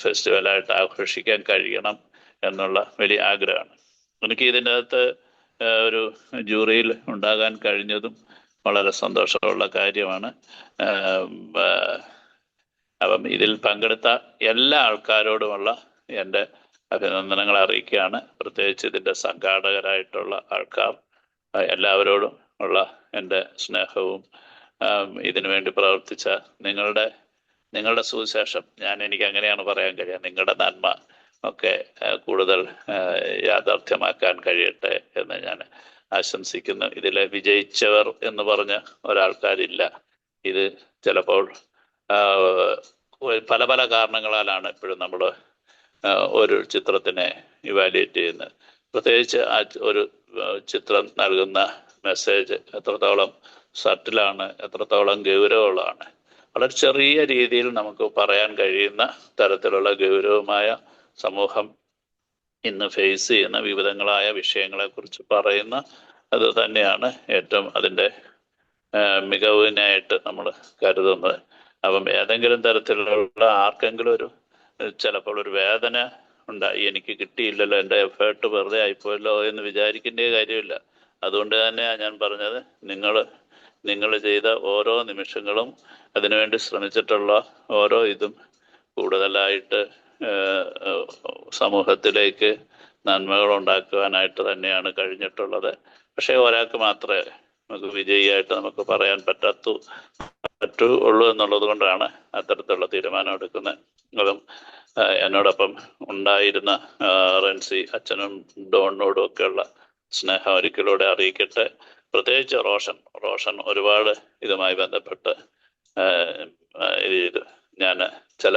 ഫെസ്റ്റിവലായിട്ട് ആഘോഷിക്കാൻ കഴിയണം എന്നുള്ള വലിയ ആഗ്രഹമാണ്. എനിക്ക് ഇതിൻ്റെ അകത്ത് ഒരു ജൂറിയിൽ ഉണ്ടാകാൻ കഴിഞ്ഞതും വളരെ സന്തോഷമുള്ള കാര്യമാണ്. അപ്പം ഇതിൽ പങ്കെടുത്ത എല്ലാ ആൾക്കാരോടുമുള്ള എൻ്റെ അഭിനന്ദനങ്ങൾ അറിയിക്കുകയാണ്. പ്രത്യേകിച്ച് ഇതിൻ്റെ സംഘാടകരായിട്ടുള്ള ആൾക്കാർ എല്ലാവരോടും ഉള്ള എൻ്റെ സ്നേഹവും ഇതിനു വേണ്ടി പ്രവർത്തിച്ച നിങ്ങളുടെ സുവിശേഷം, എനിക്ക് അങ്ങനെയാണ് പറയാൻ കഴിയുക, നിങ്ങളുടെ നന്മ ഒക്കെ കൂടുതൽ യാഥാർത്ഥ്യമാക്കാൻ കഴിയട്ടെ എന്ന് ഞാൻ ആശംസിക്കുന്നു. ഇതിൽ വിജയിച്ചവർ എന്ന് പറഞ്ഞ ഒരാൾക്കാരില്ല. ഇത് ചിലപ്പോൾ പല പല കാരണങ്ങളാലാണ് ഇപ്പോഴും നമ്മൾ ഒരു ചിത്രത്തിനെ ഇവാലുവേറ്റ് ചെയ്യുന്നത്. പ്രത്യേകിച്ച് ഒരു ചിത്രം നൽകുന്ന മെസ്സേജ് എത്രത്തോളം സട്ടിലാണ്, എത്രത്തോളം ഗൗരവമുള്ളതാണ്. വളരെ ചെറിയ രീതിയിൽ നമുക്ക് പറയാൻ കഴിയുന്ന തരത്തിലുള്ള ഗൗരവമായ സമൂഹം ഇന്ന് ഫേസ് ചെയ്യുന്ന വിവിധങ്ങളായ വിഷയങ്ങളെക്കുറിച്ച് പറയുന്ന അത് തന്നെയാണ് ഏറ്റവും അതിൻ്റെ മികവിനായിട്ട് നമ്മൾ കരുതുന്നത്. അപ്പം ഏതെങ്കിലും തരത്തിലുള്ള ആർക്കെങ്കിലും ചിലപ്പോൾ ഒരു വേദന ഉണ്ടായി, എനിക്ക് കിട്ടിയില്ലല്ലോ, എൻ്റെ എഫേർട്ട് വെറുതെ ആയിപ്പോയല്ലോ എന്ന് വിചാരിക്കേണ്ട കാര്യമില്ല. അതുകൊണ്ട് തന്നെയാണ് ഞാൻ പറഞ്ഞത്, നിങ്ങൾ ചെയ്ത ഓരോ നിമിഷങ്ങളും അതിനുവേണ്ടി ശ്രമിച്ചിട്ടുള്ള ഓരോ ഇതും കൂടുതലായിട്ട് സമൂഹത്തിലേക്ക് നന്മകൾ ഉണ്ടാക്കുവാനായിട്ട് തന്നെയാണ് കഴിഞ്ഞിട്ടുള്ളത്. പക്ഷേ ഒരാൾക്ക് മാത്രമേ നമുക്ക് വിജയിയായിട്ട് നമുക്ക് പറയാൻ പറ്റുള്ളൂ എന്നുള്ളത് കൊണ്ടാണ് അത്തരത്തിലുള്ള തീരുമാനം എടുക്കുന്നത്. അതും എന്നോടൊപ്പം ഉണ്ടായിരുന്ന റൻസി അച്ഛനും ഡോണിനോടും ഒക്കെയുള്ള സ്നേഹം ഒരിക്കലൂടെ അറിയിക്കട്ടെ. പ്രത്യേകിച്ച് റോഷൻ ഒരുപാട് ഇതുമായി ബന്ധപ്പെട്ട് ഞാൻ ചില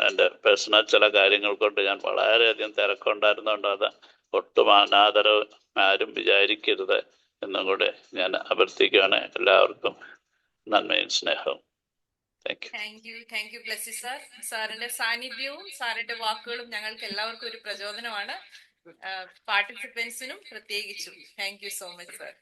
എൻ്റെ പേഴ്സണൽ ചില കാര്യങ്ങൾ കൊണ്ട് ഞാൻ വളരെയധികം തിരക്കുണ്ടായിരുന്നുകൊണ്ട് അത് ഒട്ടും അനാദരവ് ആരും വിചാരിക്കരുത് എന്നും കൂടെ ഞാൻ അഭ്യർത്ഥിക്കുകയാണ്. എല്ലാവർക്കും നന്മയും സ്നേഹവും. Thank you Blessy sir. സാറിന്റെ സാന്നിധ്യവും സാറിന്റെ വാക്കുകളും ഞങ്ങൾക്ക് എല്ലാവർക്കും ഒരു പ്രചോദനമാണ്, പാർട്ടിസിപ്പൻസിനും പ്രത്യേകിച്ചും. Thank you so much sir.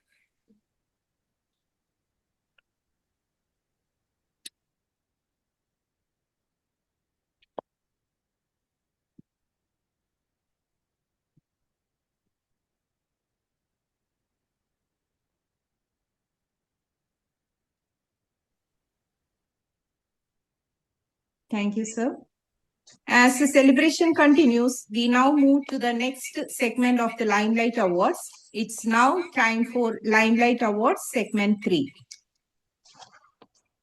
Thank you, sir. As the celebration continues, we now move to the next segment of the Limelight Awards. It's now time for Limelight Awards segment 3.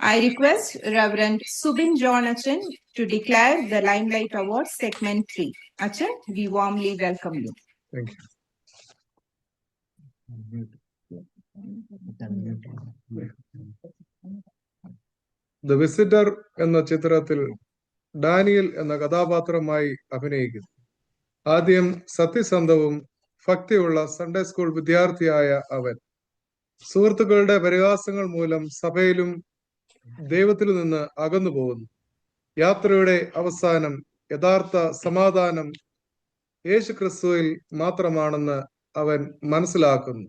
I request Reverend Subin John Achan to declare the Limelight Awards segment 3. Achan, we warmly welcome you. Thank you. The visitor എന്ന ചിത്രത്തിൽ Daniel എന്ന കഥാപാത്രമായി അഭിനയിക്കുന്നു. ആദ്യം സത്യസന്ധവും ഭക്തിയുള്ള Sunday school വിദ്യാർത്ഥിയായ അവൻ സുഹൃത്തുക്കളുടെ പരിഹാസങ്ങൾ മൂലം സഭയിലും ദൈവത്തിൽ നിന്ന് അകന്നു പോകുന്നു. യാത്രയുടെ അവസാനം യഥാർത്ഥ സമാധാനം യേശു ക്രിസ്തുവിൽ മാത്രമാണെന്ന് അവൻ മനസ്സിലാക്കുന്നു.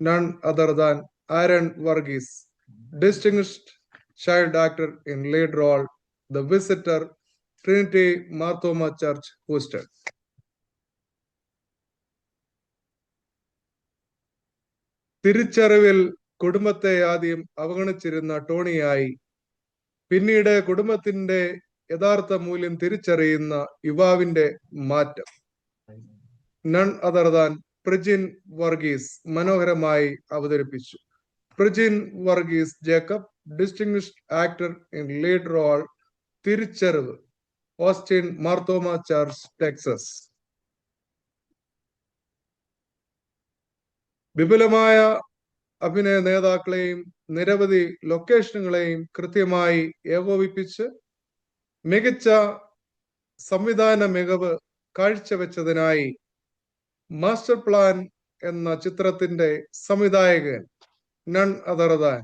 None other than Aaron Varghese, distinguished child actor in lead role, The Visitor, Trinity Marthoma Church, Houston. തിരിച്ചറിവിൽ കുടുംബത്തെ ആദ്യം അവഗണിച്ചിരുന്ന ടോണിയായി പിന്നീട് കുടുംബത്തിന്റെ യഥാർത്ഥ മൂല്യം തിരിച്ചറിയുന്ന യുവാവിന്റെ മാറ്റം. None other than Prijin Varghese മനോഹരമായി അവതരിപ്പിച്ചു. Prijin Varghese Jacob, distinguished actor in lead role, തിരിച്ചറിവ്, ഓസ്റ്റിൻ മാർത്തോമ ചർച്ച്, ടെക്സസ്. വിപുലമായ അഭിനയ നേതാക്കളെയും നിരവധി ലൊക്കേഷനുകളെയും കൃത്യമായി ഏകോപിപ്പിച്ച് മികച്ച സംവിധാന മികവ് കാഴ്ചവെച്ചതിനായി മാസ്റ്റർ പ്ലാൻ എന്ന ചിത്രത്തിന്റെ സംവിധായകൻ none other than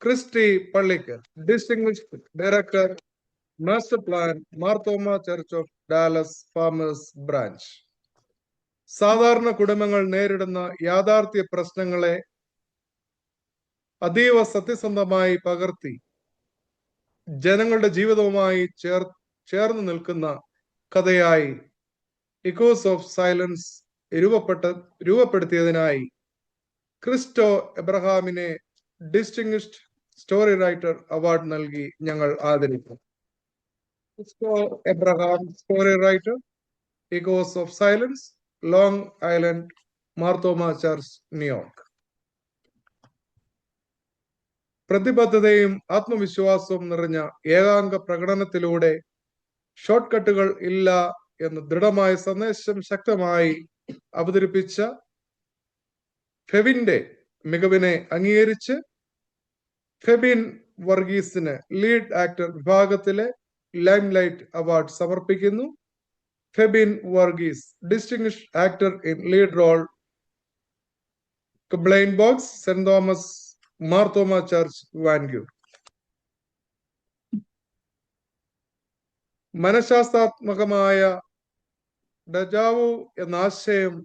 Christy Pallikkal, distinguished director, master plan, Marthoma church of Dallas Farmers Branch. സാധാരണ കുടുംബങ്ങൾ നേരിടുന്ന യാഥാർത്ഥ്യ പ്രശ്നങ്ങളെ അതീവ സത്യസന്ധമായി പകർത്തി ജനങ്ങളുടെ ജീവിതവുമായി ചേർന്ന് നിൽക്കുന്ന കഥയായി ഇക്കോസ് ഓഫ് സൈലൻസ് രൂപപ്പെടുത്തിയതിനായി ക്രിസ്റ്റോ എബ്രഹാമിനെ ഡിസ്റ്റിങ്വിഷ്ഡ് സ്റ്റോറി റൈറ്റർ അവാർഡ് നൽകി ഞങ്ങൾ ആദരിക്കും. Christo Abraham, story writer, Echoes of Silence, Long Island, Marthoma church, New York. പ്രതിബദ്ധതയും ആത്മവിശ്വാസവും നിറഞ്ഞ ഏകാംഗ പ്രകടനത്തിലൂടെ ഷോർട്ട് കട്ടുകൾ ഇല്ല എന്ന ദൃഢമായ സന്ദേശം ശക്തമായി അവതരിപ്പിച്ച ഫെവിന്റെ മികവിനെ അംഗീകരിച്ച് ഫെബിൻ വർഗീസിന് ലീഡ് ആക്ടർ വിഭാഗത്തിലെ ലൈംലൈറ്റ് അവാർഡ് സമർപ്പിക്കുന്നു. Febin Varghese, distinguished actor in lead role, Blind Box, Saint Thomas Marthoma church, Vancouver. മനഃശാസ്ത്രാത്മകമായ ഡജാവു എന്ന ആശയം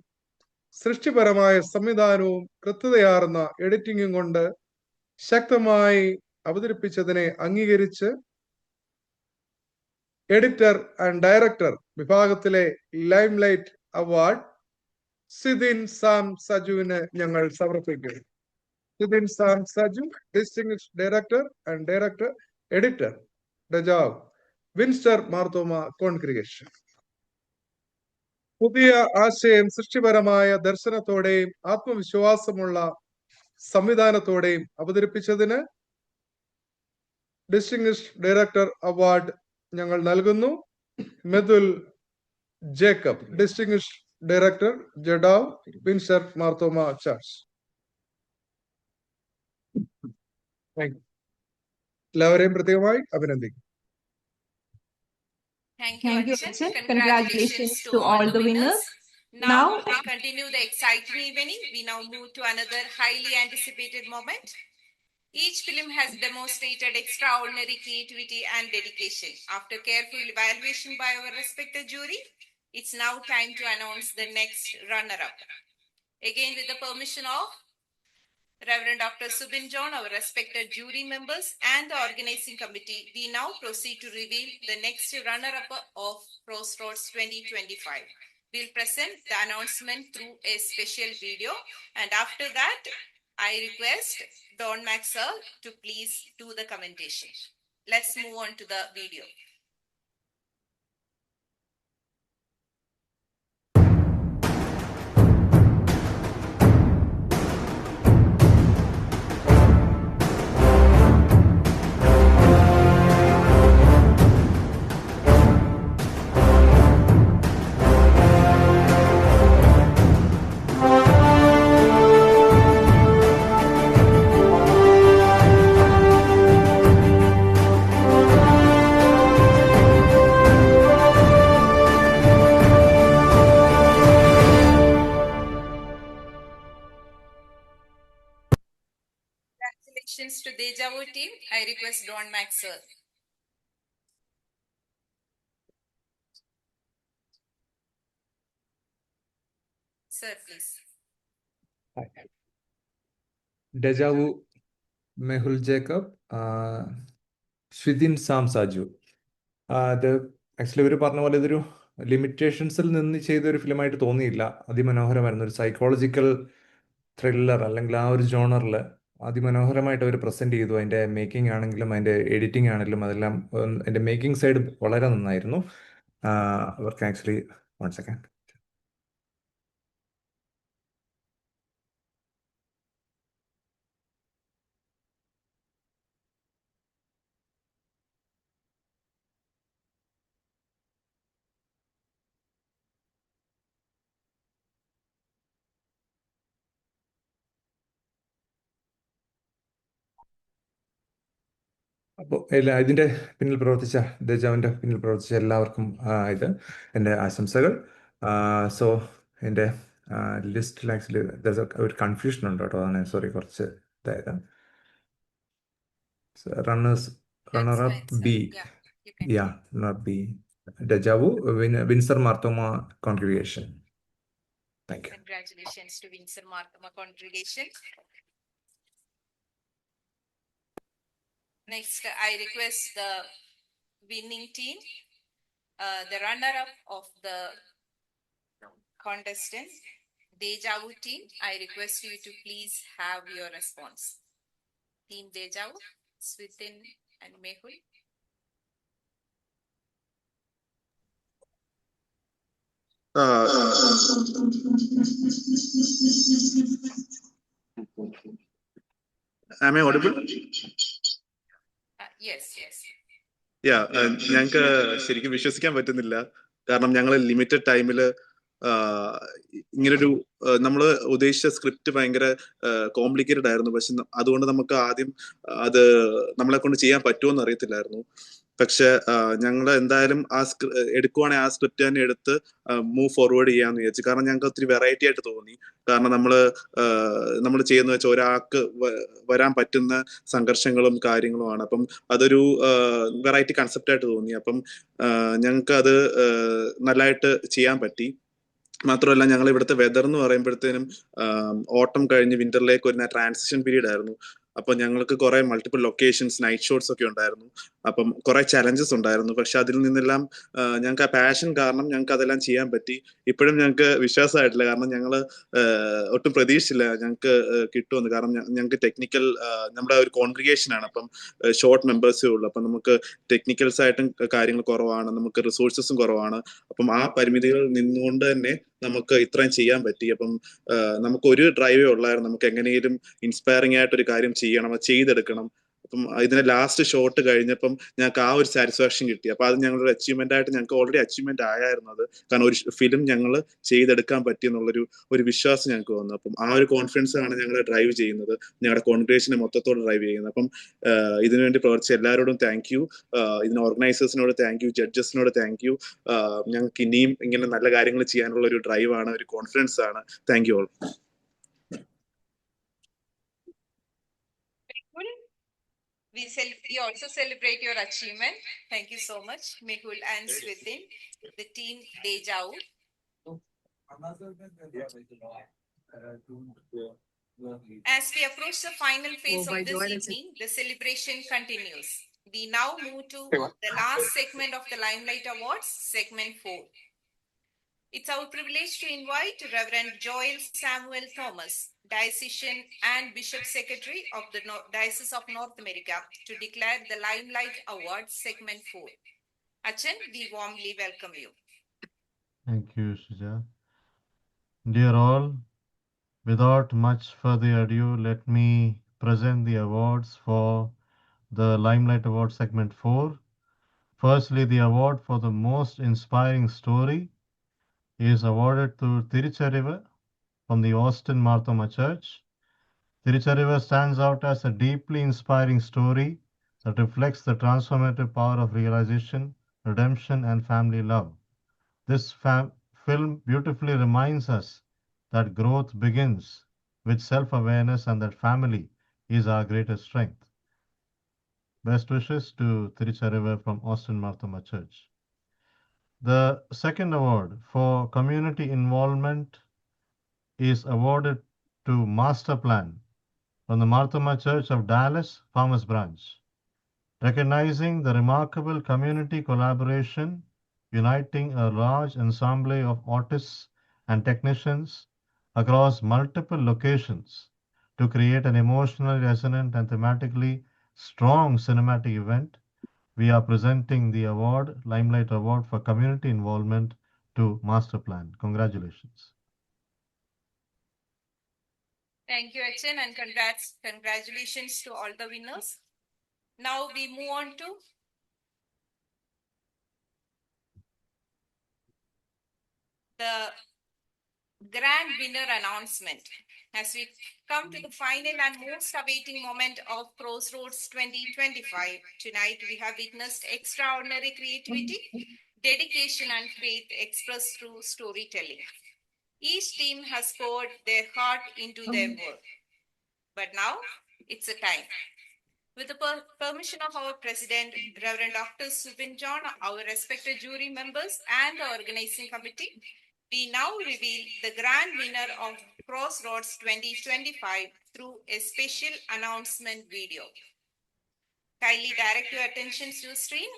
സൃഷ്ടിപരമായ സംവിധാനവും കൃത്യതയാർന്ന എഡിറ്റിംഗും കൊണ്ട് ശക്തമായി അവതരിപ്പിച്ചതിനെ അംഗീകരിച്ച് എഡിറ്റർ ആൻഡ് ഡയറക്ടർ വിഭാഗത്തിലെ ലൈംലൈറ്റ് അവാർഡ് സിദിൻ സാം സജുവിന് ഞങ്ങൾ സമർപ്പിക്കുന്നു. Sidin Sam Saju, distinguished director and director editor, deja vu, Windsor Marthoma congregation. പുതിയ ആശയം സൃഷ്ടിപരമായ ദർശനത്തോടെയും ആത്മവിശ്വാസമുള്ള സംവിധാനത്തോടെയും അവതരിപ്പിച്ചതിന് ഡിസ്റ്റിങ്വിഷ്ഡ് ഡയറക്ടർ അവാർഡ് ഞങ്ങൾ നൽകുന്നു. മെദുൽ ജേക്കബ്, ഡിസ്റ്റിങ്വിഷ്ഡ് ഡയറക്ടർ, ജഡാവ്, വിൻസ്റ്റർ മാർത്തോമ ചർച്ച്. എല്ലാവരെയും പ്രത്യേകമായി അഭിനന്ദിക്കുന്നു. Thank you, Achan. Congratulations to all the winners. Now we continue the exciting evening. We now move to another highly anticipated moment. Each film has demonstrated extraordinary creativity and dedication. After careful evaluation by our respected jury, it's now time to announce the next runner-up. Again, with the permission of Reverend Dr. Subin John, our respected jury members and the organizing committee, we now proceed to reveal the next runner-up of Crossroads 2025. We'll present the announcement through a special video, and after that, I request Don Max sir to please do the commentation. Let's move on to the video. Deja Vu team, I request Don Max sir. Sir, please. Deja vu Mehul Jacob Sidin Sam Saju. അത് actually ഇവർ പറഞ്ഞ പോലെ ഇതൊരു ലിമിറ്റേഷൻസിൽ നിന്ന് ചെയ്ത ഒരു ഫിലിമായിട്ട് തോന്നിയില്ല. അതിമനോഹരമായിരുന്നു. ഒരു സൈക്കോളജിക്കൽ ത്രില്ലർ അല്ലെങ്കിൽ ആ ഒരു ജോണറിൽ അതിമനോഹരമായിട്ട് അവർ പ്രസന്റ് ചെയ്തു. അതിൻ്റെ മേക്കിംഗ് ആണെങ്കിലും അതിൻ്റെ എഡിറ്റിംഗ് ആണെങ്കിലും അതെല്ലാം അതിൻ്റെ മേക്കിംഗ് സൈഡ് വളരെ നന്നായിരുന്നു. അവർക്ക് ആക്ച്വലി വൺ സെക്കൻഡ് അപ്പോൾ ഇതിൻ്റെ പിന്നിൽ പ്രവർത്തിച്ച ഡെജാവിൻ്റെ പിന്നിൽ പ്രവർത്തിച്ച എല്ലാവർക്കും ഇത് എൻ്റെ ആശംസകൾ. സോ എൻ്റെ ലിസ്റ്റിൽ ആക്ച്വലി ഒരു കൺഫ്യൂഷൻ ഉണ്ട് കേട്ടോ. അതാണ് സോറി കുറച്ച് ഇതായത്. Runner up B, runner up B deja vu Windsor Marthoma congregation. Thank you. Congratulations to Windsor Marthoma congregation. Next, I request the winning team, the runner-up of the contestant, Deja Vu team. I request you to please have your response. Team Deja Vu, Swithin and Mehul. Am I audible? Yes, yes. Yeah, ഞങ്ങൾക്ക് ശരിക്കും വിശ്വസിക്കാൻ പറ്റുന്നില്ല. കാരണം ഞങ്ങൾ limited ടൈമിൽ ഇങ്ങനൊരു നമ്മൾ ഉദ്ദേശിച്ച സ്ക്രിപ്റ്റ് ഭയങ്കര കോംപ്ലിക്കേറ്റഡ് ആയിരുന്നു. പക്ഷെ അതുകൊണ്ട് നമുക്ക് ആദ്യം അത് നമ്മളെ കൊണ്ട് ചെയ്യാൻ പറ്റുമോന്ന് അറിയത്തില്ലായിരുന്നു. പക്ഷെ ഞങ്ങൾ എന്തായാലും എടുക്കുവാണെങ്കിൽ ആ സ്ക്രിപ്റ്റ് തന്നെ എടുത്ത് മൂവ് ഫോർവേഡ് ചെയ്യാന്ന് വിചാരിച്ചു. കാരണം ഞങ്ങൾക്ക് ഒത്തിരി വെറൈറ്റി ആയിട്ട് തോന്നി. കാരണം നമ്മൾ ചെയ്യുന്ന വെച്ചാൽ ഒരാൾക്ക് വരാൻ പറ്റുന്ന സംഘർഷങ്ങളും കാര്യങ്ങളുമാണ്. അപ്പം അതൊരു വെറൈറ്റി കൺസെപ്റ്റ് ആയിട്ട് തോന്നി. അപ്പം ഞങ്ങൾക്ക് അത് നല്ലതായിട്ട് ചെയ്യാൻ പറ്റി. മാത്രമല്ല ഞങ്ങൾ ഇവിടുത്തെ വെതർ എന്ന് പറയുമ്പോഴത്തേനും ഓട്ടം കഴിഞ്ഞ് വിന്ററിലേക്ക് വരുന്ന ട്രാൻസിഷൻ പീരീഡ് ആയിരുന്നു. അപ്പൊ ഞങ്ങൾക്ക് കുറെ മൾട്ടിപ്പിൾ ലൊക്കേഷൻസ്, നൈറ്റ് ഷോട്ട്സ് ഒക്കെ ഉണ്ടായിരുന്നു. അപ്പം കുറെ ചലഞ്ചസ് ഉണ്ടായിരുന്നു. പക്ഷെ അതിൽ നിന്നെല്ലാം ഞങ്ങൾക്ക് ആ പാഷൻ കാരണം ഞങ്ങൾക്ക് അതെല്ലാം ചെയ്യാൻ പറ്റി. ഇപ്പോഴും ഞങ്ങൾക്ക് വിശ്വാസമായിട്ടില്ല. കാരണം ഞങ്ങൾ ഒട്ടും പ്രതീക്ഷിച്ചില്ല ഞങ്ങൾക്ക് കിട്ടുമെന്ന്. കാരണം ഞങ്ങൾക്ക് ടെക്നിക്കൽ നമ്മുടെ ഒരു കോൺഗ്രിഗേഷൻ ആണ്. അപ്പം ഷോർട്ട് മെമ്പേഴ്സേ ഉള്ളൂ. അപ്പം നമുക്ക് ടെക്നിക്കൽസ് ആയിട്ടും കാര്യങ്ങൾ കുറവാണ്, നമുക്ക് റിസോഴ്സസും കുറവാണ്. അപ്പം ആ പരിമിതികൾ നിന്നുകൊണ്ട് തന്നെ നമുക്ക് ഇത്രയും ചെയ്യാൻ പറ്റി. അപ്പം നമുക്ക് ഒരു ഡ്രൈവേ ഉള്ളായിരുന്നു, നമുക്ക് എങ്ങനെയും ഇൻസ്പയറിംഗ് ആയിട്ടൊരു കാര്യം ചെയ്യണം, അത് ചെയ്തെടുക്കണം. അപ്പം ഇതിന്റെ ലാസ്റ്റ് ഷോട്ട് കഴിഞ്ഞപ്പം ഞങ്ങൾക്ക് ആ ഒരു സാറ്റിസ്ഫാക്ഷൻ കിട്ടി. അപ്പൊ അത് ഞങ്ങളുടെ അച്ചീവ്മെന്റ് ആയിട്ട് ഞങ്ങൾക്ക് ഓൾറെഡി അച്ചീവ്മെന്റ് ആയിരുന്നു അത്. കാരണം ഒരു ഫിലിം ഞങ്ങൾ ചെയ്തെടുക്കാൻ പറ്റിയെന്നുള്ളൊരു വിശ്വാസം ഞങ്ങൾക്ക് വന്നു. അപ്പം ആ ഒരു കോൺഫിഡൻസ് ആണ് ഞങ്ങൾ ഡ്രൈവ് ചെയ്യുന്നത്, ഞങ്ങളുടെ കോൺഗ്രേഷനെ മൊത്തത്തോടെ ഡ്രൈവ് ചെയ്യുന്നത്. അപ്പം ഇതിനുവേണ്ടി പ്രവർത്തിച്ച എല്ലാവരോടും താങ്ക് യു. ഇതിന് ഓർഗനൈസേഴ്സിനോട് താങ്ക് യു, ജഡ്ജസിനോട് താങ്ക് യു. ഞങ്ങൾക്ക് ഇനിയും ഇങ്ങനെ നല്ല കാര്യങ്ങൾ ചെയ്യാനുള്ള ഒരു ഡ്രൈവ് ആണ്, ഒരു കോൺഫിഡൻസ് ആണ്. Thank you all. We also celebrate your achievement. Thank you so much, Mehul and Swithin, the team Deja Vu. As we approach the final phase of this evening, the celebration continues. We now move to the last segment of the Limelight Awards, segment 4. It's our privilege to invite Reverend Joel Samuel Thomas, Diocesan and Bishop Secretary of the Diocese of North America, to declare the Limelight Awards, segment 4. Achan, we warmly welcome you. Thank you, Shuja. Dear all, without much further ado, let me present the awards for the Limelight Award segment 4. Firstly, the award for the most inspiring story is awarded to Tiruchariva from the Austin Marthoma Church. Tiruchariva stands out as a deeply inspiring story that reflects the transformative power of realization, redemption, and family love. This film beautifully reminds us that growth begins with self-awareness and that family is our greatest strength. Best wishes to Tiruchariva from Austin Marthoma Church. The second award for community involvement is awarded to Master Plan from the Marthoma Church of Dallas, Farmers Branch, recognizing the remarkable community collaboration uniting a large ensemble of artists and technicians across multiple locations to create an emotionally resonant and thematically strong cinematic event. We are presenting the award, Limelight Award for Community Involvement to Master Plan. Congratulations. Thank you, Achin, and congratulations to all the winners. Now we move on to the grand winner announcement. As we come to the final and most awaiting moment of Crossroads 2025, tonight we have witnessed extraordinary creativity, dedication, and faith expressed through storytelling. Each team has poured their heart into their work. But now it's a time. With the permission of our President, Reverend Dr. Subin John, our respected jury members, and the organizing committee, we now reveal the grand winner of Crossroads 2025 through a special announcement video. Kindly direct your attention to the screen.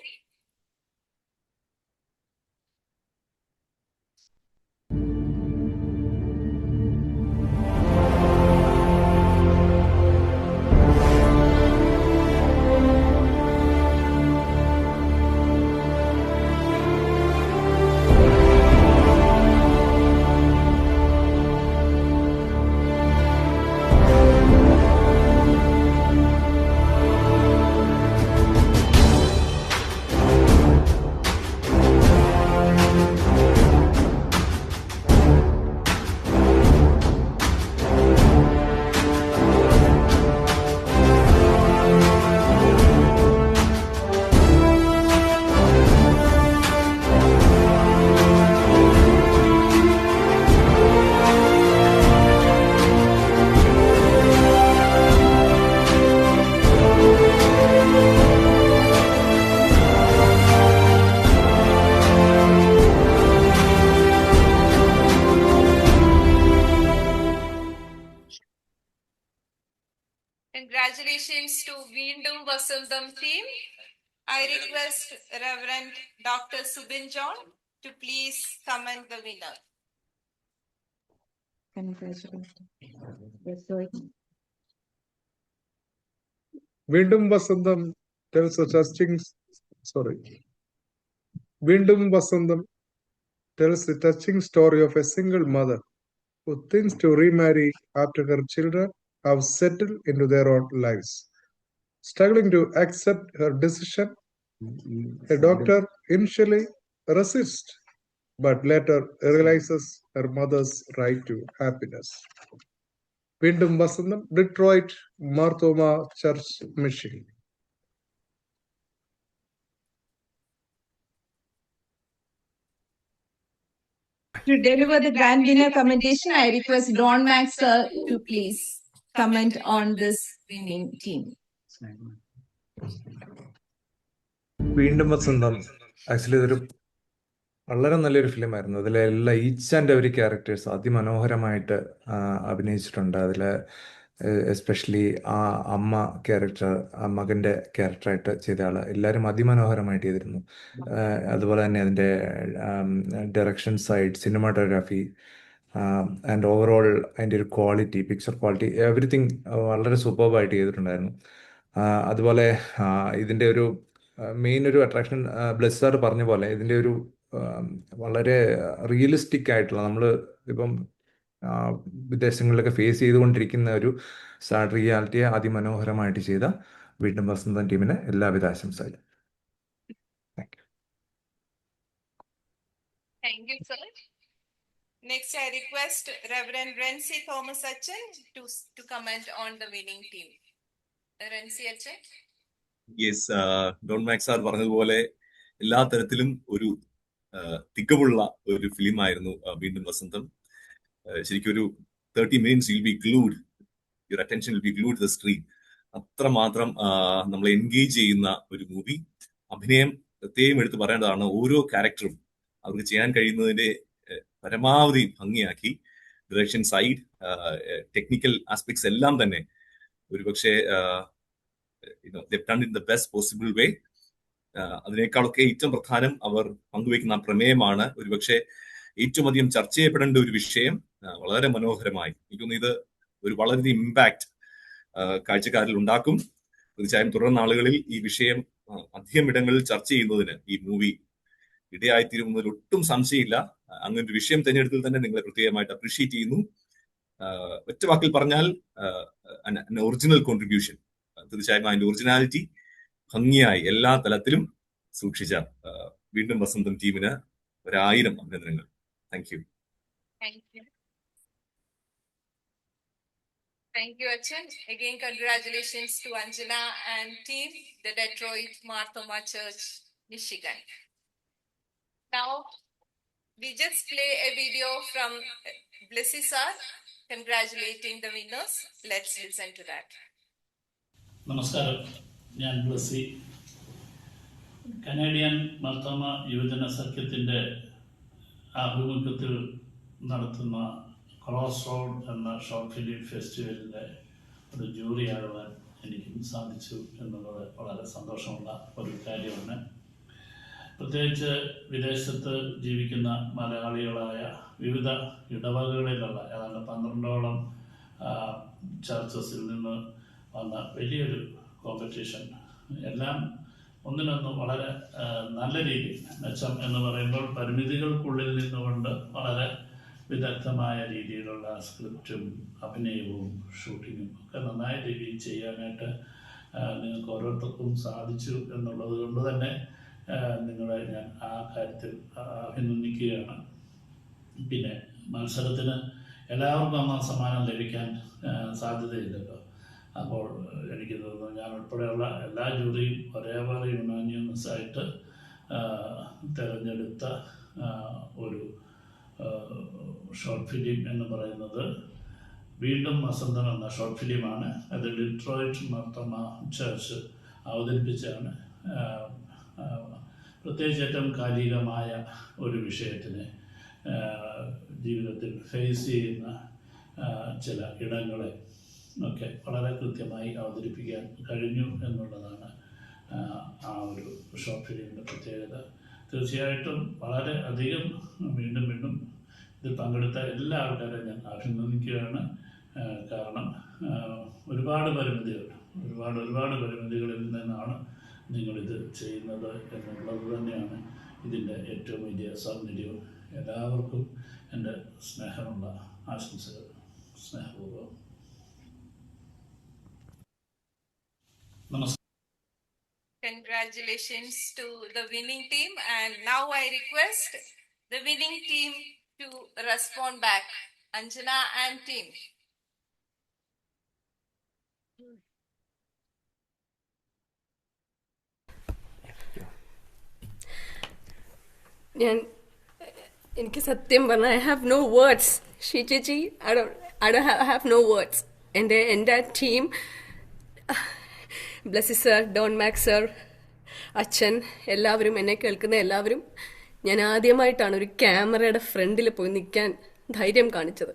Congratulations to Veendum Vasantham team. I request Reverend Dr. Subin John to please comment the winner. Veendum Vasantham tells a touching story of a single mother who thinks to remarry after her children have settled into their own lives. Struggling to accept her decision, a doctor initially resists, but later realizes her mother's right to happiness. Veendum Vasantham, Detroit, Marthoma Church, Michigan. To deliver the grand winner commendation, I request Don Max sir to please comment on this winning team. വീണ്ടും വസന്തം actually ഇതൊരു വളരെ നല്ലൊരു ഫിലിമായിരുന്നു. അതിലെ എല്ലാ each and every characters അതിമനോഹരമായിട്ട് അഭിനയിച്ചിട്ടുണ്ട്. അതിൽ especially ആ അമ്മ ക്യാരക്ടർ, ആ മകൻ്റെ ക്യാരക്ടറായിട്ട് ചെയ്ത ആൾ എല്ലാവരും അതിമനോഹരമായിട്ട് ചെയ്തിരുന്നു. അതുപോലെ തന്നെ അതിൻ്റെ direction side, cinematography and overall അതിൻ്റെ ഒരു ക്വാളിറ്റി, പിക്ചർ ക്വാളിറ്റി, എവറിത്തിങ് വളരെ സൂപ്പർബായിട്ട് ചെയ്തിട്ടുണ്ടായിരുന്നു. അതുപോലെ ഇതിൻ്റെ ഒരു മെയിൻ ഒരു അട്രാക്ഷൻ ബ്ലെസ് സാർ പറഞ്ഞ പോലെ ഇതിൻ്റെ ഒരു വളരെ റിയലിസ്റ്റിക് ആയിട്ടുള്ള, നമ്മൾ ഇപ്പം വിദേശങ്ങളിലൊക്കെ ഫേസ് ചെയ്തുകൊണ്ടിരിക്കുന്ന ഒരു സാഡ് റിയാലിറ്റിയെ അതിമനോഹരമായിട്ട് ചെയ്ത വീണ്ടും വസന്തം ടീമിന് എല്ലാവിധ ആശംസകളും. Thank you, sir. Next, I request Reverend Rency Thomas Achin to comment on the winning team. Rency Achin. Yes, Don Max sir പറഞ്ഞതുപോലെ എല്ലാ തരത്തിലും ഒരു തികവുള്ള ഒരു ഫിലിം ആയിരുന്നു വീണ്ടും വസന്തം. ശരിക്കും ഒരു 30 minutes you'll be glued, your attention will be glued to the screen. അത്രമാത്രം നമ്മളെ എൻഗേജ് ചെയ്യുന്ന ഒരു മൂവി. അഭിനയം പ്രത്യേകം എടുത്ത് പറയേണ്ടതാണ്. ഓരോ ക്യാരക്ടറും അവർക്ക് ചെയ്യാൻ കഴിയുന്നതിന്റെ പരമാവധി ഭംഗിയാക്കി. ഡയറക്ഷൻ സൈഡ്, ടെക്നിക്കൽ ആസ്പെക്ട്സ് എല്ലാം തന്നെ ഒരുപക്ഷെ done in the best possible way. അതിനേക്കാളൊക്കെ ഏറ്റവും പ്രധാനം അവർ പങ്കുവയ്ക്കുന്ന പ്രമേയമാണ്. ഒരുപക്ഷെ ഏറ്റവും അധികം ചർച്ച ചെയ്യപ്പെടേണ്ട ഒരു വിഷയം വളരെ മനോഹരമായി എനിക്കൊന്ന് ഇത് ഒരു വളരെ ഇമ്പാക്ട് കാഴ്ചക്കാരിൽ ഉണ്ടാക്കും. തീർച്ചയായും തുടർ നാളുകളിൽ ഈ വിഷയം അധികം ഇടങ്ങളിൽ ചർച്ച ചെയ്യുന്നതിന് ഈ മൂവി ഇടയായിത്തീരുന്നതിൽ ഒട്ടും സംശയമില്ല. അങ്ങനെ ഒരു വിഷയം തിരഞ്ഞെടുത്തതിൽ തന്നെ നിങ്ങളെ പ്രത്യേകമായിട്ട് അപ്രീഷിയേറ്റ് ചെയ്യുന്നു. ഒറ്റ വാക്കിൽ പറഞ്ഞാൽ ഒറിജിനൽ കോൺട്രിബ്യൂഷൻ. തീർച്ചയായും അതിന്റെ ഒറിജിനാലിറ്റി ഭംഗിയായി എല്ലാ തലത്തിലും സൂക്ഷിച്ച വീണ്ടും വസന്തം ടീമിന് 1000 അഭിനന്ദനങ്ങൾ. Thank you. Thank you, Achan. Again, congratulations to Anjana and team, the Detroit Marthoma Church, Michigan. Now, we just play a video from Blessy sir congratulating the winners. Let's listen to that. നമസ്കാരം, ഞാൻ Blessy. Canadian Mar Thoma യുവജന സഖ്യത്തിൻ്റെ ആഭിമുഖ്യത്തിൽ നടത്തുന്ന cross road എന്ന short film ഫെസ്റ്റിവലിൻ്റെ ഒരു jury ആകുവാൻ എനിക്കും സാധിച്ചു എന്നുള്ളത് വളരെ സന്തോഷമുള്ള ഒരു കാര്യമാണ്. പ്രത്യേകിച്ച് വിദേശത്ത് ജീവിക്കുന്ന മലയാളികളായ വിവിധ ഇടവകകളിലുള്ള ഏതാണ്ട് 12ഓളം ചർച്ചസിൽ നിന്ന് വന്ന വലിയൊരു കോമ്പറ്റീഷൻ. എല്ലാം ഒന്നിനൊന്ന് വളരെ നല്ല രീതിയിൽ മെച്ചം എന്ന് പറയുമ്പോൾ പരിമിതികൾക്കുള്ളിൽ നിന്നുകൊണ്ട് വളരെ വിദഗ്ധമായ രീതിയിലുള്ള സ്ക്രിപ്റ്റും അഭിനയവും ഷൂട്ടിങ്ങും ഒക്കെ നന്നായ രീതിയിൽ ചെയ്യാനായിട്ട് നിങ്ങൾക്ക് ഓരോരുത്തർക്കും സാധിച്ചു എന്നുള്ളത് കൊണ്ട് തന്നെ നിങ്ങളെ ഞാൻ ആ കാര്യത്തിൽ അഭിനന്ദിക്കുകയാണ്. പിന്നെ മത്സരത്തിന് എല്ലാവർക്കും ഒന്നാം സമ്മാനം ലഭിക്കാൻ സാധ്യതയില്ലല്ലോ. അപ്പോൾ എനിക്ക് തോന്നുന്നു ഞാൻ ഉൾപ്പെടെയുള്ള എല്ലാ ജൂറിയും ഒരേപോലെ യുനാനിമസ് ആയിട്ട് തിരഞ്ഞെടുത്ത ഒരു ഷോർട്ട് ഫിലിം എന്ന് പറയുന്നത് വീണ്ടും വസന്തം എന്ന ഷോർട്ട് ഫിലിമാണ്. അത് ഡിട്രോയിറ്റ് മർത്തോമ ചർച്ച് അവതരിപ്പിച്ചാണ്. പ്രത്യേകിച്ച് ഏറ്റവും കാലികമായ ഒരു വിഷയത്തിന് ജീവിതത്തിൽ ഫേസ് ചെയ്യുന്ന ചില ഇടങ്ങളെ ഒക്കെ വളരെ കൃത്യമായി അവതരിപ്പിക്കാൻ കഴിഞ്ഞു എന്നുള്ളതാണ് ആ ഒരു ഷോർട്ട് ഫിലിമിൻ്റെ പ്രത്യേകത. തീർച്ചയായിട്ടും വളരെ അധികം വീണ്ടും വീണ്ടും ഇതിൽ പങ്കെടുത്ത എല്ലാ ആൾക്കാരെയും ഞാൻ അഭിനന്ദിക്കുകയാണ്. കാരണം ഒരുപാട് പരിമിതികളിൽ നിന്നാണ് നിങ്ങളിത് ചെയ്യുന്നത് എന്നുള്ളത് തന്നെയാണ് ഇതിൻ്റെ ഏറ്റവും വലിയ സൗന്ദര്യവും. എല്ലാവർക്കും എൻ്റെ സ്നേഹമുള്ള ആശംസകൾ. സ്നേഹപൂർവ്വം നമസ്കാരം. Congratulations to the winning team, and now I request the winning team to respond back. Anjana and team. എനിക്ക് സത്യം പറഞ്ഞാൽ I have no words. ചേച്ചി I have no words. എൻ്റെ team, Blessy sir, Don Max sir, അച്ഛൻ, എല്ലാവരും, എന്നെ കേൾക്കുന്ന എല്ലാവരും, ഞാൻ ആദ്യമായിട്ടാണ് ഒരു ക്യാമറയുടെ ഫ്രണ്ടിൽ പോയി നിൽക്കാൻ ധൈര്യം കാണിച്ചത്.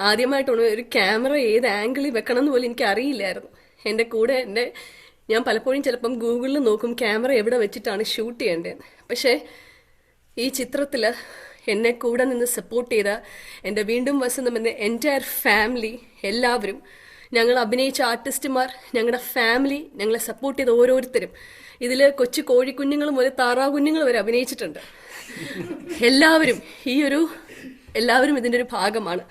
ആദ്യമായിട്ടാണ് ഒരു ക്യാമറ ഏത് ആംഗിളിൽ വെക്കണം എന്ന് പോലും എനിക്ക് അറിയില്ലായിരുന്നു. എൻ്റെ കൂടെ ഞാൻ പലപ്പോഴും ചിലപ്പം ഗൂഗിളിൽ നോക്കും ക്യാമറ എവിടെ വെച്ചിട്ടാണ് ഷൂട്ട് ചെയ്യേണ്ടതെന്ന്. പക്ഷേ ഈ ചിത്രത്തിൽ എന്നെ കൂടെ നിന്ന് സപ്പോർട്ട് ചെയ്ത എൻ്റെ വീണ്ടും വസന്തം എന്ന എൻറ്റയർ ഫാമിലി, എല്ലാവരും, ഞങ്ങൾ അഭിനയിച്ച ആർട്ടിസ്റ്റുമാർ, ഞങ്ങളുടെ ഫാമിലി, ഞങ്ങളെ സപ്പോർട്ട് ചെയ്ത ഓരോരുത്തരും, ഇതിൽ കൊച്ചു കോഴിക്കുഞ്ഞുങ്ങൾ മുതൽ താറാകുഞ്ഞുങ്ങൾ വരെ അഭിനയിച്ചിട്ടുണ്ട്. എല്ലാവരും ഇതിൻ്റെ ഒരു ഭാഗമാണ്.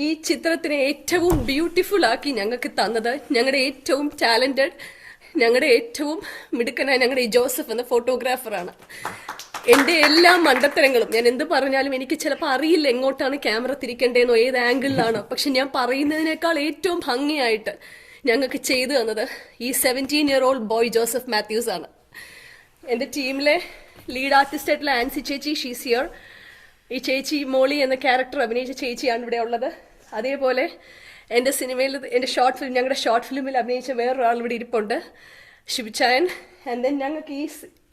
ഈ ചിത്രത്തിനെ ഏറ്റവും ബ്യൂട്ടിഫുൾ ആക്കി ഞങ്ങൾക്ക് തന്നത് ഞങ്ങളുടെ ഏറ്റവും ടാലന്റഡ്, ഞങ്ങളുടെ ഏറ്റവും മിടുക്കനായ ഞങ്ങളുടെ ഈ ജോസഫ് എന്ന ഫോട്ടോഗ്രാഫറാണ്. എൻ്റെ എല്ലാ മണ്ടത്തരങ്ങളും, ഞാൻ എന്ത് പറഞ്ഞാലും എനിക്ക് ചിലപ്പോൾ അറിയില്ല എങ്ങോട്ടാണ് ക്യാമറ തിരിക്കേണ്ടതെന്നോ ഏത് ആംഗിളിലാണോ, പക്ഷെ ഞാൻ പറയുന്നതിനേക്കാൾ ഏറ്റവും ഭംഗിയായിട്ട് ഞങ്ങൾക്ക് ചെയ്തു തന്നത് ഈ 17-year-old ബോയ് ജോസഫ് മാത്യൂസ് ആണ്. എൻ്റെ ടീമിലെ ലീഡ് ആർട്ടിസ്റ്റ് ആയിട്ടുള്ള ആൻസി ചേച്ചി, ഷീസ് ഹിയർ. ഈ ചേച്ചി മോളി എന്ന ക്യാരക്ടർ അഭിനയിച്ച ചേച്ചിയാണ് ഇവിടെ ഉള്ളത്. അതേപോലെ എൻ്റെ സിനിമയിൽ എൻ്റെ ഞങ്ങളുടെ ഷോർട്ട് ഫിലിമിൽ അഭിനയിച്ച വേറൊരാൾ ഇവിടെ ഇരിപ്പുണ്ട്, ശിവചായൻ. ആൻഡ് ദെൻ ഞങ്ങൾക്ക് ഈ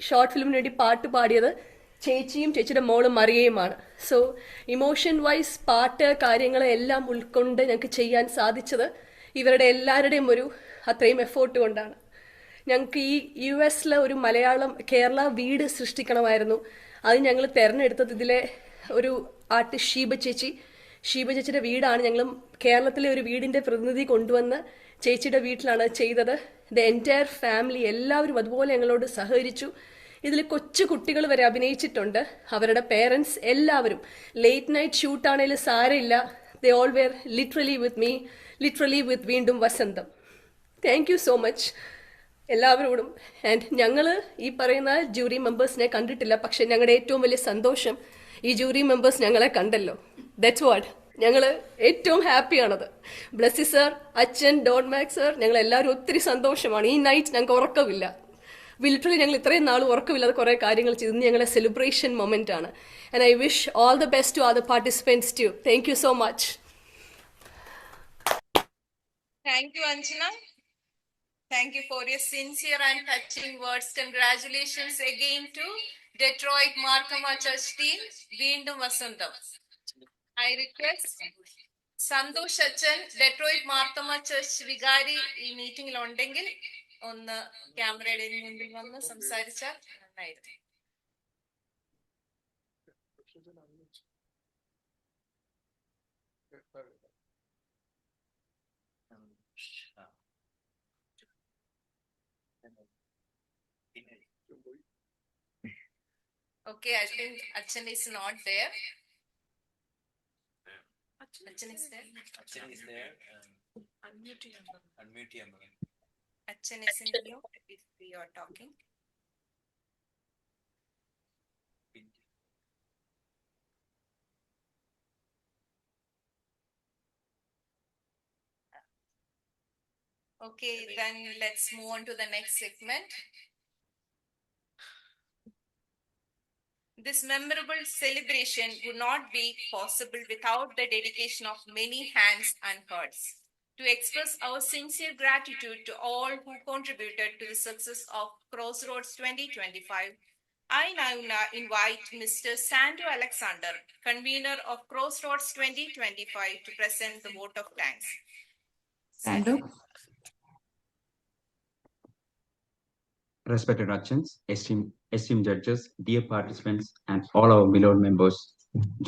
ഷോർട്ട് ഫിലിമിന് വേണ്ടി പാട്ട് പാടിയത് ചേച്ചിയും ചേച്ചിയുടെ മോളും മറിയയുമാണ്. സോ ഇമോഷൻ വൈസ് പാട്ട് കാര്യങ്ങൾ എല്ലാം ഉൾക്കൊണ്ട് ഞങ്ങൾക്ക് ചെയ്യാൻ സാധിച്ചത് ഇവരുടെ എല്ലാവരുടെയും ഒരു അത്രയും എഫേർട്ട് കൊണ്ടാണ്. ഞങ്ങൾക്ക് ഈ US ഒരു മലയാളം കേരള വീട് സൃഷ്ടിക്കണമായിരുന്നു. അത് ഞങ്ങൾ തിരഞ്ഞെടുത്തത് ഇതിലെ ഒരു ആർട്ടിസ്റ്റ് ഷീബ ചേച്ചിയുടെ വീടാണ്. ഞങ്ങൾ കേരളത്തിലെ ഒരു വീടിൻ്റെ പ്രതിനിധി കൊണ്ടുവന്ന് ചേച്ചിയുടെ വീട്ടിലാണ് ചെയ്തത്. ദ എൻറ്റയർ ഫാമിലി എല്ലാവരും അതുപോലെ ഞങ്ങളോട് സഹകരിച്ചു. ഇതിൽ കൊച്ചു കുട്ടികൾ വരെ അഭിനയിച്ചിട്ടുണ്ട്, അവരുടെ പേരൻസ് എല്ലാവരും. ലേറ്റ് നൈറ്റ് ഷൂട്ടാണേലും സാരമില്ല, they all were literally with me, literally with Veendum Vasantham. Thank you so much എല്ലാവരോടും. ആൻഡ് ഞങ്ങൾ ഈ പറയുന്ന ജൂറി മെമ്പേഴ്സിനെ കണ്ടിട്ടില്ല, പക്ഷെ ഞങ്ങളുടെ ഏറ്റവും വലിയ സന്തോഷം ഈ ജൂറി മെമ്പേഴ്സ് ഞങ്ങളെ കണ്ടല്ലോ. ദാറ്റ്സ് വാട്ട് ഞങ്ങൾ ഏറ്റവും ഹാപ്പിയാണത്. ബ്ലസ്സി സർ, അച്ഛൻ, ഡോൺ മാക് സർ, ഞങ്ങൾ എല്ലാവരും ഒത്തിരി സന്തോഷമാണ്. ഈ നൈറ്റ് ഞങ്ങൾക്ക് ഉറക്കമില്ല, ലിറ്ററലി ഞങ്ങൾ ഇത്രയും നാൾ ഉറക്കമില്ലാതെ കുറേ കാര്യങ്ങൾ ചെയ്തു. ഇന്ന് ഞങ്ങളുടെ സെലിബ്രേഷൻ മൊമെന്റ് ആണ്. And I wish all the best to other participants too. Thank you so much. Thank you, Anjana. Thank you for your sincere and touching words. Congratulations again to Detroit Marthoma Church team. Veendum Vasantham. I request Santosh Achan, Detroit Marthoma Church Vigari, ഈ മീറ്റിംഗിൽ ഉണ്ടെങ്കിൽ ഒന്ന് ക്യാമറയുടെ മുമ്പിൽ വന്ന് സംസാരിച്ചാൽ നന്നായിരുന്നു. Okay, I think Achan is not there. Achan is there. Achan is there. Unmute him. Achan is in mute if we are talking. Okay, then let's move on to the next segment. This memorable celebration would not be possible without the dedication of many hands and hearts. To express our sincere gratitude to all who contributed to the success of Crossroads 2025, I now invite Mr. Sandro Alexander, convener of Crossroads 2025, to present the vote of thanks. Sandro. Respected Achans, esteemed judges, dear participants, and all our beloved members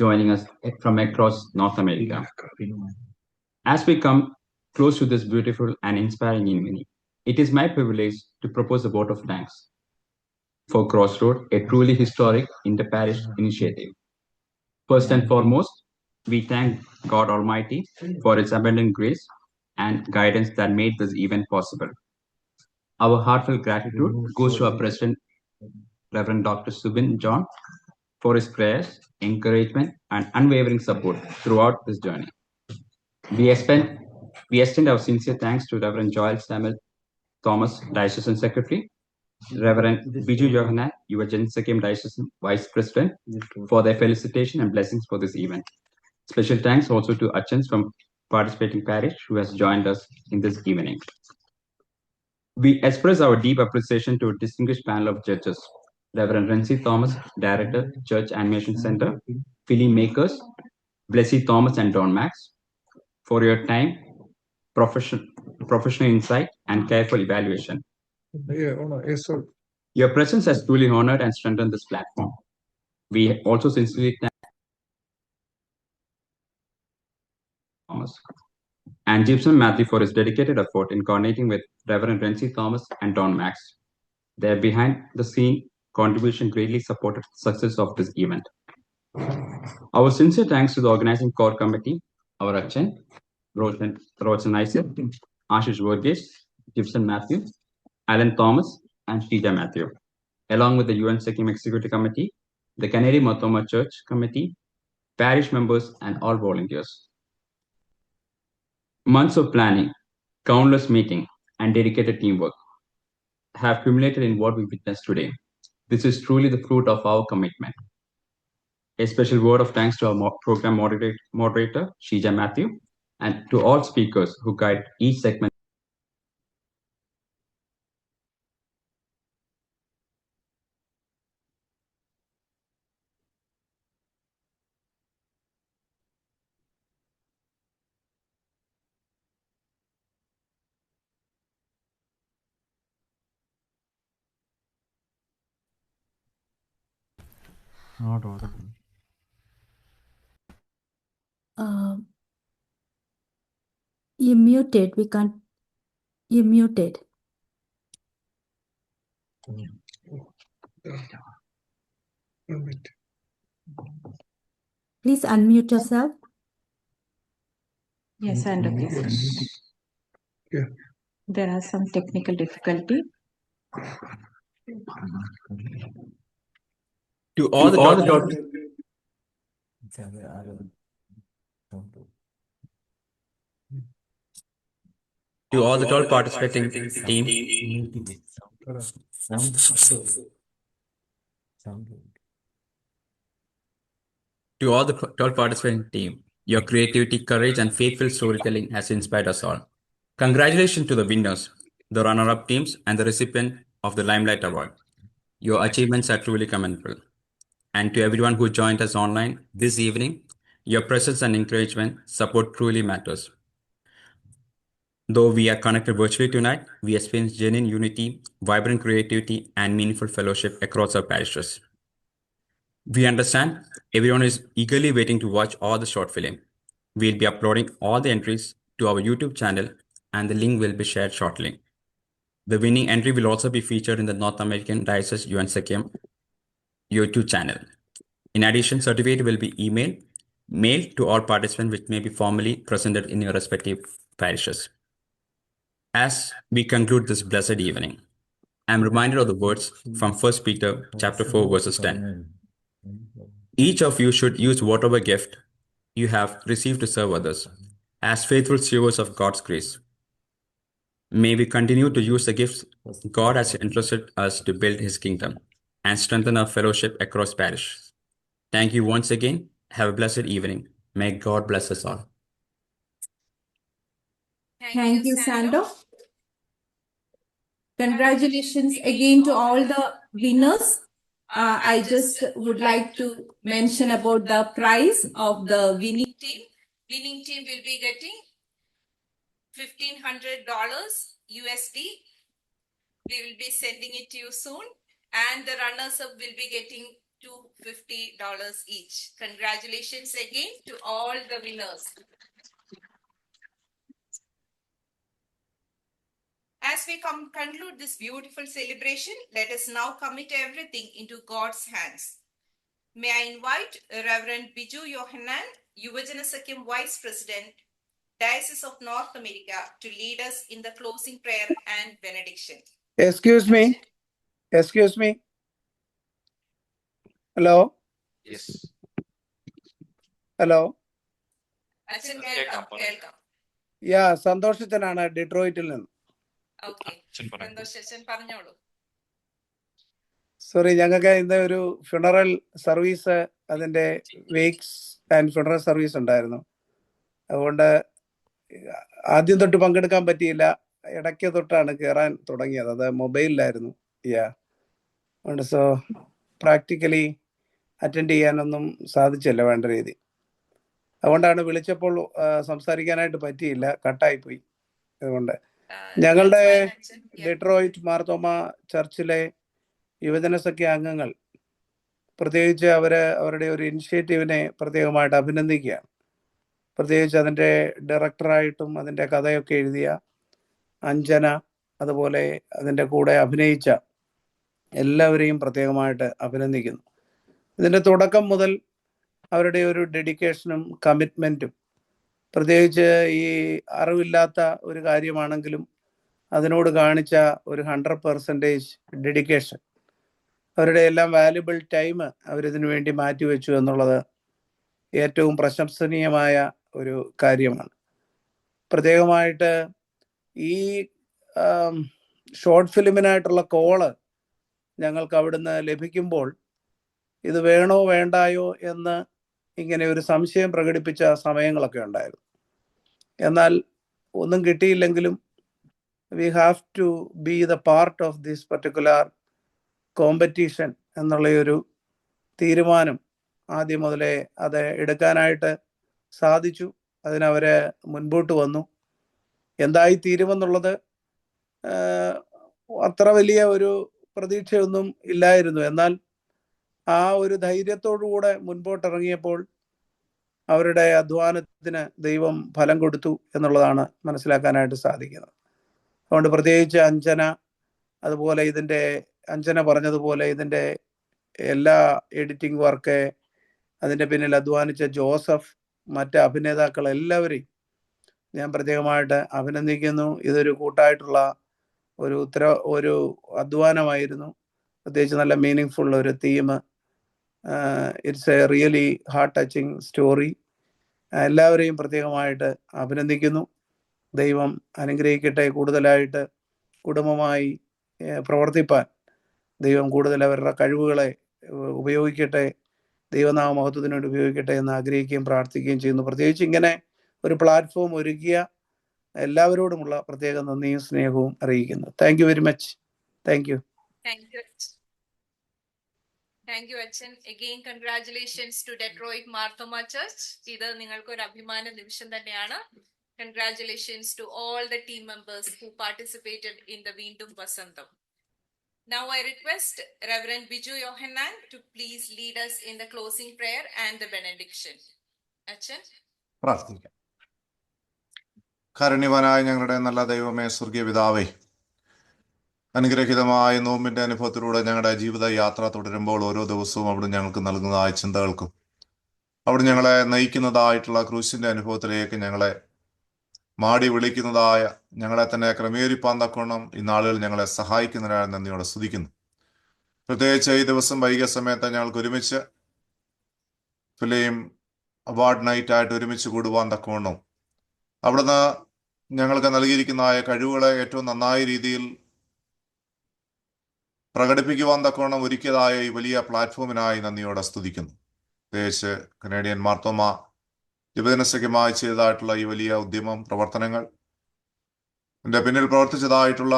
joining us from across North America. As we come close to this beautiful and inspiring evening, it is my privilege to propose a vote of thanks for Crossroad, a truly historic inter-parish initiative. First and foremost, we thank God Almighty for His abundant grace and guidance that made this event possible. Our heartfelt gratitude goes to our President, Reverend Dr. Subin John, for his prayers, encouragement, and unwavering support throughout this journey. We extend our sincere thanks to Reverend Joel Samuel Thomas, Diocesan Secretary, Reverend Biju Johanan, Yuvajan Sekim Diocesan Vice President, for their felicitation and blessings for this event. Special thanks also to Achans from participating parish who has joined us in this evening. We express our deep appreciation to a distinguished panel of judges, Reverend Renzi Thomas, Director, Church Animation Center, Film Makers, Blessy Thomas and Don Max, for your time, professional insight, and careful evaluation. Your presence has truly honored and strengthened this platform. We also sincerely thank Thomas and Gibson Matthew for his dedicated effort in coordinating with Reverend Renzi Thomas and Don Max. Their behind-the-scene contribution greatly supported the success of this event. Our sincere thanks to the organizing core committee, our Achan, Rosen Isaac, Ashish Burgess, Gibson Matthew, Alan Thomas, and Shija Matthew, along with the UN Sekim Executive Committee, the Canadian Marthoma Church Committee, parish members, and all volunteers. Months of planning, countless meetings, and dedicated teamwork have culminated in what we witnessed today. This is truly the fruit of our commitment. A special word of thanks to our program moderator, Shija Matthew, and to all speakers who guide each segment. Not audible. You're muted. We can't. You're muted. Please unmute yourself. Yes, and please. Yeah. There are some technical difficulty. To all the top to all the 12 participating team. To all the 12 participating team, your creativity, courage, and faithful storytelling has inspired us all. Congratulations to the winners, the runner-up teams, and the recipient of the Limelight Award. Your achievements are truly commendable. And to everyone who joined us online this evening, your presence and encouragement support truly matters. Though we are connected virtually tonight, we experience genuine unity, vibrant creativity, and meaningful fellowship across our parishes. We understand everyone is eagerly waiting to watch all the short film. We'll be uploading all the entries to our YouTube channel, and the link will be shared shortly. The winning entry will also be featured in the North American Diocese UN Sekiem YouTube channel. In addition, certificate will be mailed to all participants, which may be formally presented in your respective parishes. As we conclude this blessed evening, I am reminded of the words from 1 Peter chapter 4, verses 10. Each of you should use whatever gift you have received to serve others as faithful stewards of God's grace. May we continue to use the gifts God has entrusted us to build His kingdom and strengthen our fellowship across parishes. Thank you once again. Have a blessed evening. May God bless us all. Thank you, Sando. Congratulations again to all the winners. I just would like to mention about the prize of the winning team. Winning team will be getting $1,500 USD. We will be sending it to you soon. And the runners-up will be getting $250 each. Congratulations again to all the winners. As we conclude this beautiful celebration, let us now commit everything into God's hands. May I invite Reverend Biju Yohanan, Yuvajana Sakyam Vice President, Diocese of North America, to lead us in the closing prayer and benediction. Excuse me. Hello. Yes. Hello. Achan, welcome. Yeah, സന്തോഷത്തിനാണ് ഡെട്രോയിറ്റിൽ നിന്ന്. Okay. സന്തോഷം പറഞ്ഞോളൂ. Sorry, ഞങ്ങൾക്ക് ഇന്ന് ഒരു funeral service, അതിന്റെ വെയ്ക്സ് and funeral service ഉണ്ടായിരുന്നു. അതുകൊണ്ട് ആദ്യം തൊട്ട് പങ്കെടുക്കാൻ പറ്റിയില്ല. ഇടയ്ക്ക് തൊട്ടാണ് കയറാൻ തുടങ്ങിയത്. അത് മൊബൈലിലായിരുന്നു. അതുകൊണ്ട് സോ പ്രാക്ടിക്കലി അറ്റൻഡ് ചെയ്യാനൊന്നും സാധിച്ചില്ല വേണ്ട രീതി. അതുകൊണ്ടാണ് വിളിച്ചപ്പോൾ സംസാരിക്കാനായിട്ട് പറ്റിയില്ല, കട്ടായിപ്പോയി. അതുകൊണ്ട് ഞങ്ങളുടെ ഡെട്രോയിറ്റ് മാർത്തോമ ചർച്ചിലെ യുവജന സഖ്യ അംഗങ്ങൾ പ്രത്യേകിച്ച് അവരുടെ ഒരു ഇനിഷ്യേറ്റീവിനെ പ്രത്യേകമായിട്ട് അഭിനന്ദിക്കുകയാണ്. പ്രത്യേകിച്ച് അതിൻ്റെ ഡയറക്ടറായിട്ടും അതിൻ്റെ കഥയൊക്കെ എഴുതിയ അഞ്ജന, അതുപോലെ അതിൻ്റെ കൂടെ അഭിനയിച്ച എല്ലാവരെയും പ്രത്യേകമായിട്ട് അഭിനന്ദിക്കുന്നു. ഇതിൻ്റെ തുടക്കം മുതൽ അവരുടെ ഒരു ഡെഡിക്കേഷനും കമ്മിറ്റ്മെൻറ്റും, പ്രത്യേകിച്ച് ഈ അറിവില്ലാത്ത ഒരു കാര്യമാണെങ്കിലും അതിനോട് കാണിച്ച ഒരു 100% ഡെഡിക്കേഷൻ, അവരുടെ എല്ലാം വാല്യുബിൾ ടൈം അവരിതിനു വേണ്ടി മാറ്റിവെച്ചു എന്നുള്ളത് ഏറ്റവും പ്രശംസനീയമായ ഒരു കാര്യമാണ്. പ്രത്യേകമായിട്ട് ഈ ഷോർട്ട് ഫിലിമിനായിട്ടുള്ള കോള് ഞങ്ങൾക്ക് അവിടുന്ന് ലഭിക്കുമ്പോൾ ഇത് വേണോ വേണ്ടായോ എന്ന് ഇങ്ങനെ ഒരു സംശയം പ്രകടിപ്പിച്ച സമയങ്ങളൊക്കെ ഉണ്ടായിരുന്നു. എന്നാൽ ഒന്നും കിട്ടിയില്ലെങ്കിലും we have to be the part of this particular competition എന്നുള്ള ഒരു തീരുമാനം ആദ്യം മുതലേ അത് എടുക്കാനായിട്ട് സാധിച്ചു. അതിനവരെ മുൻപോട്ട് വന്നു. എന്തായി തീരുമെന്നുള്ളത് അത്ര വലിയ ഒരു പ്രതീക്ഷയൊന്നും ഇല്ലായിരുന്നു. എന്നാൽ ആ ഒരു ധൈര്യത്തോടുകൂടെ മുൻപോട്ടിറങ്ങിയപ്പോൾ അവരുടെ അധ്വാനത്തിന് ദൈവം ഫലം കൊടുത്തു എന്നുള്ളതാണ് മനസ്സിലാക്കാനായിട്ട് സാധിക്കുന്നത്. അതുകൊണ്ട് പ്രത്യേകിച്ച് അഞ്ജന, അതുപോലെ അഞ്ജന പറഞ്ഞതുപോലെ ഇതിൻ്റെ എല്ലാ എഡിറ്റിംഗ് വർക്ക്, അതിൻ്റെ പിന്നിൽ അധ്വാനിച്ച ജോസഫ്, മറ്റ് അഭിനേതാക്കൾ എല്ലാവരെയും ഞാൻ പ്രത്യേകമായിട്ട് അഭിനന്ദിക്കുന്നു. ഇതൊരു കൂട്ടായിട്ടുള്ള ഒരു അധ്വാനമായിരുന്നു. പ്രത്യേകിച്ച് നല്ല മീനിങ് ഫുൾ ഒരു theme. It's A really heart touching story. എല്ലാവരെയും പ്രത്യേകമായിട്ട് അഭിനന്ദിക്കുന്നു. ദൈവം അനുഗ്രഹിക്കട്ടെ. കൂടുതലായിട്ട് കുടുംബമായി പ്രവർത്തിപ്പാൻ ദൈവം കൂടുതൽ അവരുടെ കഴിവുകളെ ഉപയോഗിക്കട്ടെ, ദൈവനാമ മഹത്വത്തിന് വേണ്ടി ഉപയോഗിക്കട്ടെ എന്ന് ആഗ്രഹിക്കുകയും പ്രാർത്ഥിക്കുകയും ചെയ്യുന്നു. പ്രത്യേകിച്ച് ഇങ്ങനെ ഒരു പ്ലാറ്റ്ഫോം ഒരുക്കിയ എല്ലാവരോടുമുള്ള പ്രത്യേക നന്ദിയും സ്നേഹവും അറിയിക്കുന്നു. Thank you very much. Thank you. Thank you, Achan. Again, congratulations to Detroit Marthoma Church. ഇത് നിങ്ങൾക്ക് ഒരു അഭിമാന നിമിഷം തന്നെയാണ്. Congratulations to all the team members who participated in the Veendum Vasantham. Now I request Reverend Biju Yohanan to please lead us in the closing prayer and the benediction. Achan. പ്രാർത്ഥിക്കാം. കാരുണ്യവാനായ ഞങ്ങളുടെ നല്ല ദൈവമേ, സ്വർഗീയ പിതാവേ, അനുഗ്രഹീതമായ നോമ്പിന്റെ അനുഭവത്തിലൂടെ ഞങ്ങളുടെ ജീവിത യാത്ര തുടരുമ്പോൾ ഓരോ ദിവസവും അവിടെ ഞങ്ങൾക്ക് നൽകുന്നതായ ചിന്തകൾക്കും അവിടെ ഞങ്ങളെ നയിക്കുന്നതായിട്ടുള്ള ക്രൂശിന്റെ അനുഭവത്തിലേക്ക് ഞങ്ങളെ മാടി വിളിക്കുന്നതായ ഞങ്ങളെ തന്നെ ക്രമീകരിപ്പാൻ തക്കോണം ഈ നാളുകൾ ഞങ്ങളെ സഹായിക്കുന്നതിനായി നന്ദിയോടെ സ്തുതിക്കുന്നു. പ്രത്യേകിച്ച് ഈ ദിവസം വൈകിയ സമയത്ത് ഞങ്ങൾക്ക് ഒരുമിച്ച് ഫിലിം അവാർഡ് നൈറ്റായിട്ട് ഒരുമിച്ച് കൂടുവാൻ തക്കോണം അവിടുന്ന് ഞങ്ങൾക്ക് നൽകിയിരിക്കുന്നതായ കഴിവുകളെ ഏറ്റവും നന്നായ രീതിയിൽ പ്രകടിപ്പിക്കുവാൻ തക്കോണം ഒരുക്കിയതായ ഈ വലിയ പ്ലാറ്റ്ഫോമിനായി നന്ദിയോടെ സ്തുതിക്കുന്നു. പ്രത്യേകിച്ച് കനേഡിയൻ മാർത്തോമ ജപദിനസഖ്യമായി ചെയ്തതായിട്ടുള്ള ഈ വലിയ ഉദ്യമം പ്രവർത്തനങ്ങൾ എൻ്റെ പിന്നിൽ പ്രവർത്തിച്ചതായിട്ടുള്ള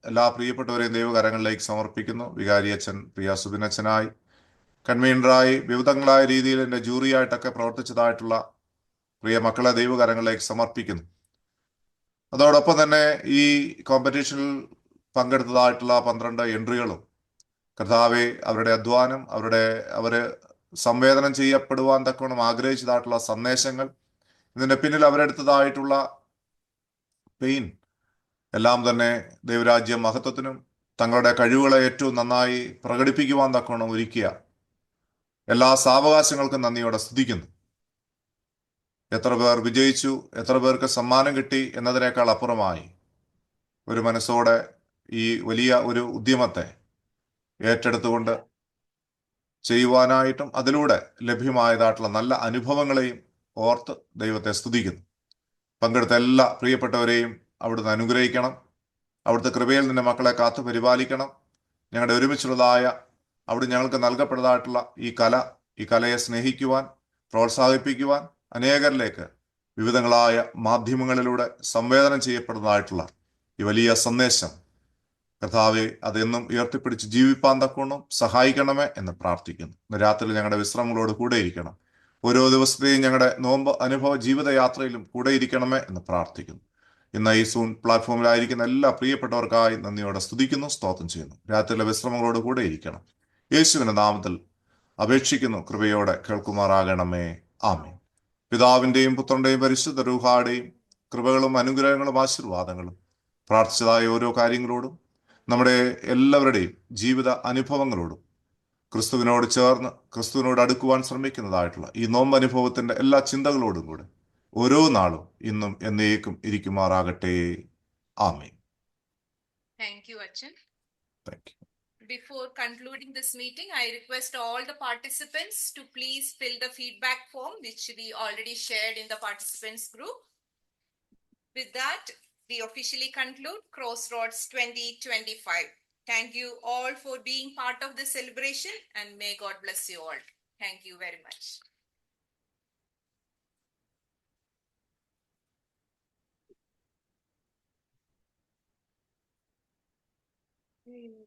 എല്ലാ പ്രിയപ്പെട്ടവരെയും ദൈവകരങ്ങളിലേക്ക് സമർപ്പിക്കുന്നു. വികാരി അച്ഛൻ, പ്രിയ സുബിനച്ഛനായി, കൺവീനറായി, വിവിധങ്ങളായ രീതിയിൽ എൻ്റെ ജൂറിയായിട്ടൊക്കെ പ്രവർത്തിച്ചതായിട്ടുള്ള പ്രിയ മക്കളെ ദൈവകരങ്ങളിലേക്ക് സമർപ്പിക്കുന്നു. അതോടൊപ്പം തന്നെ ഈ കോമ്പറ്റീഷനിൽ പങ്കെടുത്തതായിട്ടുള്ള 12 എൻട്രികളും കർത്താവെ അവരുടെ അധ്വാനം, അവര് സംവേദനം ചെയ്യപ്പെടുവാൻ തക്കോണം ആഗ്രഹിച്ചതായിട്ടുള്ള സന്ദേശങ്ങൾ, ഇതിന്റെ പിന്നിൽ അവരെടുത്തതായിട്ടുള്ള പെയിൻ എല്ലാം തന്നെ ദൈവരാജ്യ മഹത്വത്തിനും തങ്ങളുടെ കഴിവുകളെ ഏറ്റവും നന്നായി പ്രകടിപ്പിക്കുവാൻ തക്കോണം ഒരുക്കിയ എല്ലാ സാവകാശങ്ങൾക്കും നന്ദിയോടെ സ്തുതിക്കുന്നു. എത്ര പേർ വിജയിച്ചു, എത്ര പേർക്ക് സമ്മാനം കിട്ടി എന്നതിനേക്കാൾ അപ്പുറമായി ഒരു മനസ്സോടെ ഈ വലിയ ഒരു ഉദ്യമത്തെ ഏറ്റെടുത്തുകൊണ്ട് ചെയ്യുവാനായിട്ടും അതിലൂടെ ലഭ്യമായതായിട്ടുള്ള നല്ല അനുഭവങ്ങളെയും ഓർത്ത് ദൈവത്തെ സ്തുതിക്കുന്നു. പങ്കെടുത്ത എല്ലാ പ്രിയപ്പെട്ടവരെയും അവിടുന്ന് അനുഗ്രഹിക്കണം. അവിടുത്തെ കൃപയിൽ നിന്റെ മക്കളെ കാത്തു പരിപാലിക്കണം. ഞങ്ങളുടെ ഒരുമിച്ചുള്ളതായ അവിടെ ഞങ്ങൾക്ക് നൽകപ്പെട്ടതായിട്ടുള്ള ഈ കലയെ സ്നേഹിക്കുവാൻ, പ്രോത്സാഹിപ്പിക്കുവാൻ, അനേകരിലേക്ക് വിവിധങ്ങളായ മാധ്യമങ്ങളിലൂടെ സംവേദനം ചെയ്യപ്പെടുന്നതായിട്ടുള്ള ഈ വലിയ സന്ദേശം കർത്താവെ അതെന്നും ഉയർത്തിപ്പിടിച്ച് ജീവിപ്പാൻ തക്കോണം സഹായിക്കണമേ എന്ന് പ്രാർത്ഥിക്കുന്നു. ഇന്ന് രാത്രി ഞങ്ങളുടെ വിശ്രമങ്ങളോട് കൂടെ ഇരിക്കണം. ഓരോ ദിവസത്തെയും ഞങ്ങളുടെ നോമ്പ് അനുഭവ ജീവിതയാത്രയിലും കൂടെ ഇരിക്കണമേ എന്ന് പ്രാർത്ഥിക്കുന്നു. ഇന്ന് ഈ സൂൺ പ്ലാറ്റ്ഫോമിലായിരിക്കുന്ന എല്ലാ പ്രിയപ്പെട്ടവർക്കായി നന്ദിയോടെ സ്തുതിക്കുന്നു, സ്തോത്രം ചെയ്യുന്നു. രാത്രിയിലെ വിശ്രമങ്ങളോട് കൂടെ ഇരിക്കണം. യേശുവിന്റെ നാമത്തിൽ അപേക്ഷിക്കുന്നു, കൃപയോടെ കേൾക്കുമാറാകണമേ. ആമേൻ. പിതാവിന്റെയും പുത്രന്റെയും പരിശുദ്ധ രൂഹാടെയും കൃപകളും അനുഗ്രഹങ്ങളും ആശീർവാദങ്ങളും പ്രാർത്ഥിച്ചതായ ഓരോ കാര്യങ്ങളോടും നമ്മുടെ എല്ലാവരുടെയും ജീവിത അനുഭവങ്ങളോടും ക്രിസ്തുവിനോട് ചേർന്ന് ക്രിസ്തുവിനോട് അടുക്കുവാൻ ശ്രമിക്കുന്നതായിട്ടുള്ള ഈ നോമ്പ് അനുഭവത്തിന്റെ എല്ലാ ചിന്തകളോടും കൂടെ ഓരോ നാളും ഇന്നും എന്നേക്കും ഇരിക്കുമാറാകട്ടെ. ആമേൻ. Thank you, Achan. Thank you. Before concluding this meeting, I request all the participants to please fill the feedback form which we already shared in the participants group. With that, we officially conclude Crossroads 2025. Thank you all for being part of this celebration and may God bless you all. Thank you very much. Mm.